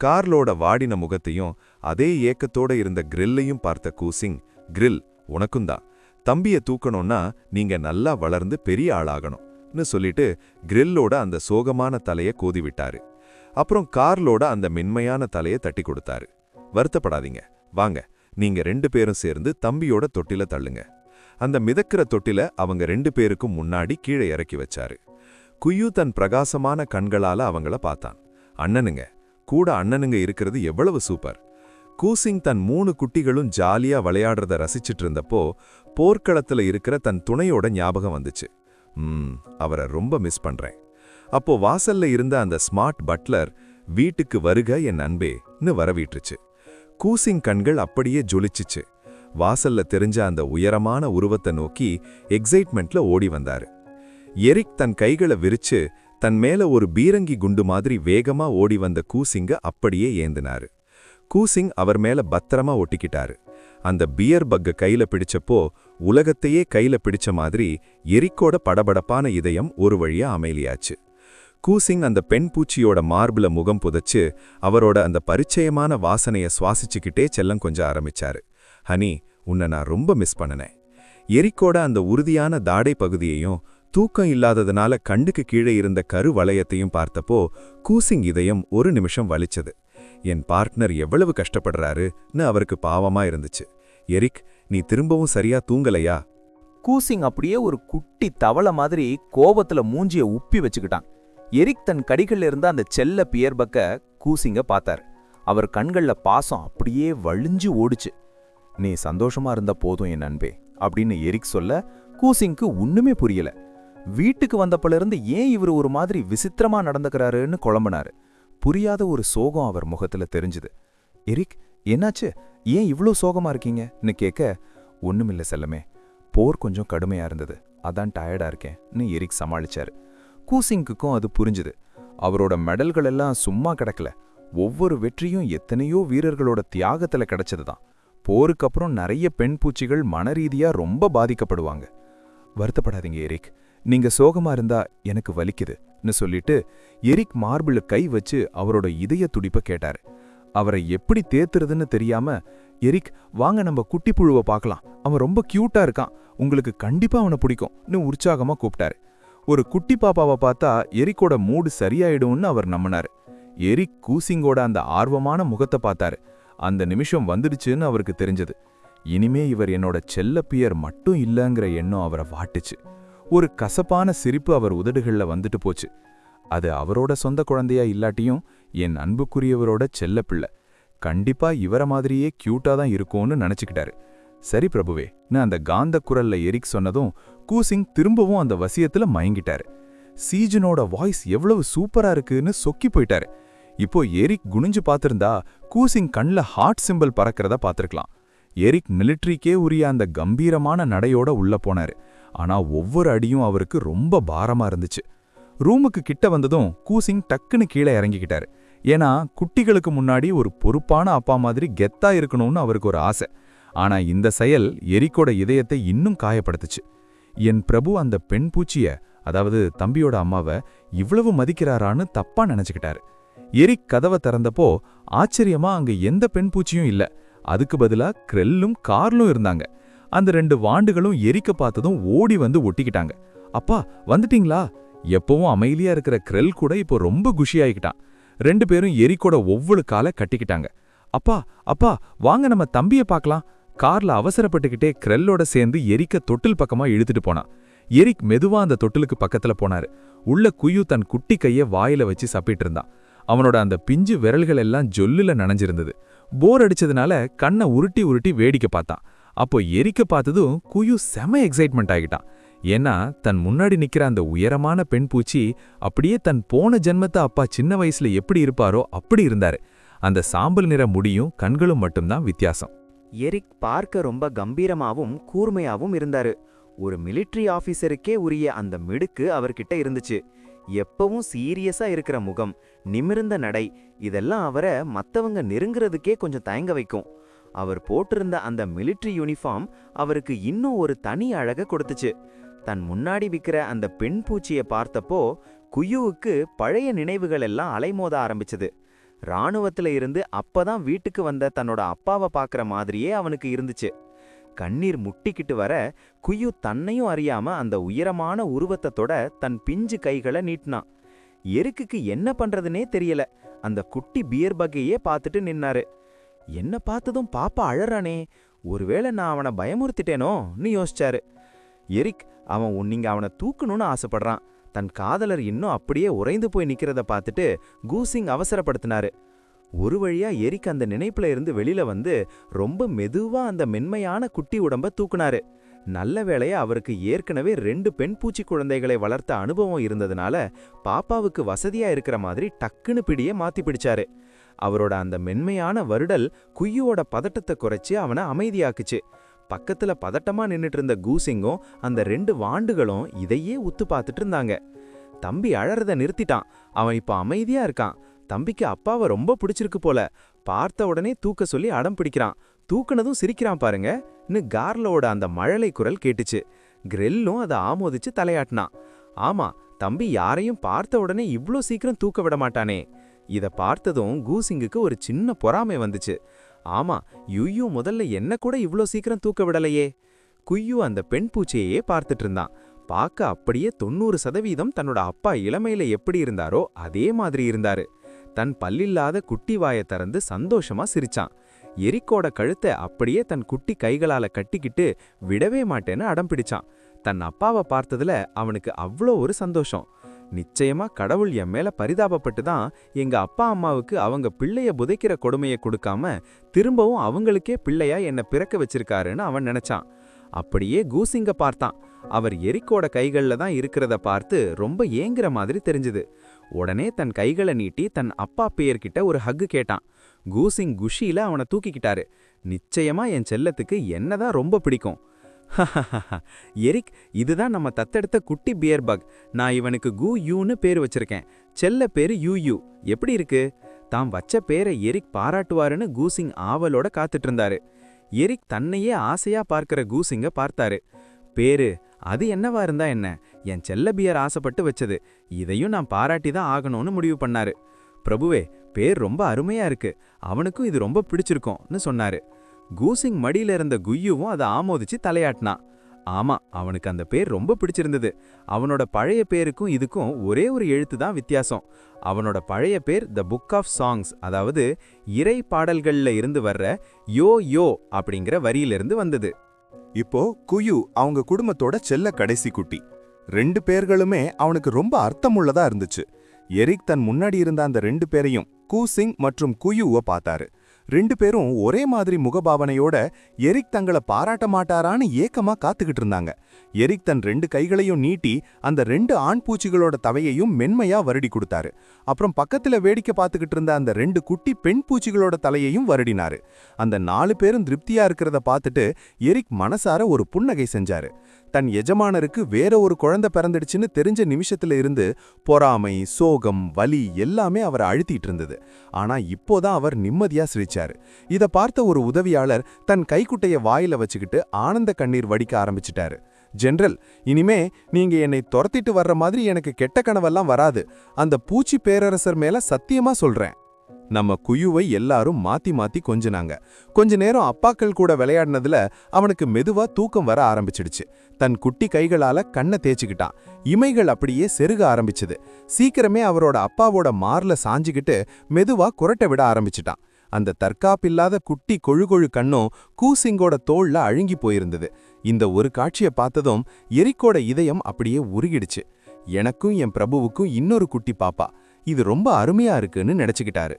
கார்லோட வாடின முகத்தையும் அதே ஏக்கத்தோட இருந்த கிரில்லையும் பார்த்த கூசிங், கிரில் உனக்கும்தான், தம்பிய தூக்கணும்னா நீங்க நல்லா வளர்ந்து பெரிய ஆளாகணும்னு சொல்லிட்டு கிரில்லோட அந்த சோகமான தலைய கோதி விட்டாரு. அப்புறம் கார்லோட அந்த மென்மையான தலையை தட்டி கொடுத்தாரு. வருத்தப்படாதீங்க, வாங்க, நீங்க 2 பேரும் சேர்ந்து தம்பியோட தொட்டில தள்ளுங்க. அந்த மிதக்கிற தொட்டில அவங்க 2 பேருக்கும் முன்னாடி கீழே இறக்கி வச்சாரு. குயு தன் பிரகாசமான கண்களால அவங்கள பார்த்தான். அண்ணனுங்க, கூட அண்ணனுங்க இருக்கிறது எவ்வளவு சூப்பர். கூசிங் தன் 3 குட்டிகளும் ஜாலியா விளையாடுறத ரசிச்சிட்டு இருந்தப்போ போர்க்களத்துல இருக்கிற தன் துணையோட ஞாபகம் வந்துச்சு. அவரை ரொம்ப மிஸ் பண்றேன். அப்போ வாசல்ல இருந்த அந்த ஸ்மார்ட் பட்லர், வீட்டுக்கு வருக என் அன்பேன்னு வரவீட்டுச்சு. கூசிங் கண்கள் அப்படியே ஜொலிச்சிச்சு. வாசல்ல தெரிஞ்ச அந்த உயரமான உருவத்தை நோக்கி எக்ஸைட்மெண்ட்ல ஓடி வந்தாரு. எரிக் தன் கைகளை விரிச்சு தன் மேல ஒரு பீரங்கி குண்டு மாதிரி வேகமா ஓடி வந்த கூசிங்க அப்படியே ஏந்தினாரு. கூசிங் அவர் மேல பத்திரமா ஒட்டிக்கிட்டாரு. அந்த பியர் பக்க கையில பிடிச்சப்போ உலகத்தையே கையில பிடிச்ச மாதிரி எரிக்கோட படபடப்பான இதயம் ஒரு வழியா அமைதியாச்சு. கூசிங் அந்த பெண் பூச்சியோட மார்பில முகம் புதைச்சு அவரோட அந்த பரிச்சயமான வாசனைய சுவாசிச்சுக்கிட்டே செல்லம் கொஞ்சம் ஆரம்பிச்சாரு. ஹனி, உன்னை நான் ரொம்ப மிஸ் பண்ணனேன். எரிக்கோட அந்த உறுதியான தாடை பகுதியையும் தூக்கம் இல்லாததுனால கண்டுக்கு கீழே இருந்த கரு வளையத்தையும் பார்த்தப்போ கூசிங் இதயம் ஒரு நிமிஷம் வலிச்சது. என் பார்ட்னர் எவ்வளவு கஷ்டப்படுறாருன்னு அவருக்கு பாவமா இருந்துச்சு. எரிக், நீ திரும்பவும் சரியா தூங்கலையா? கூசிங் அப்படியே ஒரு குட்டி தவளை மாதிரி கோபத்துல மூஞ்சிய உப்பி வச்சுக்கிட்டான். எரிக் தன் கடிகள்ல இருந்த அந்த செல்ல பியர்பக்க கூசிங்க பார்த்தார். அவர் கண்கள்ல பாசம் அப்படியே வழிஞ்சு ஓடுச்சு. நீ சந்தோஷமா இருந்த போதும் என் அன்பே அப்படின்னு எரிக் சொல்ல கூசிங்க்கு ஒண்ணுமே புரியல. வீட்டுக்கு வந்தப்பலிருந்து ஏன் இவர் ஒரு மாதிரி விசித்திரமா நடந்துக்கிறாருன்னு குழம்பினாரு. புரியாத ஒரு சோகம் அவர் முகத்துல தெரிஞ்சுது. எரிக், என்னாச்சு, ஏன் இவ்ளோ சோகமா இருக்கீங்கன்னு கேட்க, ஒண்ணுமில்ல செல்லமே, போர் கொஞ்சம் கடுமையா இருந்தது, அதான் டயர்டா இருக்கேன்னு எரிக் சமாளிச்சாரு. கூசிங்குக்கும் அது புரிஞ்சுது. அவரோட மெடல்கள் எல்லாம் சும்மா கிடக்கல. ஒவ்வொரு வெற்றியும் எத்தனையோ வீரர்களோட தியாகத்துல கிடைச்சதுதான். போருக்கு அப்புறம் நிறைய பெண் பூச்சிகள் மனரீதியா ரொம்ப பாதிக்கப்படுவாங்க. வருத்தப்படாதீங்க எரிக், நீங்க சோகமா இருந்தா எனக்கு வலிக்குதுன்னு சொல்லிட்டு எரிக் மார்பிள கை வச்சு அவரோட இதய துடிப்ப கேட்டாரு. அவரை எப்படி தேத்துறதுன்னு தெரியாம, எரிக் வாங்க நம்ம குட்டி புழுவை பார்க்கலாம், அவன் ரொம்ப கியூட்டா இருக்கான், உங்களுக்கு கண்டிப்பா அவனை பிடிக்கும்னு உற்சாகமா கூப்பிட்டாரு. ஒரு குட்டி பாப்பாவை பார்த்தா எரிக்கோட மூடு சரியாயிடும்னு அவர் நம்பினாரு. எரிக் கூசிங்கோட அந்த ஆர்வமான முகத்தை பார்த்தாரு. அந்த நிமிஷம் வந்துடுச்சுன்னு அவருக்கு தெரிஞ்சது. இனிமே இவர் என்னோட செல்ல பியர் மட்டும் இல்லைங்கிற எண்ணம் அவரை வாட்டுச்சு. ஒரு கசப்பான சிரிப்பு அவர் உதடுகள்ல வந்துட்டு போச்சு. அது அவரோட சொந்த குழந்தையா இல்லாட்டியும் என் அன்புக்குரியவரோட செல்ல பிள்ளை. கண்டிப்பா இவரை மாதிரியே கியூட்டா தான் இருக்கும்னு நினைச்சுக்கிட்டாரு. சரி பிரபுவே அந்த காந்த குரல்ல எரிக் சொன்னதும் கூசிங் திரும்பவும் அந்த வசியத்துல மயங்கிட்டாரு. சீஜனோட வாய்ஸ் எவ்வளவு சூப்பரா இருக்குன்னு சொக்கி போயிட்டாரு. இப்போ எரிக் குனிஞ்சு பார்த்திருந்தா கூசிங் கண்ல ஹார்ட் சிம்பிள் பறக்கிறத பார்த்திருக்கலாம். எரிக் மிலிட்ரிக்கே உரிய அந்த கம்பீரமான நடையோட உள்ள போனாரு. ஆனா ஒவ்வொரு அடியும் அவருக்கு ரொம்ப பாரமா இருந்துச்சு. ரூமுக்கு கிட்ட வந்ததும் கூசிங் டக்குன்னு கீழே இறங்கிக்கிட்டாரு. ஏன்னா குட்டிகளுக்கு முன்னாடி ஒரு பொறுப்பான அப்பா மாதிரி கெத்தா இருக்கணும்னு அவருக்கு ஒரு ஆசை. ஆனா இந்த செயல் எரிக்கோட இதயத்தை இன்னும் காயப்படுத்துச்சு. என் பிரபு அந்த பெண் பூச்சிய, அதாவது தம்பியோட அம்மாவை இவ்வளவு மதிக்கிறாரான்னு தப்பா நினைச்சுக்கிட்டாரு. எரிக் கதவை திறந்தப்போ ஆச்சரியமா அங்க எந்த பெண் பூச்சியும் இல்ல. அதுக்கு பதிலா கிரெல்லும் கார்லும் இருந்தாங்க. அந்த 2 வாண்டுகளும் எரிக்க பார்த்ததும் ஓடி வந்து ஒட்டிக்கிட்டாங்க. அப்பா வந்துட்டீங்களா? எப்பவும் அமைதியா இருக்கிற கிரெல் கூட இப்போ ரொம்ப குஷியாயிக்கிட்டான். 2 பேரும் எரிக்கோட ஒவ்வொரு காலை கட்டிக்கிட்டாங்க. அப்பா அப்பா வாங்க நம்ம தம்பிய பார்க்கலாம். கார்ல அவசரப்பட்டுக்கிட்டே கிரெல்லோட சேர்ந்து எரிக்க தொட்டில் பக்கமா இழுத்துட்டு போனான். எரிக் மெதுவா அந்த தொட்டிலுக்கு பக்கத்துல போனாரு. உள்ள குயு தன் குட்டி கைய வாயில வச்சு சப்பிட்டு இருந்தான். அவனோட அந்த பிஞ்சு விரல்கள் எல்லாம் ஜொல்லுல நனைஞ்சிருந்தது. போர் அடிச்சதுனால கண்ணை உருட்டி உருட்டி வேடிக்கை பார்த்தான். அப்போ எரிக்க பார்த்ததும் குயு செம எக்ஸைட்மெண்ட் ஆகிட்டான். ஏன்னா தன் முன்னாடி நிக்கிற அந்த உயரமான பெண் பூச்சி அப்படியே தன் போன ஜென்மத்தை அப்பா சின்ன வயசுல எப்படி இருப்பாரோ அப்படி இருந்தாரு. அந்த சாம்பல் நிற முடியும் கண்களும் மட்டும்தான் வித்தியாசம். எரிக் பார்க்க ரொம்ப கம்பீரமாவும் கூர்மையாவும் இருந்தாரு. ஒரு மிலிட்ரி ஆபீசருக்கே உரிய அந்த மிடுக்கு அவர்கிட்ட இருந்துச்சு. எப்பவும் சீரியஸா இருக்கிற முகம், நிமிர்ந்த நடை, இதெல்லாம் அவரை மத்தவங்க நெருங்கிறதுக்கே கொஞ்சம் தயங்க வைக்கும். அவர் போட்டிருந்த அந்த மிலிட்ரி யூனிஃபார்ம் அவருக்கு இன்னும் ஒரு தனி அழக கொடுத்துச்சு. தன் முன்னாடி விக்கிற அந்த பெண் பூச்சியை பார்த்தப்போ குயுவுக்கு பழைய நினைவுகள் எல்லாம் அலைமோத ஆரம்பிச்சது. இராணுவத்துல இருந்து அப்பதான் வீட்டுக்கு வந்த தன்னோட அப்பாவை பார்க்கற மாதிரியே அவனுக்கு இருந்துச்சு. கண்ணீர் முட்டிக்கிட்டு வர குயு தன்னையும் அறியாம அந்த உயரமான உருவத்தோட தன் பிஞ்சு கைகளை நீட்டினான். எரிக்குக்கு என்ன பண்றதுனே தெரியல. அந்த குட்டி பியர் பக்கையே பார்த்துட்டு நின்னாரு. என்ன பார்த்ததும் பாப்பா அழறானே, ஒருவேளை நான் அவனை பயமுறுத்திட்டேனோன்னு யோசிச்சாரு. எரிக் நீங்க அவனை தூக்கணும்னு ஆசைப்படுறான். தன் காதலர் இன்னும் அப்படியே உறைந்து போய் நிக்கிறத பார்த்துட்டு கூசிங் அவசரப்படுத்தினாரு. ஒரு வழியா எரிக் அந்த நினைப்புல இருந்து வெளியில வந்து ரொம்ப மெதுவா அந்த மென்மையான குட்டி உடம்ப தூக்குனாரு. நல்ல வேளையா அவருக்கு ஏற்கனவே 2 பெண் பூச்சி குழந்தைகளை வளர்த்த அனுபவம் இருந்ததுனால பாப்பாவுக்கு வசதியா இருக்கிற மாதிரி டக்குன்னு பிடியே மாத்தி பிடிச்சாரு. அவரோட அந்த மென்மையான வருடல் குய்யோட பதட்டத்தை குறைச்சு அவனை அமைதியாக்குச்சு. பக்கத்துல பதட்டமா நின்னுட்டு இருந்த கூசிங்கும் அந்த 2 வாண்டுகளும் இதையே உத்து பார்த்துட்டு இருந்தாங்க. தம்பி அழறத நிறுத்திட்டான். அவன் இப்ப அமைதியா இருக்கான். தம்பிக்கு அப்பாவை ரொம்ப பிடிச்சிருக்கு போல. பார்த்த உடனே தூக்க சொல்லி அடம் பிடிக்கிறான். தூக்குனதும் சிரிக்கிறான் பாருங்கன்னு கார்லோட அந்த மழலை குரல் கேட்டுச்சு. கிரெல்லும் அதை ஆமோதிச்சு தலையாட்டினான். ஆமா, தம்பி யாரையும் பார்த்த உடனே இவ்ளோ சீக்கிரம் தூக்க விட மாட்டானே. இத பார்த்ததும் கூசிங்குக்கு ஒரு சின்ன பொறாமை வந்துச்சு. ஆமா, யுயு முதல்ல என்ன கூட இவ்ளோ சீக்கிரம் தூக்க விடலையே. குய்யு அந்த பெண் பூச்சியையே பார்த்துட்டு இருந்தான். பார்க்க அப்படியே 90% தன்னோட அப்பா இளமையில எப்படி இருந்தாரோ அதே மாதிரி இருந்தாரு. தன் பல்லில்லாத குட்டி வாயை திறந்து சந்தோஷமா சிரிச்சான். எரிக்கோட கழுத்தை அப்படியே தன் குட்டி கைகளால கட்டிக்கிட்டு விடவே மாட்டேன்னு அடம் பிடிச்சான். தன் அப்பாவை பார்த்ததுல அவனுக்கு அவ்வளோ ஒரு சந்தோஷம். நிச்சயமா கடவுள் என் மேல பரிதாபப்பட்டு தான் எங்க அப்பா அம்மாவுக்கு அவங்க பிள்ளைய புதைக்கிற கொடுமையை கொடுக்காம திரும்பவும் அவங்களுக்கே பிள்ளையா என்னை பிறக்க வச்சிருக்காருன்னு அவன் நினைச்சான். அப்படியே கூசிங்க பார்த்தான். அவர் எரிக்கோட கைகள்ல தான் இருக்கிறத பார்த்து ரொம்ப ஏங்குற மாதிரி தெரிஞ்சுது. உடனே தன் கைகளை நீட்டி தன் அப்பா பேர்கிட்ட ஒரு ஹக்கு கேட்டான். கூசிங் குஷியில அவனை தூக்கிக்கிட்டாரு. நிச்சயமா என் செல்லத்துக்கு என்னதான் ரொம்ப பிடிக்கும். எரிக், இதுதான் நம்ம தத்தெடுத்த குட்டி பியர் பக். நான் இவனுக்கு கு யூன்னு பேர் வச்சிருக்கேன். செல்ல பேரு யூ. எப்படி இருக்கு? தாம் வச்ச பேரை எரிக் பாராட்டுவாருன்னு கூசிங் ஆவலோட காத்துட்டு இருந்தாரு. எரிக் தன்னையே ஆசையா பார்க்கிற கூசிங்க பார்த்தாரு. பேரு அது என்னவா இருந்தா என்ன, என் செல்ல பியர் ஆசைப்பட்டு வச்சது. இதையும் நான் பாராட்டி தான் ஆகணும்னு முடிவு பண்ணாரு. பிரபுவே, பேர் ரொம்ப அருமையா இருக்கு. அவனுக்கும் இது ரொம்ப பிடிச்சிருக்கும்னு சொன்னாரு. கூசிங் மடியில இருந்த குய்யுவும் அதை ஆமோதிச்சு தலையாட்டினான். ஆமா, அவனுக்கு அந்த பேர் ரொம்ப பிடிச்சிருந்தது. அவனோட பழைய பேருக்கும் இதுக்கும் ஒரே ஒரு எழுத்து தான் வித்தியாசம். அவனோட பழைய பேர் த புக் ஆஃப் சாங்ஸ், அதாவது இறை பாடல்கள்ல இருந்து வர்ற யோ யோ அப்படிங்கிற வரியிலிருந்து வந்தது. இப்போ குயு அவங்க குடும்பத்தோட செல்ல கடைசி குட்டி. 2 பேர்களுமே அவனுக்கு ரொம்ப அர்த்தமுள்ளதா இருந்துச்சு. எரிக் தன் முன்னாடி இருந்த அந்த 2 பேரையும் கூசிங் மற்றும் குயுவை பார்த்தாரு. 2 பேரும் ஒரே மாதிரி முகபாவனையோட எரிக் தங்களை பாராட்ட மாட்டாரான்னு ஏக்கமா காத்துக்கிட்டு இருந்தாங்க. எரிக் தன் 2 கைகளையும் நீட்டி அந்த 2 ஆண் பூச்சிகளோட தவையையும் மென்மையா வருடி கொடுத்தாரு. அப்புறம் பக்கத்துல வேடிக்கை பார்த்துக்கிட்டு இருந்த அந்த 2 குட்டி பெண் பூச்சிகளோட தலையையும் வருடினாரு. அந்த 4 பேரும் திருப்தியா இருக்கிறத பார்த்துட்டு எரிக் மனசார ஒரு புன்னகை செஞ்சாரு. தன் எஜமானருக்கு வேற ஒரு குழந்தை பிறந்துடுச்சுன்னு தெரிஞ்ச நிமிஷத்துல இருந்து பொறாமை, சோகம், வலி எல்லாமே அவரை அழுத்திட்டு இருந்தது. ஆனா இப்போதான் அவர் நிம்மதியா சிரிச்சாரு. இத பார்த்த ஒரு உதவியாளர் தன் கைக்குட்டைய வாயில வச்சுக்கிட்டு ஆனந்த கண்ணீர் வடிக்க ஆரம்பிச்சிட்டாரு. ஜெனரல், இனிமே நீங்க என்னை துரத்திட்டு வர்ற மாதிரி எனக்கு கெட்ட கனவெல்லாம் வராது. அந்த பூச்சி பேரரசர் மேல சத்தியமா சொல்றேன். நம்ம குயுவை எல்லாரும் மாத்தி மாத்தி கொஞ்சினாங்க. கொஞ்ச நேரம் அப்பாக்கள் கூட விளையாடினதுல அவனுக்கு மெதுவா தூக்கம் வர ஆரம்பிச்சிடுச்சு. தன் குட்டி கைகளால கண்ணை தேய்ச்சிக்கிட்டான். இமைகள் அப்படியே செருக ஆரம்பிச்சது. சீக்கிரமே அவரோட அப்பாவோட மார்ல சாஞ்சிக்கிட்டு மெதுவா குரட்டை விட ஆரம்பிச்சிட்டான். அந்த தற்காப்பில்லாத குட்டி கொழுகொழு கண்ணும் கூசிங்கோட தோள்ல அழுங்கி போயிருந்தது. இந்த ஒரு காட்சியை பார்த்ததும் எரிக்கோட இதயம் அப்படியே உருகிடுச்சு. எனக்கும் என் பிரபுவுக்கும் இன்னொரு குட்டி பாப்பா, இது ரொம்ப அருமையா இருக்குன்னு நினைச்சுக்கிட்டாரு.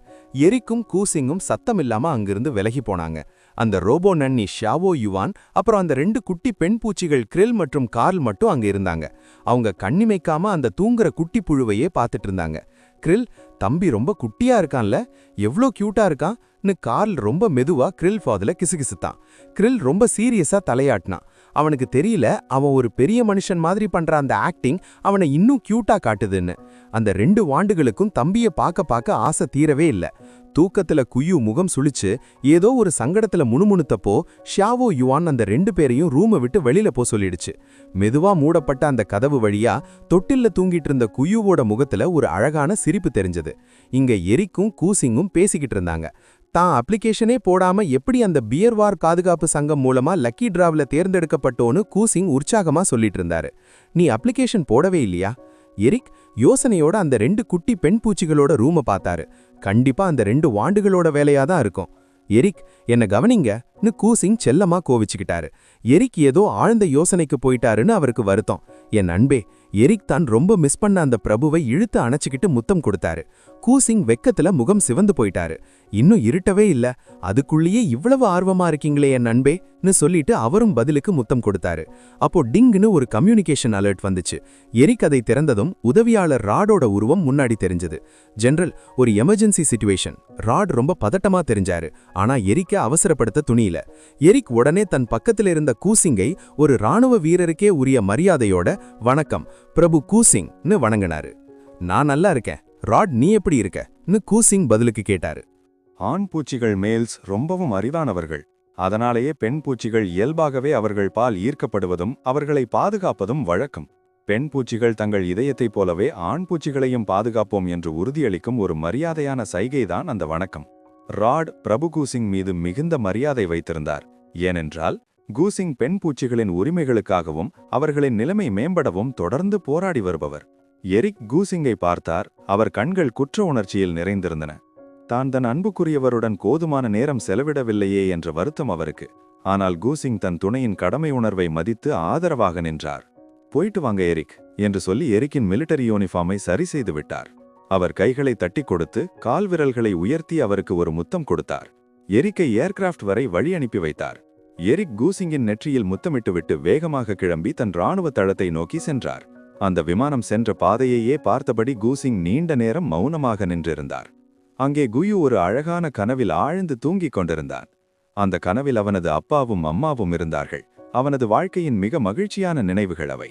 எரிக்கும் கூசிங்கும் சத்தம் இல்லாம அங்கிருந்து விலகி போனாங்க. அந்த ரோபோ நன்னி ஷாவோ யுவான் அப்புறம் அந்த 2 குட்டி பெண் பூச்சிகள் கிரில் மற்றும் கார்ல் மட்டும் அங்க இருந்தாங்க. அவங்க கண்ணிமைக்காம அந்த தூங்குற குட்டி புழுவையே பார்த்துட்டு இருந்தாங்க. கிரில், தம்பி ரொம்ப குட்டியா இருக்கான்ல, எவ்ளோ கியூட்டா இருக்கான்னு கார்ல் ரொம்ப மெதுவா கிரில் ஃபாதுல கிசுகிசுத்தான். கிரில் ரொம்ப சீரியஸா தலையாட்டினான். அவனுக்கு தெரியல அவன் ஒரு பெரிய மனுஷன் மாதிரி பண்ற அந்த ஆக்டிங் அவனை இன்னும் கியூட்டா காட்டுதுன்னு. அந்த 2 வாண்டுகளுக்கும் தம்பிய பார்க்க ஆசை தீரவே இல்ல. தூக்கத்துல குயு முகம் சுளிச்சு ஏதோ ஒரு சங்கடத்துல முணுமுணுத்தப்போ ஷாவோ யுவான் அந்த 2 பேரையும் ரூமை விட்டு வெளியில போ சொல்லிடுச்சு. மெதுவா மூடப்பட்ட அந்த கதவு வழியா தொட்டில்ல தூங்கிட்டு இருந்த குயுவோட முகத்துல ஒரு அழகான சிரிப்பு தெரிஞ்சது. இங்க எரிக்கும் கூசிங்கும் பேசிக்கிட்டு இருந்தாங்க. தான் அப்ளிகேஷனே போடாம எப்படி அந்த பியர்வார் பாதுகாப்பு சங்கம் மூலமா லக்கி டிராவ்ல தேர்ந்தெடுக்கப்பட்டோன்னு கூசிங் உற்சாகமா சொல்லிட்டு இருந்தாரு. நீ அப்ளிகேஷன் போடவே இல்லையா? எரிக் யோசனையோட அந்த 2 குட்டி பெண் பூச்சிகளோட ரூமை பார்த்தாரு. கண்டிப்பா அந்த 2 வாண்டுகளோட வேலையாதான் இருக்கும். எரிக், என்ன கவனிங்கன்னு கூசிங் செல்லமா கோவிச்சுக்கிட்டாரு. எரிக் ஏதோ ஆழ்ந்த யோசனைக்கு போயிட்டாருன்னு அவருக்கு வருத்தம். என் அன்பே, எரிக் தான் ரொம்ப மிஸ் பண்ண அந்த பிரபுவை இழுத்து அணைச்சிக்கிட்டு முத்தம் கொடுத்தாரு. கூசிங் வெக்கத்துல முகம் சிவந்து போயிட்டாரு. இன்னும் இருட்டவே இல்ல, அதுக்குள்ளேயே இவ்வளவு ஆர்வமா இருக்கீங்களே என் அன்பேன்னு சொல்லிட்டு அவரும் பதிலுக்கு முத்தம் கொடுத்தாரு. அப்போ டிங்னு ஒரு கம்யூனிகேஷன் அலர்ட் வந்துச்சு. எரிக் அதை திறந்ததும் உதவியாளர் ராடோட உருவம் முன்னாடி தெரிஞ்சது. ஜெனரல், ஒரு எமர்ஜென்சி சிச்சுவேஷன். ராட் ரொம்ப பதட்டமா தெரிஞ்சாரு. ஆனா எரிக்க அவசரப்படுத்த துணியில. எரிக் உடனே தன் பக்கத்துல இருந்த கூசிங்கை ஒரு ராணுவ வீரருக்கே உரிய மரியாதையோட வணக்கம் பிரபு கூசிங்னு வணங்கினாரு. நான் நல்லா இருக்கேன். ராட், நீ எப்படி இருக்கன்னு கூசிங் பதிலுக்கு கேட்டாரு. ஆண் பூச்சிகள் மேல்ஸ் ரொம்பவும் அறிவானவர்கள். அதனாலேயே பெண் பூச்சிகள் இயல்பாகவே அவர்கள் பால் ஈர்க்கப்படுவதும் அவர்களை பாதுகாப்பதும் வழக்கம். பெண் பூச்சிகள் தங்கள் இதயத்தைப் போலவே ஆண் பூச்சிகளையும் பாதுகாப்போம் என்று உறுதியளிக்கும் ஒரு மரியாதையான சைகைதான் அந்த வணக்கம். ராட் பிரபு கூசிங் மீது மிகுந்த மரியாதை வைத்திருந்தார். ஏனென்றால் கூசிங் பெண் பூச்சிகளின் உரிமைகளுக்காகவும் அவர்களின் நிலைமை மேம்படவும் தொடர்ந்து போராடி வருபவர். எரிக் கூசிங்கை பார்த்தார். அவர் கண்கள் குற்ற உணர்ச்சியில் நிறைந்திருந்தன. தான் தன் அன்புக்குரியவருடன் போதுமான நேரம் செலவிடவில்லையே என்ற வருத்தம் அவருக்கு. ஆனால் கூசிங் தன் துணையின் கடமை உணர்வை மதித்து ஆதரவாக நின்றார். போயிட்டு வாங்க எரிக் என்று சொல்லி எரிக்கின் மிலிட்டரி யூனிஃபார்மை சரி செய்து விட்டார். அவர் கைகளை தட்டி கொடுத்து கால்விரல்களை உயர்த்தி அவருக்கு ஒரு முத்தம் கொடுத்தார். எரிக்கை ஏர்கிராஃப்ட் வரை வழி அனுப்பி வைத்தார். எரிக் கூசிங்கின் நெற்றியில் முத்தமிட்டுவிட்டு வேகமாக கிளம்பி தன் இராணுவ தளத்தை நோக்கி சென்றார். அந்த விமானம் சென்ற பாதையையே பார்த்தபடி கூசிங் நீண்ட நேரம் மௌனமாக நின்றிருந்தார். அங்கே குயு ஒரு அழகான கனவில் ஆழ்ந்து தூங்கிக் கொண்டிருந்தான். அந்த கனவில் அவனது அப்பாவும் அம்மாவும் இருந்தார்கள். அவனது வாழ்க்கையின் மிக மகிழ்ச்சியான நினைவுகள் அவை.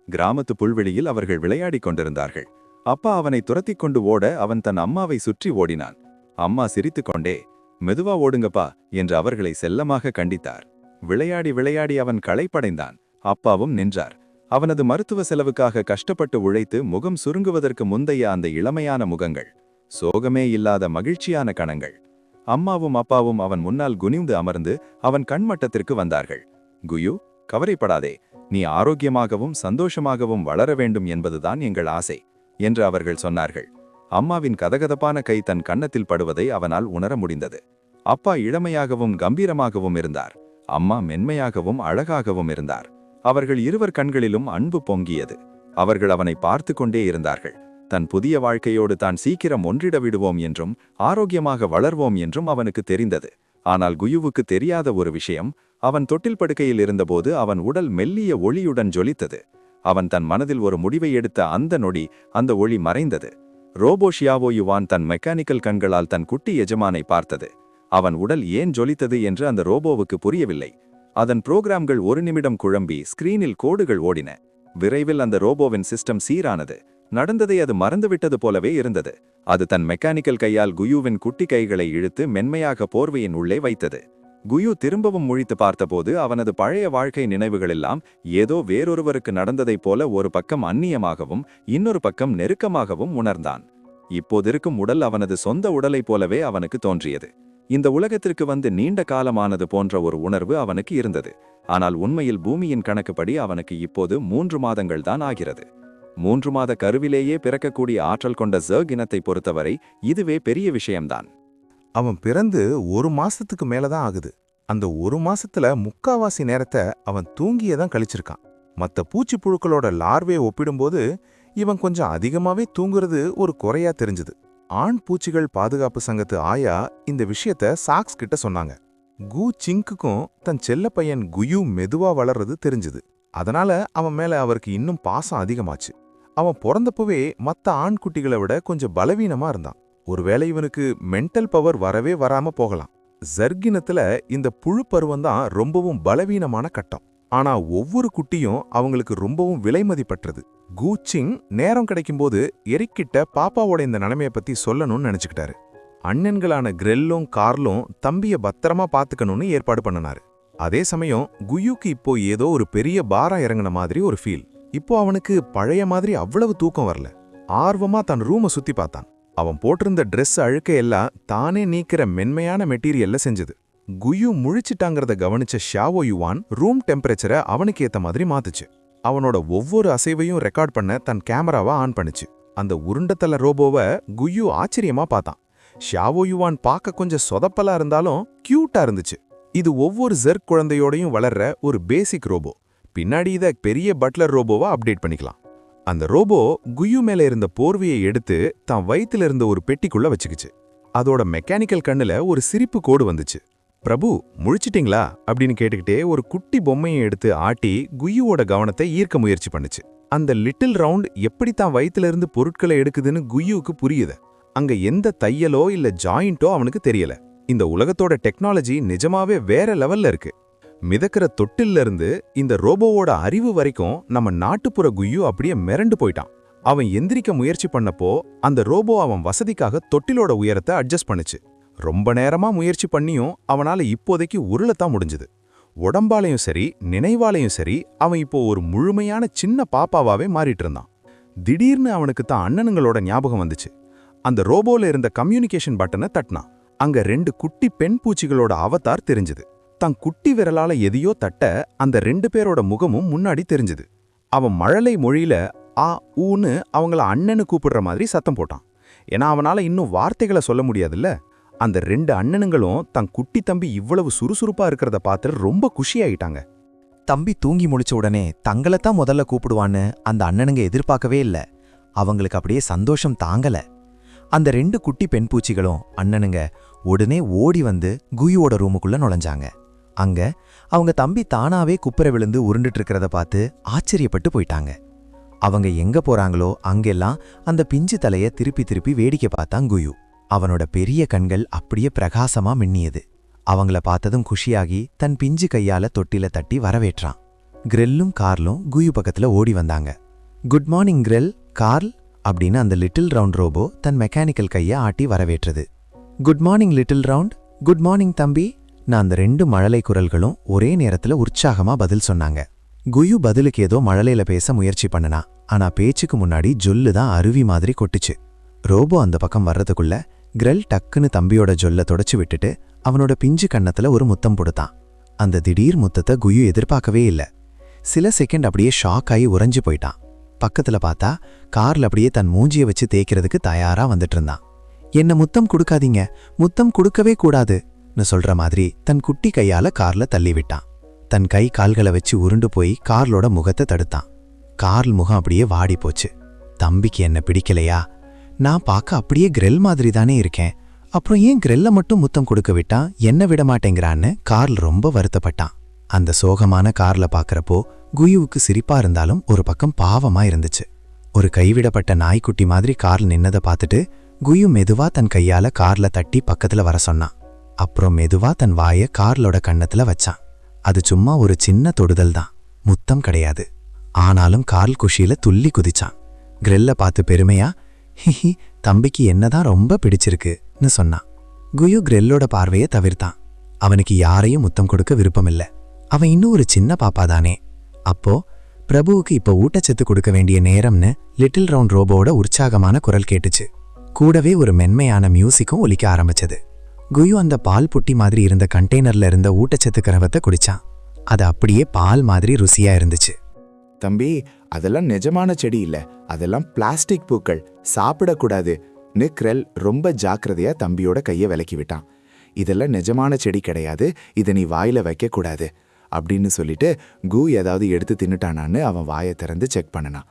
கிராமத்து புல்வெளியில் அவர்கள் விளையாடிக் கொண்டிருந்தார்கள். அப்பா அவனை துரத்திக் கொண்டு ஓட அவன் தன் அம்மாவை சுற்றி ஓடினான். அம்மா சிரித்துக்கொண்டே, மெதுவா ஓடுங்கப்பா என்று அவர்களை செல்லமாக கண்டித்தார். விளையாடி விளையாடி அவன் களைப்படைந்தான். அப்பாவும் நின்றார். அவனது மருத்துவ செலவுக்காக கஷ்டப்பட்டு உழைத்து முகம் சுருங்குவதற்கு முந்தைய அந்த இளமையான முகங்கள், சோகமே இல்லாத மகிழ்ச்சியான கணங்கள். அம்மாவும் அப்பாவும் அவன் முன்னால் குனிந்து அமர்ந்து அவன் கண்மட்டத்திற்கு வந்தார்கள். குயு, கவலைப்படாதே, நீ ஆரோக்கியமாகவும் சந்தோஷமாகவும் வளர வேண்டும் என்பதுதான் எங்கள் ஆசை என்று அவர்கள் சொன்னார்கள். அம்மாவின் கதகதப்பான கை தன் கன்னத்தில் படுவதை அவனால் உணர முடிந்தது. அப்பா இளமையாகவும் கம்பீரமாகவும் இருந்தார். அம்மா மென்மையாகவும் அழகாகவும் இருந்தார். அவர்கள் இருவர் கண்களிலும் அன்பு பொங்கியது. அவர்கள் அவனை பார்த்து கொண்டே இருந்தார்கள். தன் புதிய வாழ்க்கையோடு தான் சீக்கிரம் ஒன்றிட விடுவோம் என்றும் ஆரோக்கியமாக வளர்வோம் என்றும் அவனுக்கு தெரிந்தது. ஆனால் குயுவுக்கு தெரியாத ஒரு விஷயம், அவன் தொட்டில் படுக்கையில் இருந்தபோது அவன் உடல் மெல்லிய ஒளியுடன் ஜொலித்தது. அவன் தன் மனதில் ஒரு முடிவை எடுத்த அந்த நொடி அந்த ஒளி மறைந்தது. ரோபோ ஷியாவோ யுவான் தன் மெக்கானிக்கல் கண்களால் தன் குட்டி எஜமானை பார்த்தது. அவன் உடல் ஏன் ஜொலித்தது என்று அந்த ரோபோவுக்கு புரியவில்லை. அதன் புரோகிராம்கள் ஒரு நிமிடம் குழம்பி ஸ்கிரீனில் கோடுகள் ஓடின. விரைவில் அந்த ரோபோவின் சிஸ்டம் சீரானது. நடந்ததை அது மறந்துவிட்டது போலவே இருந்தது. அது தன் மெக்கானிக்கல் கையால் குயுவின் குட்டி கைகளை இழுத்து மென்மையாக போர்வையின் உள்ளே வைத்தது. குயு திரும்பவும் முழித்து பார்த்தபோது அவனது பழைய வாழ்க்கை நினைவுகளெல்லாம் ஏதோ வேறொருவருக்கு நடந்ததைப் போல ஒரு பக்கம் அந்நியமாகவும் இன்னொரு பக்கம் நெருக்கமாகவும் உணர்ந்தான். இப்போதிருக்கும் உடல் அவனது சொந்த உடலைப் போலவே அவனுக்கு தோன்றியது. இந்த உலகத்திற்கு வந்து நீண்ட காலமானது போன்ற ஒரு உணர்வு அவனுக்கு இருந்தது. ஆனால் உண்மையில் பூமியின் கணக்குப்படி அவனுக்கு இப்போது 3 மாதங்கள் தான் ஆகிறது. 3 மாத கருவிலேயே பிறக்கக்கூடிய ஆற்றல் கொண்ட ஜர்க் இனத்தை பொறுத்தவரை இதுவே பெரிய விஷயம்தான். அவன் பிறந்து 1 மாசத்துக்கு மேலதான் ஆகுது. அந்த 1 மாசத்துல முக்காவாசி நேரத்தை அவன் தூங்கியதான் கழிச்சிருக்கான். மற்ற பூச்சி புழுக்களோட லார்வே ஒப்பிடும்போது இவன் கொஞ்சம் அதிகமாவே தூங்குறது ஒரு குறையா தெரிஞ்சுது. ஆண் பூச்சிகள் பாதுகாப்பு சங்கத்து ஆயா இந்த விஷயத்த சாக்ஸ் கிட்ட சொன்னாங்க. கு சிங்குக்கும் தன் செல்ல பையன் குயு மெதுவா வளர்றது தெரிஞ்சுது. அதனால அவன் மேல அவருக்கு இன்னும் பாசம் அதிகமாச்சு. அவன் பிறந்தப்பவே மற்ற ஆண் குட்டிகளை விட கொஞ்சம் பலவீனமா இருந்தான். ஒருவேளை இவனுக்கு மென்டல் பவர் வரவே வராம போகலாம். ஜர்கினத்துல இந்த புழு பருவம்தான் ரொம்பவும் பலவீனமான கட்டம். ஆனா ஒவ்வொரு குட்டியும் அவங்களுக்கு ரொம்பவும் விலைமதிப்பற்றது. கூச்சிங் நேரம் கிடைக்கும்போது எரிக்கிட்ட பாப்பாவோட இந்த நிலைமைய பத்தி சொல்லணும்னு நினைச்சுக்கிட்டாரு. அண்ணன்களான கிரெல்லும் கார்லும் தம்பிய பத்திரமா பாத்துக்கணும்னு ஏற்பாடு பண்ணினாரு. அதே சமயம் குயுக்கு இப்போ ஏதோ ஒரு பெரிய பாரம் இறங்கின மாதிரி ஒரு ஃபீல். இப்போ அவனுக்கு பழைய மாதிரி அவ்வளவு தூக்கம் வரல. ஆர்வமா தன் ரூமை சுத்தி பார்த்தான். அவன் போட்டிருந்த ட்ரெஸ் அழுக்க எல்லாம் தானே நீக்கிற மென்மையான மெட்டீரியல்ல செஞ்சது. குயு முழிச்சிட்டாங்கிறத கவனிச்ச ஷியாவோ யுவான் ரூம் டெம்பரேச்சரை அவனுக்கு ஏத்த மாதிரி மாத்துச்சு. அவனோட ஒவ்வொரு அசைவையும் ரெக்கார்ட் பண்ண தன் கேமராவை ஆன் பண்ணுச்சு. அந்த உருண்டத்தல ரோபோவை குயு ஆச்சரியமா பார்த்தான். ஷியாவோ யுவான் பார்க்க கொஞ்சம் சொதப்பலா இருந்தாலும் கியூட்டா இருந்துச்சு. இது ஒவ்வொரு ஜெர்க் குழந்தையோடையும் வளர்ற ஒரு பேசிக் ரோபோ. பின்னாடி இத பெரிய பட்லர் ரோபோவா அப்டேட் பண்ணிக்கலாம். அந்த ரோபோ குயு மேல இருந்த போர்வையை எடுத்து தான் வயித்துல இருந்த ஒரு பெட்டிக்குள்ள வச்சுக்கிச்சு. அதோட மெக்கானிக்கல் கண்ணுல ஒரு சிரிப்பு கோடு வந்துச்சு. பிரபு முழிச்சிட்டீங்களா அப்படின்னு கேட்டுக்கிட்டே ஒரு குட்டி பொம்மையை எடுத்து ஆட்டி குயுவோட கவனத்தை ஈர்க்க முயற்சி பண்ணுச்சு. அந்த லிட்டில் ரவுண்ட் எப்படி தான் வயித்துல இருந்து பொருட்களை எடுக்குதுன்னு குயுவுக்கு புரியுது. அங்க எந்த தையலோ இல்ல ஜாயிண்டோ அவனுக்கு தெரியல. இந்த உலகத்தோட டெக்னாலஜி நிஜமாவே வேற லெவல்ல இருக்கு. மிதக்கிற தொட்டில்ல இருந்து இந்த ரோபோவோட அறிவு வரைக்கும் நம்ம நாட்டுப்புற குயு அப்படியே மிரண்டு போயிட்டான். அவன் எந்திரிக்க முயற்சி பண்ணப்போ அந்த ரோபோ அவன் வசதிக்காக தொட்டிலோட உயரத்தை அட்ஜஸ்ட் பண்ணுச்சு. ரொம்ப நேரமா முயற்சி பண்ணியும் அவனால இப்போதைக்கு உருளத்தான் முடிஞ்சுது. உடம்பாலையும் சரி நினைவாலையும் சரி அவன் இப்போ ஒரு முழுமையான சின்ன பாப்பாவாவே மாறிட்டு இருந்தான். திடீர்னு அவனுக்கு தான் அண்ணனுங்களோட ஞாபகம் வந்துச்சு. அந்த ரோபோல இருந்த கம்யூனிகேஷன் பட்டனை தட்டினான். அங்க 2 குட்டி பெண் பூச்சிகளோட அவதார் தெரிஞ்சுது. தன் குட்டி விரலால எதையோ தட்ட அந்த 2 பேரோட முகமும் முன்னாடி தெரிஞ்சுது. அவன் மழலை மொழியில ஆ ஊன்னு அவங்கள அண்ணனு கூப்பிடுற மாதிரி சத்தம் போட்டான். ஏன்னா அவனால இன்னும் வார்த்தைகளை சொல்ல முடியாதுல்ல. அந்த 2 அண்ணனுங்களும் தன் குட்டி தம்பி இவ்வளவு சுறுசுறுப்பா இருக்கிறத பார்த்து ரொம்ப குஷியாயிட்டாங்க. தம்பி தூங்கி முடிச்ச உடனே தங்களைத்தான் முதல்ல கூப்பிடுவான்னு அந்த அண்ணனுங்க எதிர்பார்க்கவே இல்ல. அவங்களுக்கு அப்படியே சந்தோஷம் தாங்கல. அந்த 2 குட்டி பெண் பூச்சிகளும் அண்ணனுங்க உடனே ஓடி வந்து குயுவோட ரூமுக்குள்ள நுழைஞ்சாங்க. அங்க அவங்க தம்பி தானாவே குப்புற விழுந்து உருண்டுட்டு இருக்கிறத பார்த்து ஆச்சரியப்பட்டு போயிட்டாங்க. அவங்க எங்க போறாங்களோ அங்கெல்லாம் அந்த பிஞ்சு தலைய திருப்பி திருப்பி வேடிக்கை பார்த்தான் குயு. அவனோட பெரிய கண்கள் அப்படியே பிரகாசமா மின்னியது. அவங்கள பார்த்ததும் குஷியாகி தன் பிஞ்சு கையால தொட்டில தட்டி வரவேற்றான். கிரெல்லும் கார்லும் குயு பக்கத்துல ஓடி வந்தாங்க. குட் மார்னிங் கிரெல், கார்ல் அப்படின்னு அந்த லிட்டில் ரவுண்ட் ரோபோ தன் மெக்கானிக்கல் கைய ஆட்டி வரவேற்றது. Good morning little round, good morning தம்பி. நான் அந்த 2 மழலை குரல்களும் ஒரே நேரத்துல உற்சாகமா பதில் சொன்னாங்க. குயு பதிலுக்கு ஏதோ மழலையில பேச முயற்சி பண்ணனா, ஆனா பேச்சுக்கு முன்னாடி ஜொல்லுதான் அருவி மாதிரி கொட்டுச்சு. ரோபோ அந்த பக்கம் வர்றதுக்குள்ள கிரெல் டக்குன்னு தம்பியோட ஜொல்ல தொடச்சு விட்டுட்டு அவனோட பிஞ்சு கன்னத்துல ஒரு முத்தம் கொடுத்தான். அந்த திடீர் முத்தத்தை குயு எதிர்பார்க்கவே இல்ல. சில செகண்ட் அப்படியே ஷாக் ஆகி உறைஞ்சு போயிட்டான். பக்கத்துல பார்த்தா கார்ல அப்படியே தன் மூஞ்சிய வச்சு தேய்க்கிறதுக்கு தயாரா வந்துட்டு இருந்தான். என்ன முத்தம் கொடுக்காதீங்க, முத்தம் கொடுக்கவே கூடாதுன்னு சொல்ற மாதிரி தன் குட்டி கையால கார்ல தள்ளி விட்டான். தன் கை கால்களை வச்சு உருண்டு போய் கார்லோட முகத்தை தடுத்தான். கார்ல் முகம் அப்படியே வாடி போச்சு. தம்பிக்கு என்ன பிடிக்கலையா? நான் பார்க்க அப்படியே கிரெல் மாதிரி தானே இருக்கேன், அப்புறம் ஏன் கிரெல்ல மட்டும் முத்தம் கொடுக்க விட்டான், என்ன விட மாட்டேங்கிறான்னு கார்ல் ரொம்ப வருத்தப்பட்டான். அந்த சோகமான கார்ல பார்க்கறப்போ குயுவுக்கு சிரிப்பா இருந்தாலும் ஒரு பக்கம் பாவமா இருந்துச்சு. ஒரு கைவிடப்பட்ட நாய்க்குட்டி மாதிரி கார்ல் நின்னதை பார்த்துட்டு குயு மெதுவா தன் கையால கார்ல தட்டி பக்கத்துல வர சொன்னான். அப்புறம் மெதுவா தன் வாயை கார்லோட கன்னத்துல வச்சான். அது சும்மா ஒரு சின்ன தொடுதல் தான், முத்தம் கிடையாது. ஆனாலும் கார்ல் குஷியில துள்ளி குதிச்சான். கிரெல்ல பார்த்து பெருமையா, ஹிஹி தம்பிக்கு என்னதான் ரொம்ப பிடிச்சிருக்குன்னு சொன்னான். குயு கிரெல்லோட பார்வையை தவிர்த்தான். அவனுக்கு யாரையும் முத்தம் கொடுக்க விருப்பமில்ல. அவன் இன்னும் ஒரு சின்ன பாப்பாதானே. அப்போ பிரபுவுக்கு இப்ப ஊட்டச்சத்து கொடுக்க வேண்டிய நேரம்னு லிட்டில் ரவுண்ட் ரோபோவோட உற்சாகமான குரல் கேட்டுச்சு. கூடவே ஒரு மென்மையான மியூசிக்கும் ஒலிக்க ஆரம்பிச்சது. குயு அந்த பால் புட்டி மாதிரி இருந்த கண்டெய்னர்ல இருந்த ஊட்டச்சத்து கரவத்தை குடிச்சான். அது அப்படியே பால் மாதிரி ருசியா இருந்துச்சு. தம்பி, அதெல்லாம் நிஜமான செடி இல்ல, அதெல்லாம் பிளாஸ்டிக் பூக்கள், சாப்பிடக்கூடாதுன்னு கிரெல் ரொம்ப ஜாக்கிரதையா தம்பியோட கையை விலக்கி விட்டான். இதெல்லாம் நிஜமான செடி கிடையாது, இதை நீ வாயில வைக்க கூடாது அப்படின்னு சொல்லிட்டு கு ஏதாவது எடுத்து தின்னுட்டானான்னு அவன் வாயை திறந்து செக் பண்ணனான்.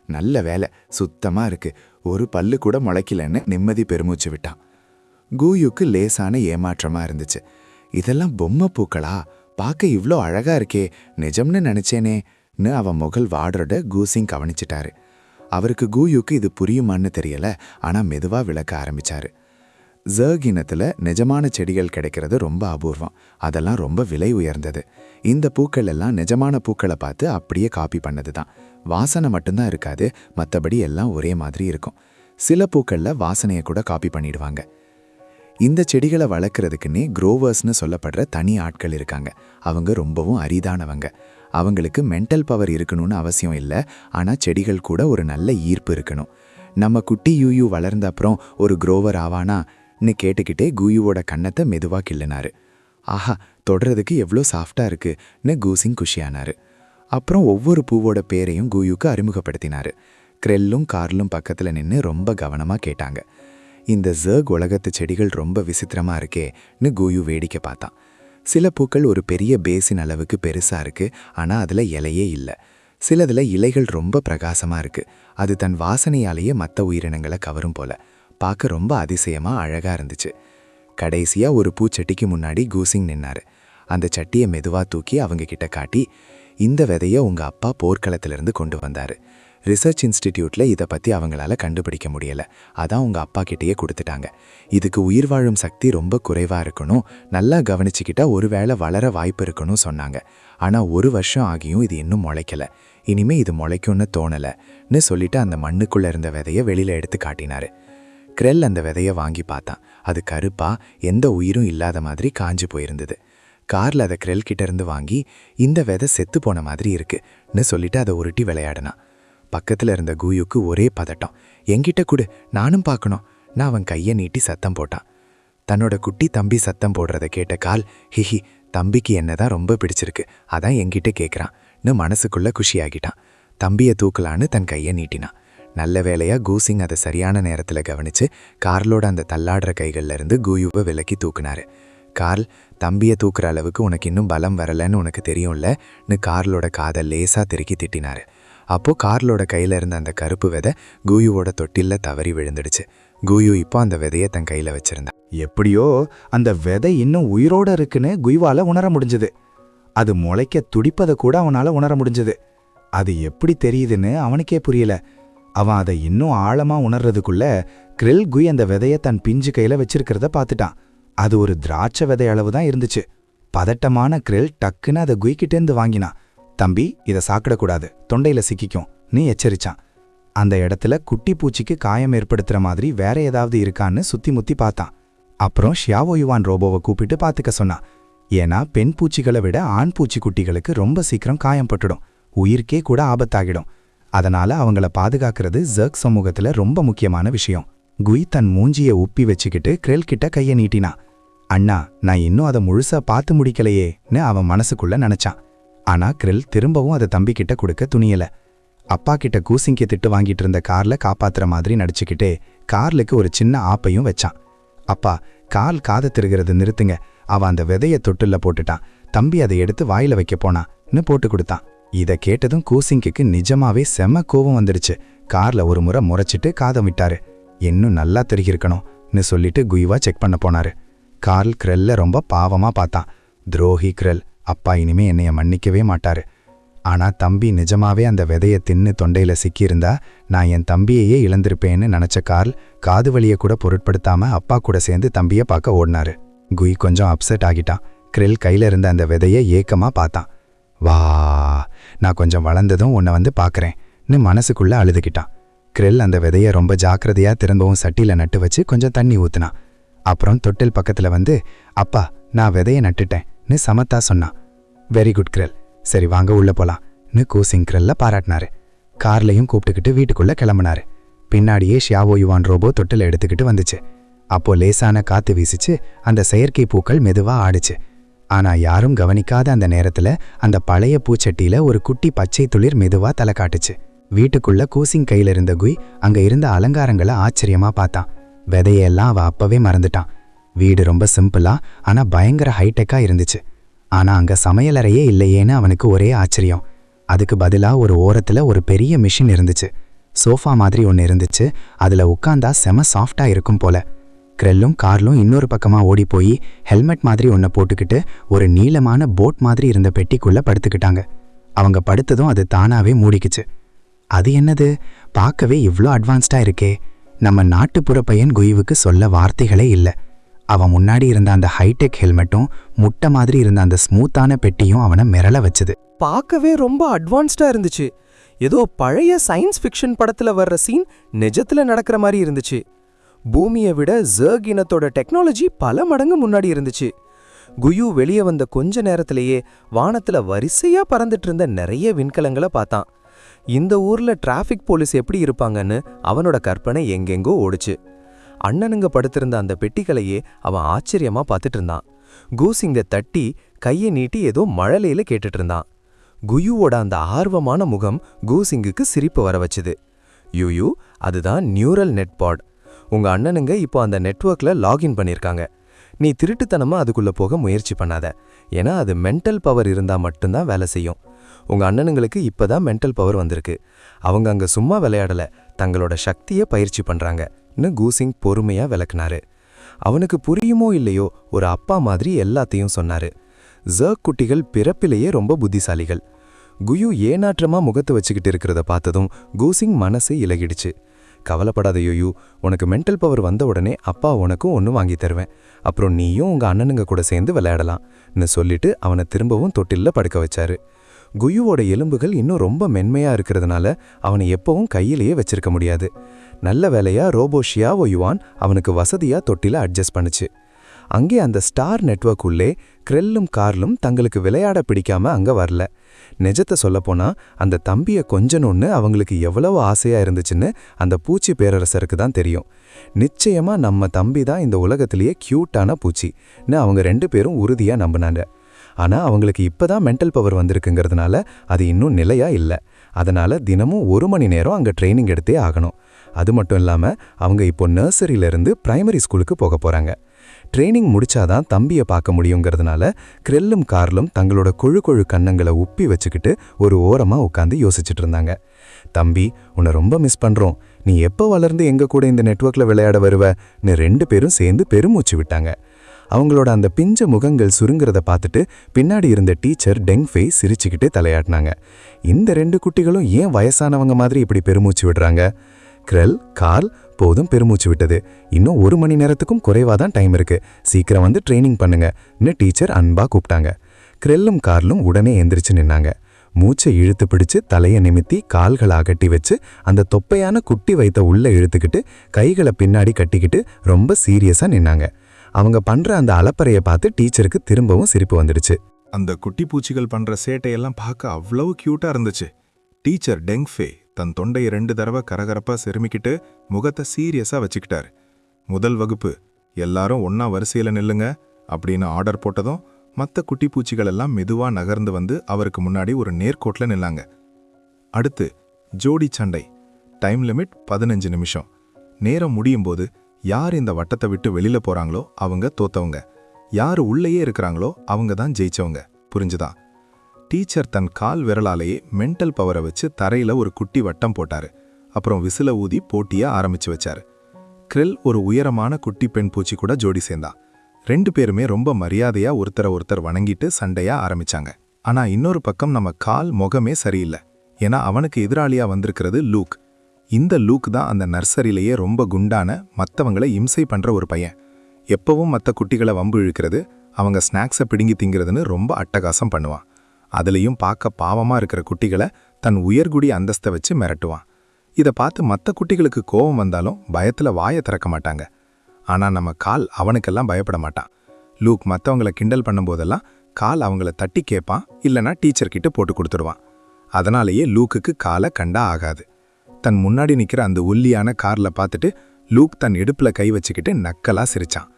நல்ல வேலை, சுத்தமா இருக்கு, ஒரு பல்லு கூட முளைக்கலன்னு நிம்மதி பெருமூச்சு விட்டான். கூயுக்கு லேசான ஏமாற்றமா இருந்துச்சு. இதெல்லாம் பொம்மை பூக்களா, பார்க்க இவ்ளோ அழகா இருக்கே, நிஜம்னு நினைச்சேனேன்னு அவன் முகல் வாடுறத கூசிங் கவனிச்சிட்டாரு. அவருக்கு கூயுக்கு இது புரியுமான்னு தெரியல, ஆனா மெதுவா விளக்க ஆரம்பிச்சாரு. ஜர்க் இனத்துல நிஜமான செடிகள் கிடைக்கிறது ரொம்ப அபூர்வம், அதெல்லாம் ரொம்ப விலை உயர்ந்தது. இந்த பூக்கள் எல்லாம் நிஜமான பூக்களை பார்த்து அப்படியே காப்பி பண்ணது தான். வாசனை மட்டும்தான் இருக்காது, மற்றபடி எல்லாம் ஒரே மாதிரி இருக்கும். சில பூக்கள்ல வாசனையை கூட காப்பி பண்ணிடுவாங்க. இந்த செடிகளை வளர்க்குறதுக்குன்னே குரோவர்ஸ்னு சொல்லப்படுற தனி ஆட்கள் இருக்காங்க. அவங்க ரொம்பவும் அரிதானவங்க. அவங்களுக்கு மென்டல் பவர் இருக்கணும்னு அவசியம் இல்லை, ஆனால் செடிகள் கூட ஒரு நல்ல ஈர்ப்பு இருக்கணும். நம்ம குட்டி யூயூ வளர்ந்த அப்புறம் ஒரு குரோவர் ஆவானான்னு கேட்டுக்கிட்டே கூயுவோட கன்னத்தை மெதுவாக கிள்ளினாரு. ஆஹா, தொடறதுக்கு எவ்வளோ சாஃப்டாக இருக்குன்னு கூசிங் குஷியானாரு. அப்புறம் ஒவ்வொரு பூவோட பேரையும் கூயுக்கு அறிமுகப்படுத்தினாரு. கிரெல்லும் கார்லும் பக்கத்தில் நின்று ரொம்ப கவனமாக கேட்டாங்க. இந்த ஜர்க் உலகத்து செடிகள் ரொம்ப விசித்திரமா இருக்கேன்னு கூயு வேடிக்கை பார்த்தான். சில பூக்கள் ஒரு பெரிய பேசின் அளவுக்கு பெருசா இருக்கு, ஆனா அதுல இலையே இல்லை. சிலதுல இலைகள் ரொம்ப பிரகாசமா இருக்கு. அது தன் வாசனையாலேயே மற்ற உயிரினங்களை கவரும் போல. பார்க்க ரொம்ப அதிசயமா அழகா இருந்துச்சு. கடைசியா ஒரு பூச்சட்டிக்கு முன்னாடி கூசிங் நின்னாரு. அந்த சட்டியை மெதுவா தூக்கி அவங்க கிட்ட காட்டி, இந்த விதைய உங்க அப்பா போர்க்களத்திலிருந்து கொண்டு வந்தாரு. ரிசர்ச் இன்ஸ்டிடியூட்ல இதை பத்தி அவங்களால கண்டுபிடிக்க முடியல, அதான் உங்க அப்பா கிட்டேயே கொடுத்துட்டாங்க. இதுக்கு உயிர் வாழும் சக்தி ரொம்ப குறைவா இருக்கணும், நல்லா கவனிச்சுக்கிட்டா ஒருவேளை வளர வாய்ப்பு இருக்கணும் சொன்னாங்க. ஆனா 1 வருஷம் ஆகியும் இது இன்னும் முளைக்கல. இனிமே இது முளைக்கும்னு தோணலன்னு சொல்லிட்டு அந்த மண்ணுக்குள்ள இருந்த விதைய வெளியில எடுத்து காட்டினாரு. கிரெல் அந்த விதைய வாங்கி பார்த்தான். அது கருப்பா, எந்த உயிரும் இல்லாத மாதிரி காஞ்சு போயிருந்தது. கார்ல அதை கிரெல் கிட்ட இருந்து வாங்கி, இந்த விதை செத்து போன மாதிரி இருக்குன்னு சொல்லிட்டு அதை உருட்டி விளையாடினான். பக்கத்துல இருந்த கூயுக்கு ஒரே பதட்டம். என்கிட்ட கொடு, நானும் பார்க்கணும். நான் அவன் கையை நீட்டி சத்தம் போட்டான். தன்னோட குட்டி தம்பி சத்தம் போடுறத கேட்ட கால், ஹிஹி தம்பிக்கு என்னதான் ரொம்ப பிடிச்சிருக்கு, அதான் என்கிட்ட கேட்குறான்னு மனசுக்குள்ள குஷியாகிட்டான். தம்பியை தூக்கலான்னு தன் கையை நீட்டினான். நல்ல வேளையா கூசிங் அதை சரியான நேரத்துல கவனிச்சு கார்லோட அந்த தள்ளாடுற கைகள்ல இருந்து கூயுவை விலக்கி தூக்குனாரு. கார்ல், தம்பியை தூக்குற அளவுக்கு உனக்கு இன்னும் பலம் வரலன்னு உனக்கு தெரியும்லன்னு கார்லோட காதை லேசா திருக்கி திட்டினாரு. அப்போ கார்லோட கையில இருந்த அந்த கருப்பு விதை கூயுவோட தொட்டில்ல தவறி விழுந்துடுச்சு. கூயு இப்போ அந்த விதையை தன் கையில வச்சிருந்தான். எப்படியோ அந்த விதை இன்னும் உயிரோட இருக்குன்னு குயுவால உணர முடிஞ்சது. அது முளைக்க துடிப்பதை கூட அவனால உணர முடிஞ்சது. அது எப்படி தெரியுதுன்னு அவனுக்கே புரியல. அவன் அதை இன்னும் ஆழமா உணர்றதுக்குள்ள கிரில் குய் அந்த விதையை தன் பிஞ்சு கையில வச்சிருக்கிறத பார்த்துட்டான். அது ஒரு திராட்சை விதை அளவு தான் இருந்துச்சு. பதட்டமான கிரில் டக்குன்னு அதை குய்கிட்டேந்து வாங்கினான். தம்பி, இதை சாப்பிடக்கூடாது, தொண்டையில சிக்கிக்கும் நீ எச்சரிச்சான். அந்த இடத்துல குட்டி பூச்சிக்கு காயம் ஏற்படுத்துற மாதிரி வேற ஏதாவது இருக்கான்னு சுத்தி முத்தி பார்த்தான். அப்புறம் ஷியாவோயுவான் ரோபோவை கூப்பிட்டு பார்த்துக்க சொன்னான். ஏன்னா பெண் பூச்சிகளை விட ஆண் பூச்சி குட்டிகளுக்கு ரொம்ப சீக்கிரம் காயம் பட்டுடும், உயிர்க்கே கூட ஆபத்தாகிடும். அதனால அவங்கள பாதுகாக்கிறது ஜர்க் சமூகத்துல ரொம்ப முக்கியமான விஷயம். குய் தன் மூஞ்சியை உப்பி வச்சுக்கிட்டு கிரெல் கிட்ட கையை நீட்டினான். அண்ணா, நான் இன்னும் அதை முழுசா பார்த்து முடிக்கலையேன்னு அவன் மனசுக்குள்ள நினைச்சான். ஆனா கிரில் திரும்பவும் அதை தம்பிக்கிட்ட கொடுக்க துணியல. அப்பா கிட்ட கூசிங்க திட்டு வாங்கிட்டு இருந்த கார்ல காப்பாத்துற மாதிரி நடிச்சுக்கிட்டே கார்லுக்கு ஒரு சின்ன ஆப்பையும் வச்சான். அப்பா, கால் காதை திருகிறது நிறுத்துங்க. அவன் அந்த விதைய தொட்டுல போட்டுட்டான். தம்பி அதை எடுத்து வாயில வைக்க போனான்னு போட்டு கொடுத்தான். இதை கேட்டதும் கூசிங்க்கு நிஜமாவே செம கோவம் வந்துடுச்சு. கார்ல ஒரு முறை முறைச்சிட்டு காதம் விட்டாரு. இன்னும் நல்லா திருகிருக்கணும்னு சொல்லிட்டு குயிவா செக் பண்ண போனாரு. கார்ல் கிரெல்ல ரொம்ப பாவமா பார்த்தான். துரோகி கிரெல், அப்பா இனிமே என்னைய மன்னிக்கவே மாட்டாரு. ஆனா தம்பி நிஜமாவே அந்த விதைய தின்னு தொண்டையில சிக்கியிருந்தா நான் என் தம்பியையே இழந்திருப்பேன்னு நினைச்ச கார்ல் காது வலிய கூட பொருட்படுத்தாம அப்பா கூட சேர்ந்து தம்பிய பார்க்க ஓடினாரு. குய் கொஞ்சம் அப்செட் ஆகிட்டான். கிரெல் கையில இருந்த அந்த விதைய ஏக்கமா பார்த்தான். வா, நான் கொஞ்சம் வளர்ந்ததும் உன்னை வந்து பார்க்கறேன்னு மனசுக்குள்ள அழுதுகிட்டான். கிரெல் அந்த விதைய ரொம்ப ஜாக்கிரதையா திரும்பவும் சட்டியில நட்டு வச்சு கொஞ்சம் தண்ணி ஊத்துனான். அப்புறம் தொட்டில் பக்கத்துல வந்து, அப்பா, நான் விதைய நட்டுட்டேன்னு சமத்தா சொன்னான். வெரி குட் கிரெல், சரி வாங்க உள்ள போலாம்னு கூசிங் கிரெல்ல பாராட்டினாரு. கார்லையும் கூப்பிட்டுக்கிட்டு வீட்டுக்குள்ள கிளம்புனாரு. பின்னாடியே ஷியாவோ யுவான் ரோபோ தொட்டில் எடுத்துக்கிட்டு வந்துச்சு. அப்போ லேசான காத்து வீசிச்சு. அந்த செயற்கை பூக்கள் மெதுவா ஆடுச்சு. ஆனா யாரும் கவனிக்காத அந்த நேரத்துல அந்த பழைய பூச்சட்டியில ஒரு குட்டி பச்சை துளிர் மெதுவா தலை காட்டுச்சு. வீட்டுக்குள்ள கூசிங் கையில இருந்த குய் அங்க இருந்த அலங்காரங்களை ஆச்சரியமா பார்த்தான். விதையெல்லாம் அவ அப்பவே மறந்துட்டான். வீடு ரொம்ப சிம்பிளா ஆனா பயங்கர ஹைடெக்கா இருந்துச்சு. ஆனா அங்க சமையலறையே இல்லையேன்னு அவனுக்கு ஒரே ஆச்சரியம். அதுக்கு பதிலா ஒரு ஓரத்துல ஒரு பெரிய மிஷின் இருந்துச்சு. சோஃபா மாதிரி ஒன்று இருந்துச்சு. அதுல உட்காந்தா செம சாஃப்டா இருக்கும் போல. கிரெல்லும் கார்லும் இன்னொரு பக்கமா ஓடி போய் ஹெல்மெட் மாதிரி ஒன்றை போட்டுக்கிட்டு ஒரு நீளமான போட் மாதிரி இருந்த பெட்டிக்குள்ள படுத்துக்கிட்டாங்க. அவங்க படுத்ததும் அது தானாவே மூடிக்குச்சு. அது என்னது, பார்க்கவே இவ்ளோ அட்வான்ஸ்டா இருக்கே. நம்ம நாட்டுப்புற பையன் குயிவுக்கு சொல்ல வார்த்தைகளே இல்லை. அவன் முன்னாடி இருந்த அந்த ஹைடெக் ஹெல்மெட்டும் முட்டை மாதிரி இருந்த அந்த ஸ்மூத்தான பெட்டியும் அவனை மிரள வச்சுது. பார்க்கவே ரொம்ப அட்வான்ஸ்டா இருந்துச்சு. ஏதோ பழைய சயின்ஸ் ஃபிக்ஷன் படத்துல வர்ற சீன் நிஜத்துல நடக்கிற மாதிரி இருந்துச்சு. பூமியை விட ஜர்க் இனத்தோட டெக்னாலஜி பல மடங்கு முன்னாடி இருந்துச்சு. குயு வெளியே வந்த கொஞ்ச நேரத்திலேயே வானத்துல வரிசையா பறந்துட்டு இருந்த நிறைய விண்கலங்களை பார்த்தான். இந்த ஊர்ல டிராஃபிக் போலீஸ் எப்படி இருப்பாங்கன்னு அவனோட கற்பனை எங்கெங்கோ ஓடுச்சு. அண்ணனுங்க படுத்திருந்த அந்த பெட்டிகளையே அவன் ஆச்சரியமா பார்த்துட்டு இருந்தான். கூசிங்க தட்டி கையை நீட்டி ஏதோ மழலையில கேட்டுட்டு இருந்தான். குயுவோட அந்த ஆர்வமான முகம் கூசிங்குக்கு சிரிப்பு வர வச்சுது. யூ, அதுதான் நியூரல் நெட்பாட். உங்க அண்ணனுங்க இப்போ அந்த நெட்வொர்க்ல லாகின் பண்ணியிருக்காங்க. நீ திருட்டுத்தனமா அதுக்குள்ள போக முயற்சி பண்ணாத. ஏன்னா அது மென்டல் பவர் இருந்தா மட்டும்தான் வேலை செய்யும். உங்க அண்ணனுங்களுக்கு இப்பதான் மென்டல் பவர் வந்திருக்கு. அவங்க அங்க சும்மா விளையாடல, தங்களோட சக்தியை பயிற்சி பண்றாங்கன்னு கூசிங் பொறுமையா விளக்குனாரு. அவனுக்கு புரியுமோ இல்லையோ ஒரு அப்பா மாதிரி எல்லாத்தையும் சொன்னாரு. ஜர்க் குட்டிகள் பிறப்பிலேயே ரொம்ப புத்திசாலிகள். குயு ஏனாற்றமா முகத்தை வச்சுக்கிட்டு இருக்கிறத பார்த்ததும் கூசிங் மனசு இலகிடுச்சு. கவலைப்படாத யூ, உனக்கு மென்டல் பவர் வந்த உடனே அப்பா உனக்கும் ஒன்று வாங்கி தருவேன். அப்புறம் நீயும் உங்க அண்ணனுங்க கூட சேர்ந்து விளையாடலாம்னு சொல்லிட்டு அவனை திரும்பவும் தொட்டில்ல படுக்க வச்சாரு. குயுவோட எலும்புகள் இன்னும் ரொம்ப மென்மையா இருக்கிறதுனால அவனை எப்பவும் கையிலேயே வச்சிருக்க முடியாது. நல்ல வேலையா ரோபோ ஷியாவோ யுவான் அவனுக்கு வசதியா தொட்டில அட்ஜஸ்ட் பண்ணுச்சு. அங்கே அந்த ஸ்டார் நெட்வொர்க் உள்ளே கிரெல்லும் கார்லும் தங்களுக்கு விளையாட பிடிக்காம அங்க வரல. நிஜத்தை சொல்லப்போனா அந்த தம்பியை கொஞ்சணும்னு அவங்களுக்கு எவ்வளவு ஆசையா இருந்துச்சுன்னு அந்த பூச்சி பேரரசருக்கு தான் தெரியும். நிச்சயமா நம்ம தம்பி தான் இந்த உலகத்திலேயே கியூட்டான பூச்சின்னு அவங்க 2 பேரும் உறுதியா நம்பினாங்க. ஆனா அவங்களுக்கு இப்பதான் மென்டல் பவர் வந்திருக்குங்கிறதுனால அது இன்னும் நிலையா இல்லை. அதனால தினமும் 1 மணி நேரம் அங்க ட்ரைனிங் எடுத்தே ஆகணும். அது மட்டும் இல்லாம அவங்க இப்போ நர்சரியிலிருந்து பிரைமரி ஸ்கூலுக்கு போக போறாங்க. ட்ரைனிங் முடிச்சாதான் தம்பியை பார்க்க முடியுங்கிறதுனால கிரெல்லும் கார்லும் தங்களோட கொழு கன்னங்களை உப்பி வச்சுக்கிட்டு ஒரு ஓரமா உட்காந்து யோசிச்சுட்டு இருந்தாங்க. தம்பி, உன்னை ரொம்ப மிஸ் பண்றோம். நீ எப்போ வளர்ந்து எங்க கூட இந்த நெட்வொர்க்ல விளையாட வருவன்னு 2 பேரும் சேர்ந்து பெருமூச்சு விட்டாங்க. அவங்களோட அந்த பிஞ்ச முகங்கள் சுருங்கிறத பார்த்துட்டு பின்னாடி இருந்த டீச்சர் டெங்ஃபே சிரிச்சுக்கிட்டு தலையாட்டினாங்க. இந்த 2 குட்டிகளும் ஏன் வயசானவங்க மாதிரி இப்படி பெருமூச்சு விடுறாங்க? கிரெல், கார்ல், போதும் பெருமூச்சு விட்டது. இன்னும் 1 மணி நேரத்துக்கும் குறைவாதான் டைம் இருக்கு. சீக்கிரம் வந்து ட்ரைனிங் பண்ணுங்கன்னு டீச்சர் அன்பா கூப்பிட்டாங்க. கிரெல்லும் கார்லும் உடனே எந்திரிச்சு நின்னாங்க. மூச்சை இழுத்து பிடிச்சு தலையை நிமித்தி கால்களை அகட்டி வச்சு அந்த தொப்பையான குட்டி வைத்த உள்ள இழுத்துக்கிட்டு கைகளை பின்னாடி கட்டிக்கிட்டு ரொம்ப சீரியஸா நின்னாங்க. அவங்க பண்ற அந்த அலப்பறையை பார்த்து டீச்சருக்கு திரும்பவும் சிரிப்பு வந்துடுச்சு. அந்த குட்டி பூச்சிகள் பண்ற சேட்டையெல்லாம் பார்க்க அவ்வளவு கியூட்டா இருந்துச்சு. டீச்சர் டெங்ஃபே தன் தொண்டையை 2 தடவை கரகரப்பா செருமிக்கிட்டு முகத்தை சீரியஸா வச்சுக்கிட்டாரு. முதல் வகுப்பு, எல்லாரும் ஒன்னா வரிசையில நில்லுங்க அப்படின்னு ஆர்டர் போட்டதும் மற்ற குட்டி பூச்சிகள் எல்லாம் மெதுவா நகர்ந்து வந்து அவருக்கு முன்னாடி ஒரு நேர்கோட்ல நின்னாங்க. அடுத்து ஜோடி சண்டை. டைம் லிமிட் 15 நிமிஷம். நேரம் முடியும் போது யார் இந்த வட்டத்தை விட்டு வெளியில போறாங்களோ அவங்க தோத்தவங்க, யாரு உள்ளேயே இருக்கிறாங்களோ அவங்க தான் ஜெயிச்சவங்க. புரிஞ்சுதா? டீச்சர் தன் கால் விரலாலேயே மென்டல் பவரை வச்சு தரையில ஒரு குட்டி வட்டம் போட்டாரு. அப்புறம் விசில ஊதி போட்டிய ஆரம்பிச்சு வச்சாரு. கிரில் ஒரு உயரமான குட்டி பெண் பூச்சி கூட ஜோடி சேர்ந்தான். 2 பேருமே ரொம்ப மரியாதையா ஒருத்தர் வணங்கிட்டு சண்டையா ஆரம்பிச்சாங்க. ஆனா இன்னொரு பக்கம் நம்ம கால் முகமே சரியில்லை. ஏன்னா அவனுக்கு எதிராளியா வந்திருக்கிறது லூக். இந்த லூக் தான் அந்த நர்சரியிலேயே ரொம்ப குண்டான, மற்றவங்களை இம்சை பண்ற ஒரு பையன். எப்பவும் மற்ற குட்டிகளை வம்பு இழுக்கிறது, அவங்க ஸ்நாக்ஸை பிடுங்கி திங்கிறதுன்னு ரொம்ப அட்டகாசம் பண்ணுவான். அதுலேயும் பார்க்க பாவமா இருக்கிற குட்டிகளை தன் உயர்குடி அந்தஸ்தை வச்சு மிரட்டுவான். இதை பார்த்து மற்ற குட்டிகளுக்கு கோபம் வந்தாலும் பயத்துல வாயை திறக்க மாட்டாங்க. ஆனா நம்ம கால் அவனுக்கெல்லாம் பயப்பட மாட்டான். லூக் மற்றவங்களை கிண்டல் பண்ணும்போதெல்லாம் கால் அவங்கள தட்டி கேட்பான், இல்லைன்னா டீச்சர்கிட்ட போட்டு கொடுத்துடுவான். அதனாலேயே லூக்குக்கு காலை கண்டா ஆகாது. தன் முன்னாடி நிற்கிற அந்த ஒல்லியான கார்ல பார்த்துட்டு லூக் தன் இடுப்புல கை வச்சுக்கிட்டு நக்கலா சிரிச்சான்.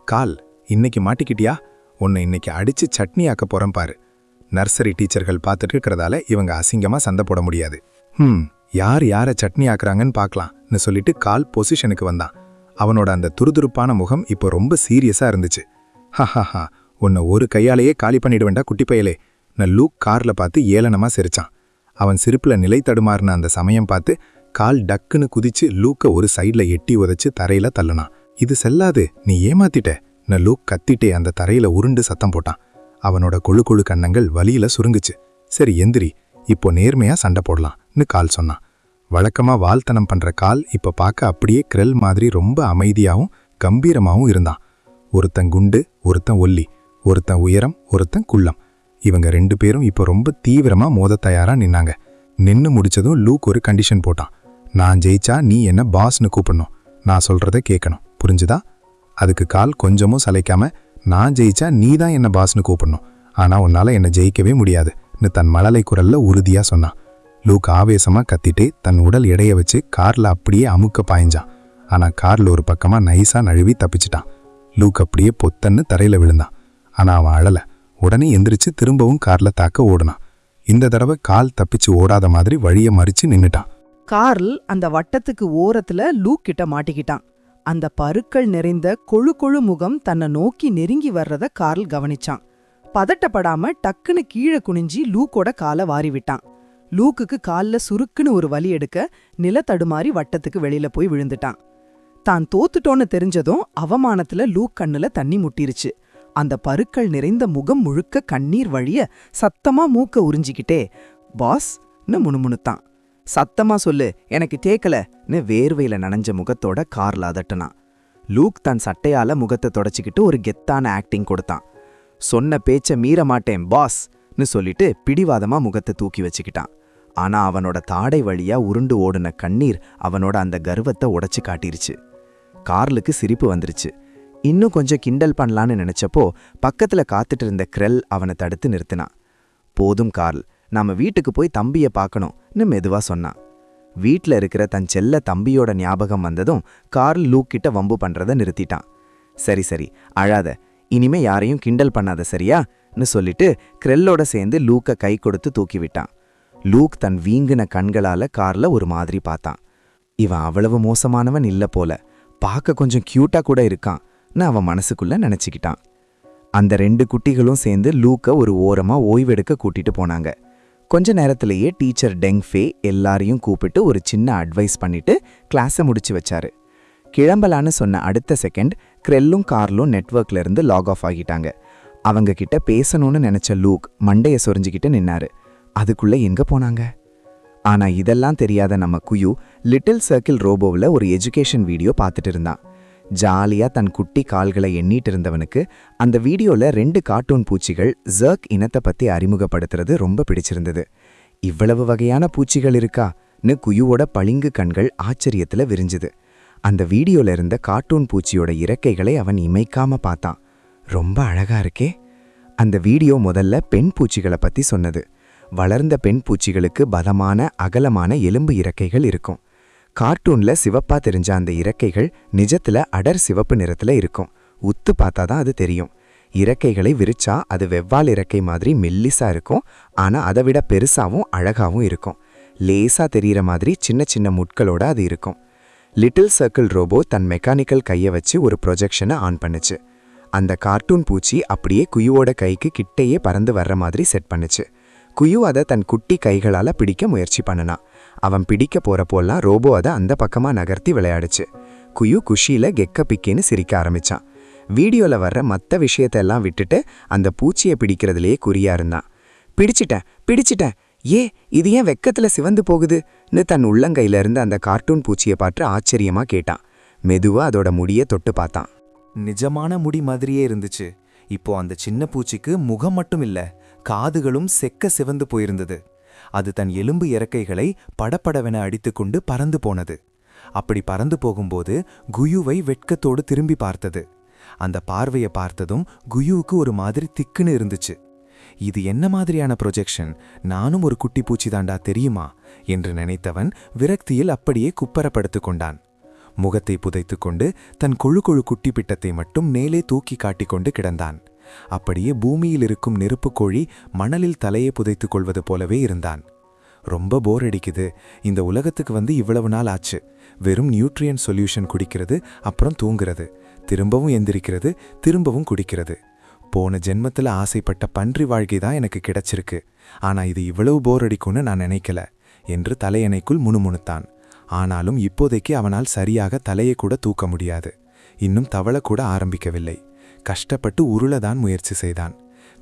கால், இன்னைக்கு மாட்டிக்கிட்டியா? உன்னை இன்னைக்கு அடிச்சு சட்னி ஆக்க போறேன் பாரு. நர்சரி டீச்சர்கள் பார்த்துட்டு இருக்கிறதால இவங்க அசிங்கமா சண்டை போட முடியாது. யார் யாரை சட்னி ஆக்குறாங்கன்னு பார்க்கலாம்னு சொல்லிட்டு கால் பொசிஷனுக்கு வந்தான். அவனோட அந்த துருதுருப்பான முகம் இப்போ ரொம்ப சீரியஸா இருந்துச்சு. ஹஹஹா, உன்னை ஒரு கையாலேயே காலி பண்ணிடுவேண்டா குட்டி பயலே. நான் லூக் கார்ல பார்த்து ஏளனமா சிரிச்சான். அவன் சிரிப்புல நிலை தடுமாறின அந்த சமயம் பார்த்து கால் டக்குன்னு குதிச்சு லூக்க ஒரு சைட்ல எட்டி உதைச்சு தரையில தள்ளுனான். இது செல்லாது, நீ ஏமாத்திட்ட. நான் லூக் கத்திட்டே அந்த தரையில உருண்டு சத்தம் போட்டான். அவனோட கொழு கொழு கன்னங்கள் வலியில சுருங்குச்சு. சரி எந்திரி, இப்போ நேர்மையா சண்டை போடலாம்னு கால் சொன்னான். வழக்கமா வால்தனம் பண்ற கால் இப்ப பார்க்க அப்படியே கிரெல் மாதிரி ரொம்ப அமைதியாவும் கம்பீரமாவும் இருந்தான். ஒருத்தன் குண்டு, ஒருத்தன் ஒல்லி, ஒருத்தன் உயரம், ஒருத்தன் குள்ளம். இவங்க 2 பேரும் இப்போ ரொம்ப தீவிரமா மோத தயாரா நின்னாங்க. நின்னு முடிச்சதும் லூக் ஒரு கண்டிஷன் போட்டான். நான் ஜெயிச்சா நீ என்ன பாஸ்னு கூப்பிடணும், நான் சொல்றத கேட்கணும், புரிஞ்சுதா? அதுக்கு கால் கொஞ்சமும் சளைக்காம, நான் ஜெயிச்சா நீ தான் என்ன பாஸ்னு கூப்பிடணும், ஆனா உன்னால என்ன ஜெயிக்கவே முடியாதுன்னு தன் மழலை குரல்ல உறுதியா சொன்னான். லூக் ஆவேசமா கத்திட்டே தன் உடல் எடைய வச்சு கார்ல அப்படியே அமுக்க பாய்ஞ்சான். ஆனா கார்ல ஒரு பக்கமா நைஸா நழுவி தப்பிச்சிட்டான். லூக் அப்படியே பொத்தன்னு தரையில விழுந்தான். ஆனா அவன் அழல. உடனே எந்திரிச்சு திரும்பவும் கார்ல தாக்க ஓடுனான். இந்த தடவை கால் தப்பிச்சு ஓடாத மாதிரி வழிய மறிச்சு நின்னுட்டான். கார்ல் அந்த வட்டத்துக்கு ஓரத்துல லூக் கிட்ட மாட்டிக்கிட்டான். அந்த பருக்கள் நிறைந்த கொழு கொழு முகம் தன்னை நோக்கி நெருங்கி வர்றத கார்ல் கவனிச்சான். பதட்டப்படாம டக்குன்னு கீழே குனிஞ்சி லூக்கோட காலை வாரி விட்டான். லூக்குக்கு கால்ல சுருக்குன்னு ஒரு வலி எடுக்க நில தடுமாறி வட்டத்துக்கு வெளியில போய் விழுந்துட்டான். தான் தோத்துட்டோன்னு தெரிஞ்சதும் அவமானத்துல லூக் கண்ணுல தண்ணி முட்டிருச்சு. அந்த பருக்கள் நிறைந்த முகம் முழுக்க கண்ணீர் வழிய சத்தமா மூக்க உறிஞ்சிக்கிட்டே பாஸ்ன்னு முணுமுணுத்தான். சத்தமா சொல்லு, எனக்கு கேக்கலன்னு வேர்வையில நனைஞ்ச முகத்தோட கார்ல அதட்டுனான். லூக் தன் சட்டையால முகத்தை தொடச்சிக்கிட்டு ஒரு கெத்தான ஆக்டிங் கொடுத்தான். சொன்ன பேச்ச மீற மாட்டேன் பாஸ்ன்னு சொல்லிட்டு பிடிவாதமா முகத்தை தூக்கி வச்சுக்கிட்டான். ஆனா அவனோட தாடை வழியா உருண்டு ஓடுன கண்ணீர் அவனோட அந்த கர்வத்தை உடைச்சு காட்டிருச்சு. கார்லுக்கு சிரிப்பு வந்துருச்சு. இன்னும் கொஞ்சம் கிண்டல் பண்ணலான்னு நினைச்சப்போ பக்கத்துல காத்துட்டு இருந்த கிரெல் அவனை தடுத்து நிறுத்தினான். போதும் கார்ல், நாம வீட்டுக்கு போய் தம்பிய பார்க்கணும்னு மெதுவா சொன்னான். வீட்ல இருக்கிற தன் செல்ல தம்பியோட ஞாபகம் வந்ததும் கார்ல் லூக் கிட்ட வம்பு பண்றத நிறுத்திட்டான். சரி சரி, அழாத, இனிமே யாரையும் கிண்டல் பண்ணாத சரியான்னு சொல்லிட்டு கிரெல்லோட சேர்ந்து லூக்க கை கொடுத்து தூக்கி விட்டான். லூக் தன் வீங்கின கண்களால கார்ல ஒரு மாதிரி பார்த்தான். இவன் அவ்வளவு மோசமானவன் இல்ல போல, பார்க்க கொஞ்சம் கியூட்டா கூட இருக்கான்னு அவன் மனசுக்குள்ள நினைச்சுக்கிட்டான். அந்த 2 குட்டிகளும் சேர்ந்து லூக்க ஒரு ஓரமா ஓய்வெடுக்க கூட்டிட்டு போனாங்க. கொஞ்ச நேரத்திலேயே டீச்சர் டெங்ஃபே எல்லாரையும் கூப்பிட்டு ஒரு சின்ன அட்வைஸ் பண்ணிட்டு கிளாஸை முடிச்சு வச்சாரு. கிளம்பலான்னு சொன்ன அடுத்த செகண்ட் கிரெல்லும் கார்லும் நெட்வொர்க்ல இருந்து லாக் ஆஃப் ஆகிட்டாங்க. அவங்க கிட்ட பேசணும்னு நினைச்ச லூக் மண்டைய சொரிஞ்சுக்கிட்டு நின்னாரு. அதுக்குள்ள எங்க போனாங்க? ஆனா இதெல்லாம் தெரியாத நம்ம குயு லிட்டில் சர்க்கிள் ரோபோவில் ஒரு எஜுகேஷன் வீடியோ பார்த்துட்டு இருந்தான். ஜாலியா தன் குட்டி கால்களை எண்ணிட்டு இருந்தவனுக்கு அந்த வீடியோல 2 கார்ட்டூன் பூச்சிகள் ஜர்க் இனத்தை பத்தி அறிமுகப்படுத்துறது ரொம்ப பிடிச்சிருந்தது. இவ்வளவு வகையான பூச்சிகள் இருக்கான்னு குயுவோட பளிங்கு கண்கள் ஆச்சரியத்துல விரிஞ்சுது. அந்த வீடியோல இருந்த கார்ட்டூன் பூச்சியோட இறக்கைகளை அவன் இமைக்காம பார்த்தான். ரொம்ப அழகா இருக்கே. அந்த வீடியோ முதல்ல பெண் பூச்சிகளை பத்தி சொன்னது. வளர்ந்த பெண் பூச்சிகளுக்கு பலமான அகலமான எலும்பு இறக்கைகள் இருக்கும். கார்ட்டூன்ல சிவப்பா தெரிஞ்ச அந்த இறக்கைகள் நிஜத்துல அடர் சிவப்பு நிறத்துல இருக்கும். உத்து பார்த்தாதான் அது தெரியும். இறக்கைகளை விரிச்சா அது வெவ்வால் இறக்கை மாதிரி மெல்லிசா இருக்கும், ஆனா அதை விட பெருசாவும் அழகாவும் இருக்கும். லேசா தெரியற மாதிரி சின்ன சின்ன முட்களோட அது இருக்கும். லிட்டில் சர்க்கிள் ரோபோ தன் மெக்கானிக்கல் கையை வச்சு ஒரு ப்ரொஜெக்ஷனை ஆன் பண்ணுச்சு. அந்த கார்ட்டூன் பூச்சி அப்படியே குயுவோட கைக்கு கிட்டேயே பறந்து வர்ற மாதிரி செட் பண்ணுச்சு. குயு அதை தன் குட்டி கைகளால பிடிக்க முயற்சி பண்ணனா. அவன் பிடிக்க போறப்போல்லாம் ரோபோ அதை அந்த பக்கமா நகர்த்தி விளையாடுச்சு. குயு குஷியில கெக்க பிக்கேன்னு சிரிக்க ஆரம்பிச்சான். வீடியோல வர்ற மற்ற விஷயத்தெல்லாம் விட்டுட்டு அந்த பூச்சியை பிடிக்கிறதுலேயே குறியா இருந்தான். பிடிச்சிட்டேன், இது ஏன் வெக்கத்துல சிவந்து போகுதுன்னு தன் உள்ளங்கையில இருந்து அந்த கார்ட்டூன் பூச்சியை பார்த்து ஆச்சரியமா கேட்டான். மெதுவா அதோட முடியை தொட்டு பார்த்தான். நிஜமான முடி மாதிரியே இருந்துச்சு. இப்போ அந்த சின்ன பூச்சிக்கு முகம் மட்டும் இல்ல, காதுகளும் செக்க சிவந்து போயிருந்தது. அது தன் எலும்பு இறக்கைகளை படபடவென அடித்துக்கொண்டு பறந்து போனது. அப்படி பறந்து போகும்போது குயுவை வெட்கத்தோடு திரும்பி பார்த்தது. அந்த பார்வையை பார்த்ததும் குயுவுக்கு ஒரு மாதிரி திக்குன்னு இருந்துச்சு. இது என்ன மாதிரியான ப்ரொஜெக்ஷன்? நானும் ஒரு குட்டி பூச்சி தாண்டா, தெரியுமா என்று நினைத்தவன் விரக்தியில் அப்படியே குப்பரப்படுத்து கொண்டான். முகத்தை புதைத்து கொண்டு தன் கொழு கொழு குட்டி பிட்டத்தை மட்டும் மேலே தூக்கி காட்டிக்கொண்டு கிடந்தான். அப்படியே பூமியில் இருக்கும் நெருப்புக் கோழி மணலில் தலையை புதைத்து கொள்வது போலவே இருந்தான். ரொம்ப போர் அடிக்குது, இந்த உலகத்துக்கு வந்து இவ்வளவு நாள் ஆச்சு. வெறும் நியூட்ரியன் சொல்யூஷன் குடிக்கிறது, அப்புறம் தூங்குறது, திரும்பவும் எந்திரிக்கிறது, திரும்பவும் குடிக்கிறது. போன ஜென்மத்தில் ஆசைப்பட்ட பன்றி வாழ்க்கை தான் எனக்கு கிடைச்சிருக்கு. ஆனா இது இவ்வளவு போர் அடிக்கும்னு நான் நினைக்கல என்று தலையணைக்குள் முணுமுணுத்தான். ஆனாலும் இப்போதைக்கு அவனால் சரியாக தலையை கூட தூக்க முடியாது. இன்னும் தவள கூட ஆரம்பிக்கவில்லை. கஷ்டப்பட்டு உருளதான் முயற்சி செய்தான்.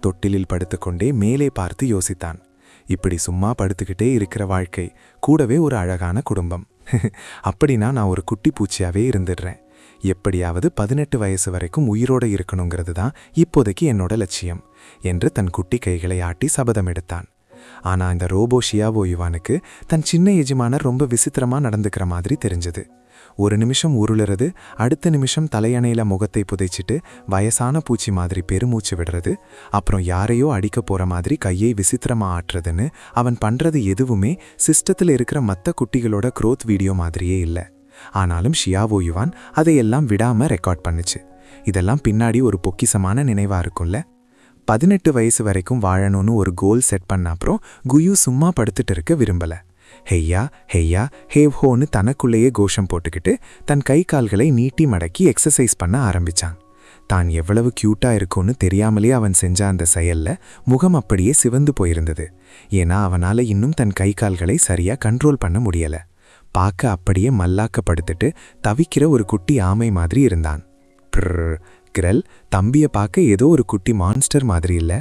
தொட்டிலில் படுத்துக்கொண்டே மேலே பார்த்து யோசித்தான். இப்படி சும்மா படுத்துக்கிட்டே இருக்கிற வாழ்க்கை, கூடவே ஒரு அழகான குடும்பம். அப்படின்னா நான் ஒரு குட்டி பூச்சியாவே இருந்துடுறேன். எப்படியாவது 18 வயசு வரைக்கும் உயிரோட இருக்கணுங்கிறது தான் இப்போதைக்கு என்னோட லட்சியம் என்று தன் குட்டி கைகளை ஆட்டி சபதம் எடுத்தான். ஆனா இந்த ரோபோ ஷியாவோ யுவானுக்கு தன் சின்ன எஜமானர் ரொம்ப விசித்திரமா நடந்துக்கிற மாதிரி தெரிஞ்சது. ஒரு நிமிஷம் உருளுறது, அடுத்த நிமிஷம் தலையணையில முகத்தை புதைச்சிட்டு வயசான பூச்சி மாதிரி பெருமூச்சு விடுறது, அப்புறம் யாரையோ அடிக்க போற மாதிரி கையை விசித்திரமா ஆட்டுறதுன்னு அவன் பண்றது எதுவுமே சிஸ்டத்தில் இருக்கிற மற்ற குட்டிகளோட க்ரோத் வீடியோ மாதிரியே இல்லை. ஆனாலும் ஷியாவோ யுவான் அதையெல்லாம் விடாம ரெக்கார்ட் பண்ணுச்சு. இதெல்லாம் பின்னாடி ஒரு பொக்கிசமான நினைவா இருக்கும்ல. 18 வயசு வரைக்கும் வாழணும்னு ஒரு கோல் செட் பண்ண அப்புறம் குயு சும்மா படுத்துட்டு இருக்க விரும்பல. ஹெய்யா ஹெய்யா ஹேவ் ஹோன்னு தனக்குள்ளேயே கோஷம் போட்டுக்கிட்டு தன் கை கால்களை நீட்டி மடக்கி எக்ஸசைஸ் பண்ண ஆரம்பிச்சான். தான் எவ்வளவு கியூட்டா இருக்கும்னு தெரியாமலே அவன் செஞ்ச அந்த செயல்ல முகம் அப்படியே சிவந்து போயிருந்தது. ஏன்னா அவனால இன்னும் தன் கை கால்களை சரியா கண்ட்ரோல் பண்ண முடியல. பார்க்க அப்படியே மல்லாக்கப்படுத்திட்டு தவிக்கிற ஒரு குட்டி ஆமை மாதிரி இருந்தான். கிரல் தம்பியை பார்க்க ஏதோ ஒரு குட்டி மான்ஸ்டர் மாதிரி இல்ல.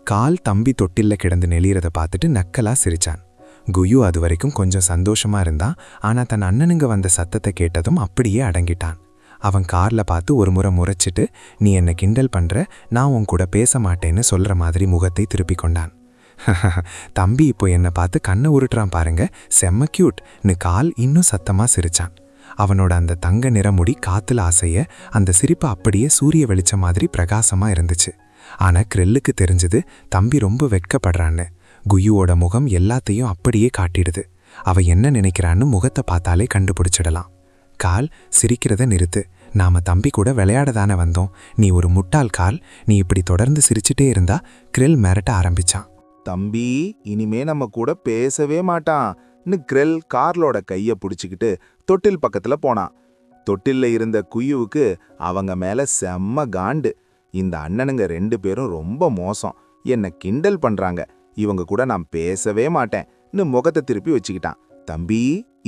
கால் தம்பி தொட்டில்ல கிடந்து நெளியறத பார்த்துட்டு நக்கலா சிரிச்சான். குயு அது வரைக்கும் கொஞ்சம் சந்தோஷமா இருந்தான். ஆனா தன் அண்ணனுங்க வந்த சத்தத்தை கேட்டதும் அப்படியே அடங்கிட்டான். அவன் கார்ல பார்த்து ஒரு முறை முறைச்சிட்டு, நீ என்ன கிண்டல் பண்ற, நான் உன் கூட பேச மாட்டேன்னு சொல்ற மாதிரி முகத்தை திருப்பி கொண்டான். தம்பி இப்போ என்னை பார்த்து கண்ணை உருட்டுறான் பாருங்க, செம்ம கியூட்னு கால் இன்னும் சத்தமா சிரிச்சான். அவனோட அந்த தங்க நிறமுடி காத்துல ஆசைய அந்த சிரிப்பு அப்படியே சூரிய வெளிச்சம் மாதிரி பிரகாசமா இருந்துச்சு. ஆனா கிரெல்லுக்கு தெரிஞ்சது தம்பி ரொம்ப வெட்கப்படுறான்னு. குயுவோட முகம் எல்லாத்தையும் அப்படியே காட்டிடுது. அவ என்ன நினைக்கிறான்னு முகத்தை பார்த்தாலே கண்டுபிடிச்சிடலாம். கால், சிரிக்கிறத நிறுத்து. நாம தம்பி கூட விளையாடதானே வந்தோம். நீ ஒரு முட்டாள் கால். நீ இப்படி தொடர்ந்து சிரிச்சுட்டே இருந்தா கிரெல் மிரட்ட ஆரம்பிச்சான். தம்பி இனிமே நம்ம கூட பேசவே மாட்டான்னு கிரெல் கார்லோட கைய பிடிச்சிக்கிட்டு தொட்டில் பக்கத்துல போனான். தொட்டில்ல இருந்த குயுவுக்கு அவங்க மேல செம்ம காண்டு. இந்த அண்ணனுங்க 2 பேரும் ரொம்ப மோசம், என்ன கிண்டல் பண்றாங்க, இவங்க கூட நான் பேசவே மாட்டேன்னு முகத்தை திருப்பி வச்சுக்கிட்டான். தம்பி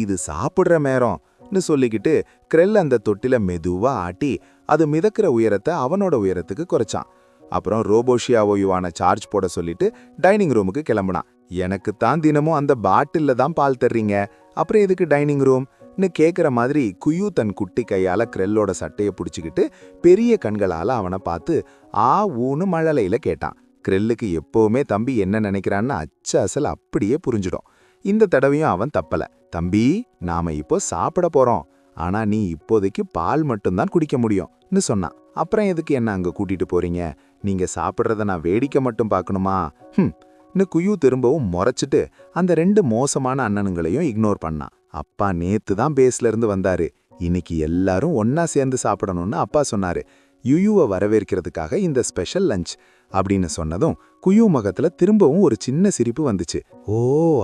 இது சாப்பிடுற நேரம்னு சொல்லிக்கிட்டு கிரெல் அந்த தொட்டில மெதுவா ஆட்டி அது மிதக்கிற உயரத்தை அவனோட உயரத்துக்கு குறைச்சான். அப்புறம் ரோபோ ஷியாவோ யுவானை சார்ஜ் போட சொல்லிட்டு டைனிங் ரூமுக்கு கிளம்புனான். எனக்கு தான் தினமும் அந்த பாட்டில்ல தான் பால் தர்றீங்க, அப்புறம் எதுக்கு டைனிங் ரூம்னு கேட்குற மாதிரி குயு தன் குட்டி கையால கிரெல்லோட சட்டையை பிடிச்சிக்கிட்டு பெரிய கண்களால அவனை பார்த்து ஆ ஊன்னு மழலையில கேட்டான். கிரெல்லுக்கு எப்பவுமே தம்பி என்ன நினைக்கிறான்னு அச்சல் அப்படியே புரிஞ்சிடும். இந்த தடவையும் அவன் தப்பல. தம்பி நாம இப்போ சாப்பிட போறோம், ஆனா நீ இப்போதைக்கு பால் மட்டும்தான் குடிக்க முடியும்னு சொன்னான். அப்புறம் எதுக்கு என்ன அங்க கூட்டிட்டு போறீங்க, நீங்க சாப்பிட்றத நான் வேடிக்கை மட்டும் பார்க்கணுமா ன்னு குயு திரும்பவும் முறைச்சிட்டு அந்த 2 மோசமான அண்ணனுங்களையும் இக்னோர் பண்ணான். அப்பா நேத்து தான் பேஸ்ல இருந்து வந்தாரு, இன்னைக்கு எல்லாரும் ஒன்னா சேர்ந்து சாப்பிடணும்னு அப்பா சொன்னாரு. யுயுவை வரவேற்கிறதுக்காக இந்த ஸ்பெஷல் லஞ்ச் அப்படின்னு சொன்னதும் குயு முகத்துல திரும்பவும் ஒரு சின்ன சிரிப்பு வந்துச்சு. ஓ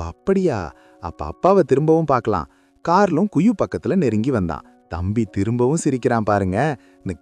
அப்படியா, அப்ப அப்பாவை திரும்பவும் பார்க்கலாம். கார்லும் குயு பக்கத்துல நெருங்கி வந்தான். தம்பி திரும்பவும் சிரிக்கிறான் பாருங்க.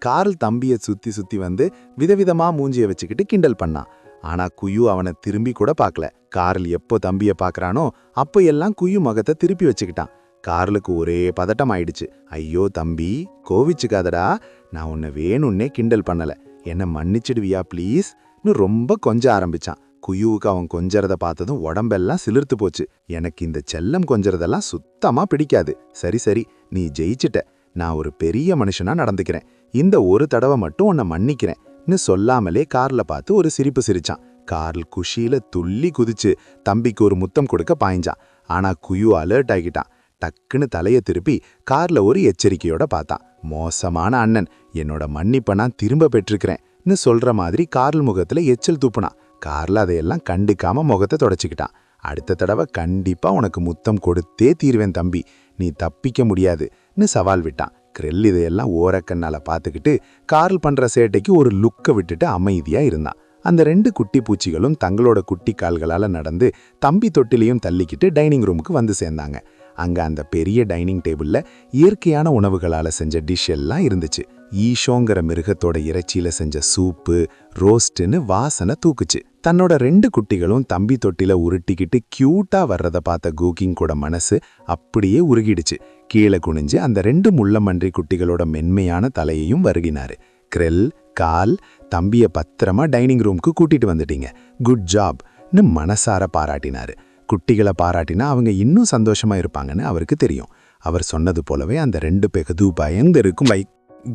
கார்ல் தம்பிய சுத்தி சுத்தி வந்து விதவிதமா மூஞ்சிய வச்சுக்கிட்டு கிண்டல் பண்ணான். ஆனா குயு அவனை திரும்பி கூட பார்க்கல. கார்ல் எப்போ தம்பிய பார்க்கறானோ அப்போ எல்லாம் குயு முகத்தை திருப்பி வச்சுக்கிட்டான். கார்லுக்கு ஒரே பதட்டம் ஆயிடுச்சு. ஐயோ தம்பி, கோவிச்சுக்காதடா, நான் உன்னை வேணும்னே கிண்டல் பண்ணல, என்ன மன்னிச்சிடுவியா ப்ளீஸ்னு ரொம்ப கொஞ்ச ஆரம்பிச்சான். குயுவுக்கு அவன் கொஞ்சறத பார்த்ததும் உடம்பெல்லாம் சிலிர்த்து போச்சு. எனக்கு இந்த செல்லம் கொஞ்சறதெல்லாம் சுத்தமா பிடிக்காது. சரி சரி, நீ ஜெயிச்சிட்ட, நான் ஒரு பெரிய மனுஷனா நடந்துக்கிறேன், இந்த ஒரு தடவை மட்டும் உன்னை மன்னிக்கிறேன்னு சொல்லாமலே கார்ல பார்த்து ஒரு சிரிப்பு சிரிச்சான். கார்ல் குஷியில துள்ளி குதிச்சு தம்பிக்கு ஒரு முத்தம் கொடுக்க பாய்ஞ்சான். ஆனா குயு அலர்ட் ஆகிட்டான். டக்குன்னு தலையை திருப்பி கார்ல ஒரு எச்சரிக்கையோட பார்த்தான். மோசமான அண்ணன், என்னோட மன்னிப்பை நான் திரும்ப பெற்றிருக்கிறேன்னு சொல்ற மாதிரி கார்ல் முகத்துல எச்சல் தூப்புனான். கார்ல அதையெல்லாம் கண்டுக்காம முகத்தை தொடச்சிக்கிட்டான். அடுத்த தடவை கண்டிப்பா உனக்கு முத்தம் கொடுத்தே தீர்வேன் தம்பி, நீ தப்பிக்க முடியாதுன்னு சவால் விட்டான். கிரெல் இதையெல்லாம் ஓரக்கண்ணால பார்த்துக்கிட்டு கார்ல் பண்ற சேட்டைக்கு ஒரு லுக்க விட்டுட்டு அமைதியா இருந்தான். அந்த 2 குட்டி பூச்சிகளும் தங்களோட குட்டி கால்களால நடந்து தம்பி தொட்டிலையும் தள்ளிக்கிட்டு டைனிங் ரூமுக்கு வந்து சேர்ந்தாங்க. அங்க அந்த பெரிய டைனிங் டேபிள்ல இயற்கையான உணவுகளால செஞ்ச டிஷ் எல்லாம் இருந்துச்சு. ஈஷோங்கிற மிருகத்தோட இறைச்சியில செஞ்ச சூப்பு, ரோஸ்ட்னு வாசனை தூக்குச்சு. தன்னோட 2 குட்டிகளும் தம்பி தொட்டில உருட்டிக்கிட்டு கியூட்டா வர்றத பார்த்த கூகிங் கூட மனசு அப்படியே உருகிடுச்சு. கீழே குனிஞ்சு அந்த 2 முள்ளமன்றி குட்டிகளோட மென்மையான தலையையும் வருகினாரு. கிரெல், கால், தம்பிய பத்திரமா டைனிங் ரூமுக்கு கூட்டிட்டு வந்துட்டீங்க, குட் ஜாப்னு மனசார பாராட்டினாரு. குட்டிகளை பாராட்டினா அவங்க இன்னும் சந்தோஷமா இருப்பாங்கன்னு அவருக்கு தெரியும். அவர் சொன்னது போலவே அந்த 2 பெகது பயங்கருக்கும்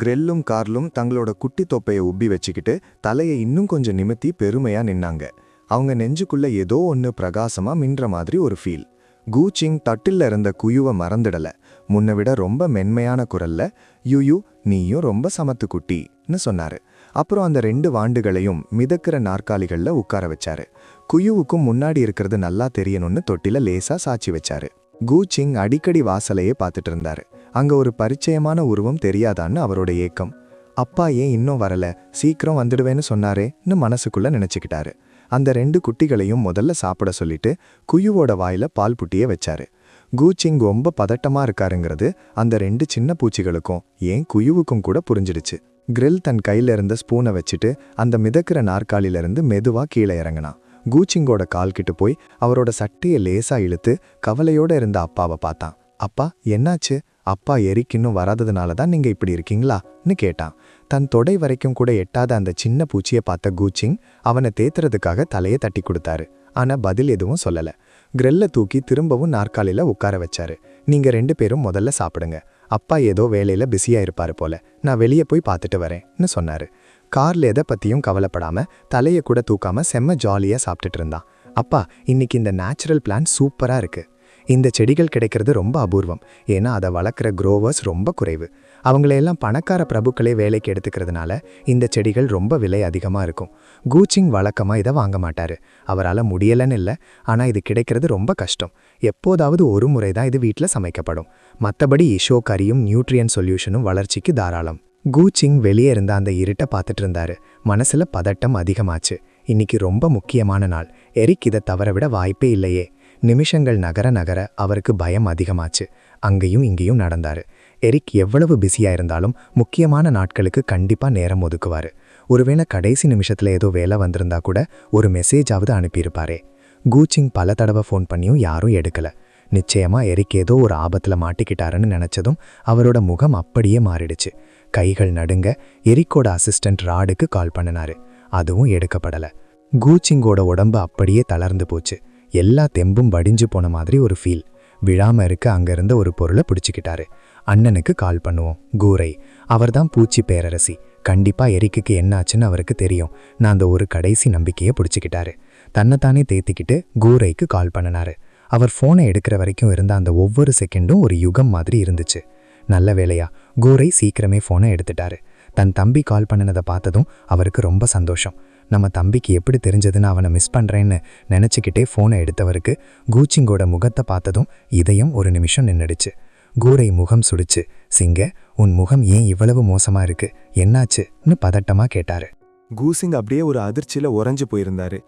கிரெல்லும் கார்லும் தங்களோட குட்டி தொப்பையை உப்பி வச்சுக்கிட்டு தலையை இன்னும் கொஞ்சம் நிமித்தி பெருமையா நின்னாங்க. அவங்க நெஞ்சுக்குள்ள ஏதோ ஒன்று பிரகாசமா மின்ற மாதிரி ஒரு ஃபீல். கூச்சிங் தட்டில் இருந்த குயுவை மறந்துடல. முன்ன விட ரொம்ப மென்மையான குரல்ல, யுயு நீயும் ரொம்ப சமத்து குட்டின்னு சொன்னாரு. அப்புறம் அந்த 2 வாண்டுகளையும் மிதக்கிற நாற்காலிகள்ல உட்கார வச்சாரு. குயுவுக்கும் முன்னாடி இருக்கிறது நல்லா தெரியணும்னு தொட்டில லேசா சாச்சி வச்சாரு. கூச்சிங் அடிக்கடி வாசலையே பார்த்துட்டு இருந்தாரு. அங்க ஒரு பரிச்சயமான உருவம் தெரியாதான்னு அவரோட ஏக்கம். அப்பா ஏன் இன்னும் வரல, சீக்கிரம் வந்துடுவேன்னு சொன்னாரேன்னு மனசுக்குள்ள நினைச்சுக்கிட்டாரு. அந்த 2 குட்டிகளையும் முதல்ல சாப்பிட சொல்லிட்டு குயுவோட வாயில பால் புட்டிய வச்சாரு. கூச்சிங் ரொம்ப பதட்டமா இருக்காருங்கிறது அந்த 2 சின்ன பூச்சிகளுக்கும் ஏன் குயுவுக்கும் கூட புரிஞ்சிடுச்சு. கிரில் தன் கையில இருந்த ஸ்பூனை வச்சுட்டு அந்த மிதக்கிற நாற்காலிலிருந்து மெதுவா கீழே இறங்கினான். கூச்சிங்கோட கால் கிட்ட போய் அவரோட சட்டையை லேசா இழுத்து கவலையோட இருந்த அப்பாவை பார்த்தான். அப்பா என்னாச்சு, அப்பா எரிக் இன்னும் வராததுனால தான் நீங்க இப்படி இருக்கீங்களான்னு கேட்டான். தன் தொடை வரைக்கும் கூட எட்டாத அந்த சின்ன பூச்சியை பார்த்த கூச்சிங் அவனை தேத்துறதுக்காக தலையை தட்டி கொடுத்தாரு. ஆனா பதில் எதுவும் சொல்லல. கிரெல்ல தூக்கி திரும்பவும் நாற்காலில உட்கார வச்சாரு. நீங்க 2 பேரும் முதல்ல சாப்பிடுங்க, அப்பா ஏதோ வேலையில பிஸியா இருப்பாரு போல, நான் வெளியே போய் பார்த்துட்டு வரேன்னு சொன்னாரு. கார்ல எதை பத்தியும் கவலைப்படாம தலையை கூட தூக்காம செம்ம ஜாலியா சாப்பிட்டுட்டு இருந்தான். அப்பா இன்னைக்கு இந்த நேச்சுரல் பிளான்ட் சூப்பரா இருக்கு. இந்த செடிகள் கிடைக்கிறது ரொம்ப அபூர்வம், ஏன்னா அதை வளர்க்குற குரோவர்ஸ் ரொம்ப குறைவு. அவங்களையெல்லாம் பணக்கார பிரபுக்களே வேலைக்கு எடுத்துக்கிறதுனால இந்த செடிகள் ரொம்ப விலை அதிகமாக இருக்கும். கூச்சிங் வழக்கமாக இதை வாங்க மாட்டாரு, அவரால் முடியலன்னு இல்லை, ஆனால் இது கிடைக்கிறது ரொம்ப கஷ்டம். எப்போதாவது ஒரு முறை தான் இது வீட்டில் சமைக்கப்படும். மற்றபடி இஷோ கறியும் நியூட்ரியன் சொல்யூஷனும் வளர்ச்சிக்கு தாராளம். கூச்சிங் வெளியே இருந்த அந்த இருட்டை பார்த்துட்டு இருந்தாரு. மனசுல பதட்டம் அதிகமாச்சு. இன்னைக்கு ரொம்ப முக்கியமான நாள், எரிக் இதை தவற விட வாய்ப்பே இல்லையே. நிமிஷங்கள் நகர நகர அவருக்கு பயம் அதிகமாச்சு. அங்கேயும் இங்கேயும் நடந்தாரு. எரிக் எவ்வளவு பிஸியா இருந்தாலும் முக்கியமான நாட்களுக்கு கண்டிப்பா நேரம் ஒதுக்குவாரு. ஒருவேளை கடைசி நிமிஷத்துல ஏதோ வேலை வந்திருந்தா கூட ஒரு மெசேஜாவது அனுப்பியிருப்பாரே. கூச்சிங் பல தடவை ஃபோன் பண்ணியும் யாரும் எடுக்கல. நிச்சயமா எரிக் ஏதோ ஒரு ஆபத்துல மாட்டிக்கிட்டாருன்னு நினைச்சதும் அவரோட முகம் அப்படியே மாறிடுச்சு. கைகள் நடுங்க எரிக்கோட அசிஸ்டன்ட் ராடுக்கு கால் பண்ணினாரு. அதுவும் எடுக்கப்படல. கூச்சிங்கோட உடம்பு அப்படியே தளர்ந்து போச்சு. எல்லா தெம்பும் வடிஞ்சு போன மாதிரி ஒரு ஃபீல். விழாம இருக்க அங்கிருந்த ஒரு பொருளை பிடிச்சிக்கிட்டாரு. அண்ணனுக்கு கால் பண்ணுவோம், கூரை, அவர்தான் பூச்சி பேரரசி, கண்டிப்பா எரிக்குக்கு என்னாச்சுன்னு அவருக்கு தெரியும். நான் அந்த ஒரு கடைசி நம்பிக்கையை பிடிச்சிக்கிட்டாரு. தன்னைத்தானே தேத்திக்கிட்டு கூரைக்கு கால் பண்ணினாரு. அவர் ஃபோனை எடுக்கிற வரைக்கும் இருந்த அந்த ஒவ்வொரு செகண்டும் ஒரு யுகம் மாதிரி இருந்துச்சு. நல்ல வேளையா கூரை சீக்கிரமே ஃபோனை எடுத்துட்டாரு. தன் தம்பி கால் பண்ணினதை பார்த்ததும் அவருக்கு ரொம்ப சந்தோஷம். நம்ம தம்பிக்கு எப்படி தெரிஞ்சதுன்னு அவனை மிஸ் பண்ணுறேன்னு நினச்சிக்கிட்டே ஃபோனை எடுத்தவருக்கு கூச்சிங்கோட முகத்தை பார்த்ததும் இதயம் ஒரு நிமிஷம் நின்றுடுச்சு. கூரை முகம் சுடிச்சு, சிங்க, உன் முகம் ஏன் இவ்வளவு மோசமா இருக்கு, என்னாச்சுன்னு பதட்டமா கேட்டாரு. கூசிங் அப்படியே ஒரு அதிர்ச்சியில உறைஞ்சு போயிருந்தாரு.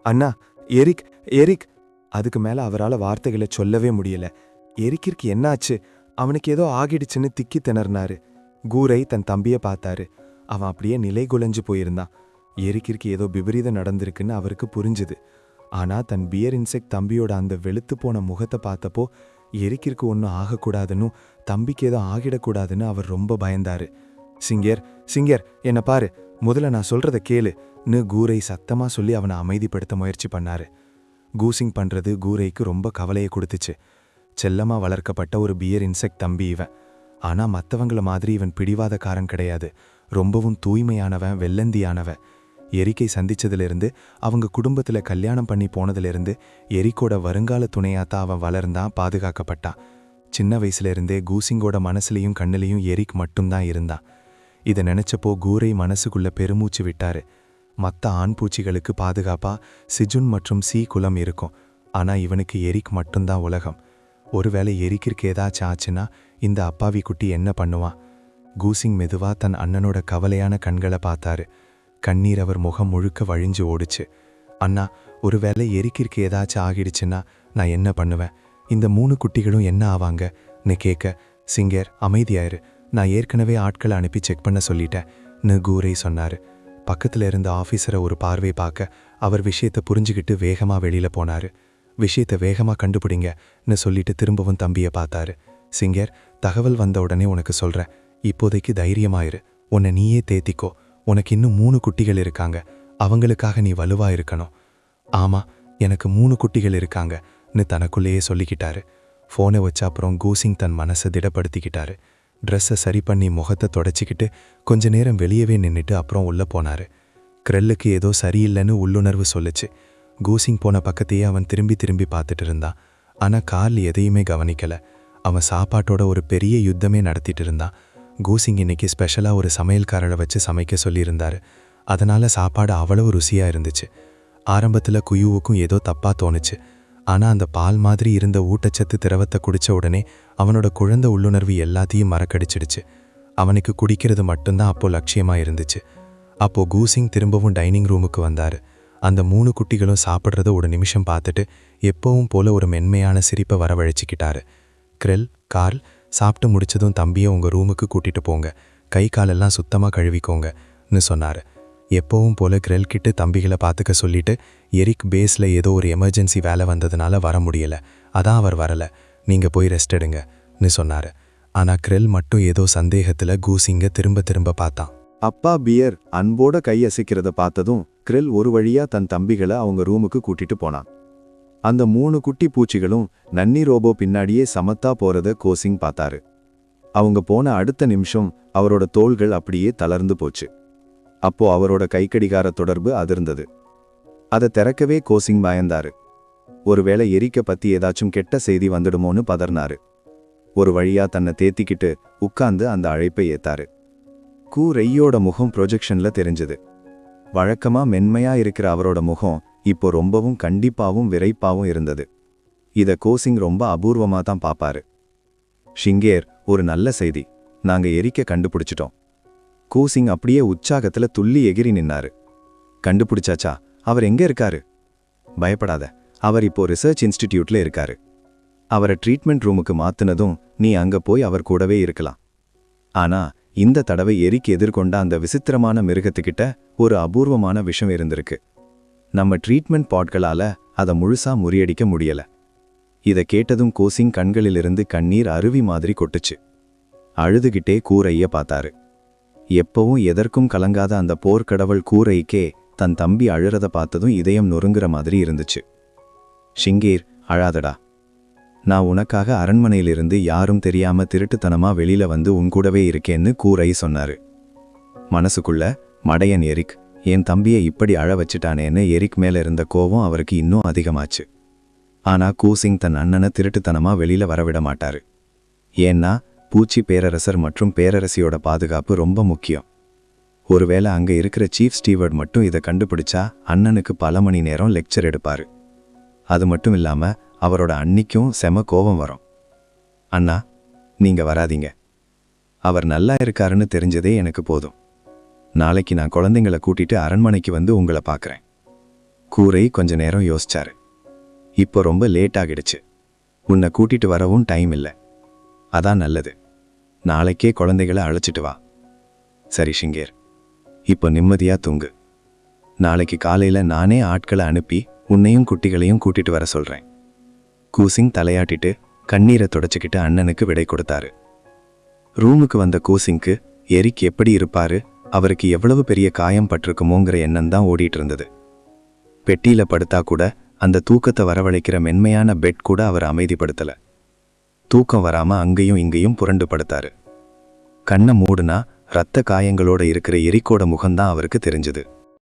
அண்ணா, எரிக் எரிக் அதுக்கு மேல அவரால் வார்த்தைகளை சொல்லவே முடியல. எரிக்கிற்கு என்னாச்சு, அவனுக்கு ஏதோ ஆகிடுச்சுன்னு திக்கி திணறினாரு. கூரை தன் தம்பியை பார்த்தாரு. அவன் அப்படியே நிலை குலைஞ்சு போயிருந்தான். எரிக்கிற்கு ஏதோ விபரீதம் நடந்திருக்குன்னு அவருக்கு புரிஞ்சுது. ஆனா தன் பியர் இன்செக்ட் தம்பியோட அந்த வெளுத்து போன முகத்தை பார்த்தப்போ எரிக்கிற்கு ஒன்றும் ஆகக்கூடாதுன்னு, தம்பிக்கு ஏதோ ஆகிடக்கூடாதுன்னு அவர் ரொம்ப பயந்தாரு. சிங்கர் சிங்கர் என்ன பாரு, முதல்ல நான் சொல்றத கேளுன்னு கூரை சத்தமா சொல்லி அவனை அமைதிப்படுத்த முயற்சி பண்ணாரு. கூசிங் பண்றது கூரைக்கு ரொம்ப கவலையை கொடுத்துச்சு. செல்லமா வளர்க்கப்பட்ட ஒரு பியர் இன்செக்ட் தம்பி இவன். ஆனா மற்றவங்கள மாதிரி இவன் பிடிவாதக்காரன் கிடையாது. ரொம்பவும் தூய்மையானவன், வெள்ளந்தியானவன். எரிக்கை சந்திச்சதிலிருந்து, அவங்க குடும்பத்துல கல்யாணம் பண்ணி போனதிலிருந்து எரிக்கோட வருங்கால துணையாத்தான் அவன் வளர்ந்தான், பாதுகாக்கப்பட்டான். சின்ன வயசுல இருந்தே கூசிங்கோட மனசுலையும் கண்ணிலையும் எரிக் மட்டும்தான் இருந்தான். இதை நினைச்சப்போ கூரை மனசுக்குள்ள பெருமூச்சு விட்டாரு. மற்ற ஆண் பூச்சிகளுக்கு பாதுகாப்பா சிஜுன் மற்றும் சி குலம் இருக்கும். ஆனா இவனுக்கு எரிக் மட்டும்தான் உலகம். ஒருவேளை எரிக்கிற்கு ஏதாச்சும் ஆச்சுன்னா இந்த அப்பாவி குட்டி என்ன பண்ணுவான்? கூசிங் மெதுவா தன் அண்ணனோட கவலையான கண்களை பார்த்தாரு. கண்ணீர் அவர் முகம் முழுக்க வழிஞ்சு ஓடுச்சு. அண்ணா, ஒருவேளை எரிக்கிற்கு ஏதாச்சும் ஆகிடுச்சுன்னா நான் என்ன பண்ணுவேன்? இந்த 3 குட்டிகளும் என்ன ஆவாங்கன்னு கேட்க, சிங்கர் அமைதியாயிரு, நான் ஏற்கனவே ஆட்களை அனுப்பி செக் பண்ண சொல்லிட்டேன்னு கூரை சொன்னாரு. பக்கத்துல இருந்த ஆஃபீஸரை ஒரு பார்வை பார்க்க அவர் விஷயத்தை புரிஞ்சுக்கிட்டு வேகமா வெளியில போனாரு. விஷயத்தை வேகமா கண்டுபிடிங்கன்னு சொல்லிட்டு திரும்பவும் தம்பியை பார்த்தாரு. சிங்கர், தகவல் வந்த உடனே உனக்கு சொல்றேன், இப்போதைக்கு தைரியமாயிரு, உன்னை நீயே தேத்திக்கோ, உனக்கு இன்னும் 3 குட்டிகள் இருக்காங்க, அவங்களுக்காக நீ வலுவா இருக்கணும். ஆமா, எனக்கு 3 குட்டிகள் இருக்காங்கன்னு தனக்குள்ளேயே சொல்லிக்கிட்டாரு. ஃபோனை வச்ச அப்புறம் கூசிங் தன் மனசை திடப்படுத்திக்கிட்டாரு. ட்ரெஸ்ஸை சரி பண்ணி முகத்தை தொடச்சிக்கிட்டு கொஞ்ச நேரம் வெளியவே நின்றுட்டு அப்புறம் உள்ளே போனாரு. கிரெல்லுக்கு ஏதோ சரியில்லைன்னு உள்ளுணர்வு சொல்லுச்சு. கூசிங் போன பக்கத்தையே அவன் திரும்பி திரும்பி பார்த்துட்டு இருந்தான். ஆனால் கார்ல் எதையுமே கவனிக்கல. அவன் சாப்பாட்டோட ஒரு பெரிய யுத்தமே நடத்திட்டு இருந்தான். கூசிங் இன்னைக்கு ஸ்பெஷலாக ஒரு சமையல்காரரை வச்சு சமைக்க சொல்லியிருந்தாரு. அதனால சாப்பாடு அவ்வளவு ருசியாக இருந்துச்சு. ஆரம்பத்தில் குயுவுக்கும் ஏதோ தப்பாக தோணுச்சு. ஆனால் அந்த பால் மாதிரி இருந்த ஊட்டச்சத்து திரவத்தை குடித்த உடனே அவனோட குழந்தை உள்ளுணர்வு எல்லாத்தையும் மறக்கடிச்சிடுச்சு. அவனுக்கு குடிக்கிறது மட்டும்தான் அப்போ லட்சியமாக இருந்துச்சு. அப்போ கூசிங் திரும்பவும் டைனிங் ரூமுக்கு வந்தார். அந்த 3 குட்டிகளும் சாப்பிட்றத ஒரு நிமிஷம் பார்த்துட்டு எப்பவும் போல ஒரு மென்மையான சிரிப்பை வரவழைச்சிக்கிட்டாரு. கிரெல், கார்ல், சாப்பிட்டு முடிச்சதும் தம்பியை உங்கள் ரூமுக்கு கூட்டிகிட்டு போங்க, கை காலெல்லாம் சுத்தமாக கழுவிக்கோங்கன்னு சொன்னார். எப்பவும் போல கிரெல் கிட்ட தம்பிகளை பார்த்துக்க சொல்லிட்டு, எரிக் பேஸில் ஏதோ ஒரு எமர்ஜென்சி வேலை வந்ததுனால வர முடியலை, அதான் அவர் வரலை, நீங்கள் போய் ரெஸ்ட் எடுங்கன்னு சொன்னார். ஆனால் கிரெல் மட்டும் ஏதோ சந்தேகத்தில் கூசிங்க திரும்ப திரும்ப பார்த்தான். அப்பா பியர் அன்போட கையசைக்கிறத பார்த்ததும் கிரெல் ஒரு வழியா தன் தம்பிகளை அவங்க ரூமுக்கு கூட்டிட்டு போனான். அந்த 3 குட்டி பூச்சிகளும் நன்னி ரோபோ பின்னாடியே சமத்தா போறத கோசிங் பார்த்தாரு. அவங்க போன அடுத்த நிமிஷம் அவரோட தோள்கள் அப்படியே தளர்ந்து போச்சு. அப்போ அவரோட கைக்கடிகார தொடர்பு அதிர்ந்தது. அதை திறக்கவே கோசிங் பயந்தாரு. ஒருவேளை எரிக்க பத்தி ஏதாச்சும் கெட்ட செய்தி வந்துடுமோன்னு பதர்னாரு. ஒரு வழியா தன்னை தேத்திக்கிட்டு உட்கார்ந்து அந்த அழைப்பை ஏத்தாரு. ரெய்யோட முகம் ப்ரொஜெக்ஷன்ல தெரிஞ்சது. வழக்கமா மென்மையா இருக்கிற அவரோட முகம் இப்போ ரொம்பவும் கண்டிப்பாவும் விரைப்பாவும் இருந்தது. இத கோசிங் ரொம்ப அபூர்வமா தான் பாப்பாரு. ஷிங்கேர், ஒரு நல்ல செய்தி, நாங்க எரிக்க கண்டுபிடிச்சிட்டோம். கோசிங் அப்படியே உற்சாகத்துல துள்ளி எகிரி நின்னாரு. கண்டுபிடிச்சாச்சா? அவர் எங்க இருக்காரு? பயப்படாத, அவர் இப்போ ரிசர்ச் இன்ஸ்டிடியூட்ல இருக்காரு. அவரை ட்ரீட்மெண்ட் ரூமுக்கு மாத்துனதும் நீ அங்க போய் அவர் கூடவே இருக்கலாம். ஆனா இந்த தடவை எரிக்கு எதிர்கொண்ட அந்த விசித்திரமான மிருகத்துக்கிட்ட ஒரு அபூர்வமான விஷயம் இருந்திருக்கு. நம்ம ட்ரீட்மெண்ட் பாட்களால அதை முழுசா முறியடிக்க முடியல. இதை கேட்டதும் கோசிங் கண்களிலிருந்து கண்ணீர் அருவி மாதிரி கொட்டுச்சு. அழுதுகிட்டே கூரைய பார்த்தாரு. எப்பவும் எதற்கும் கலங்காத அந்த போர்க்கடவுள் கூரைக்கே தன் தம்பி அழுறத பார்த்ததும் இதயம் நொறுங்குற மாதிரி இருந்துச்சு. ஷிங்கேர், அழாதடா, நான் உனக்காக அரண்மனையிலிருந்து யாரும் தெரியாம திருட்டுத்தனமா வெளியில வந்து உன்கூடவே இருக்கேன்னு கூரை சொன்னாரு. மனசுக்குள்ள மடையன் எரிக் என் தம்பியை இப்படி அழ வச்சுட்டானேன்னு எரிக் மேல இருந்த கோவம் அவருக்கு இன்னும் அதிகமாச்சு. ஆனா கூசிங் தன் அண்ணனை திருட்டுத்தனமா வெளியில வரவிட மாட்டாரு. ஏன்னா பூச்சி பேரரசர் மற்றும் பேரரசியோட பாதுகாப்பு ரொம்ப முக்கியம். ஒருவேளை அங்க இருக்கிற சீஃப் ஸ்டீவர்ட் மட்டும் இதை கண்டுபிடிச்சா அண்ணனுக்கு பல மணி நேரம் லெக்சர் எடுப்பாரு. அது மட்டும் இல்லாம அவரோட அன்னிக்கும் செம கோபம் வரும். அண்ணா, நீங்க வராதீங்க. அவர் நல்லா இருக்காருன்னு தெரிஞ்சதே எனக்கு போதும். நாளைக்கு நான் குழந்தைங்களை கூட்டிட்டு அரண்மனைக்கு வந்து உங்களை பார்க்கறேன். கூரை கொஞ்ச நேரம் யோசிச்சாரு. இப்போ ரொம்ப லேட் ஆகிடுச்சு. உன்னை கூட்டிட்டு வரவும் டைம் இல்லை. அதான் நல்லது. நாளைக்கே குழந்தைகளை அழைச்சிட்டு வா. சரி ஷிங்கேர், இப்போ நிம்மதியா தூங்கு. நாளைக்கு காலையில நானே ஆட்களை அனுப்பி உன்னையும் குட்டிகளையும் கூட்டிட்டு வர சொல்றேன். கூசிங் தலையாட்டிட்டு கண்ணீரை தொடச்சிக்கிட்டு அண்ணனுக்கு விடை கொடுத்தாரு. ரூமுக்கு வந்த கூசிங்க்கு எரிக் எப்படி இருப்பாரு, அவருக்கு எவ்வளவு பெரிய காயம் பட்டிருக்குமோங்கிற எண்ணம் தான் ஓடிட்டு இருந்தது. பெட்டியில படுத்தா கூட அந்த தூக்கத்தை வரவழைக்கிற மென்மையான பெட் கூட அவர் அமைதிப்படுத்தல. தூக்கம் வராம அங்கேயும் இங்கேயும் புரண்டு படுத்தாரு. கண்ணை மூடுனா ரத்த காயங்களோட இருக்கிற எரிக்கோட முகம்தான் அவருக்கு தெரிஞ்சது.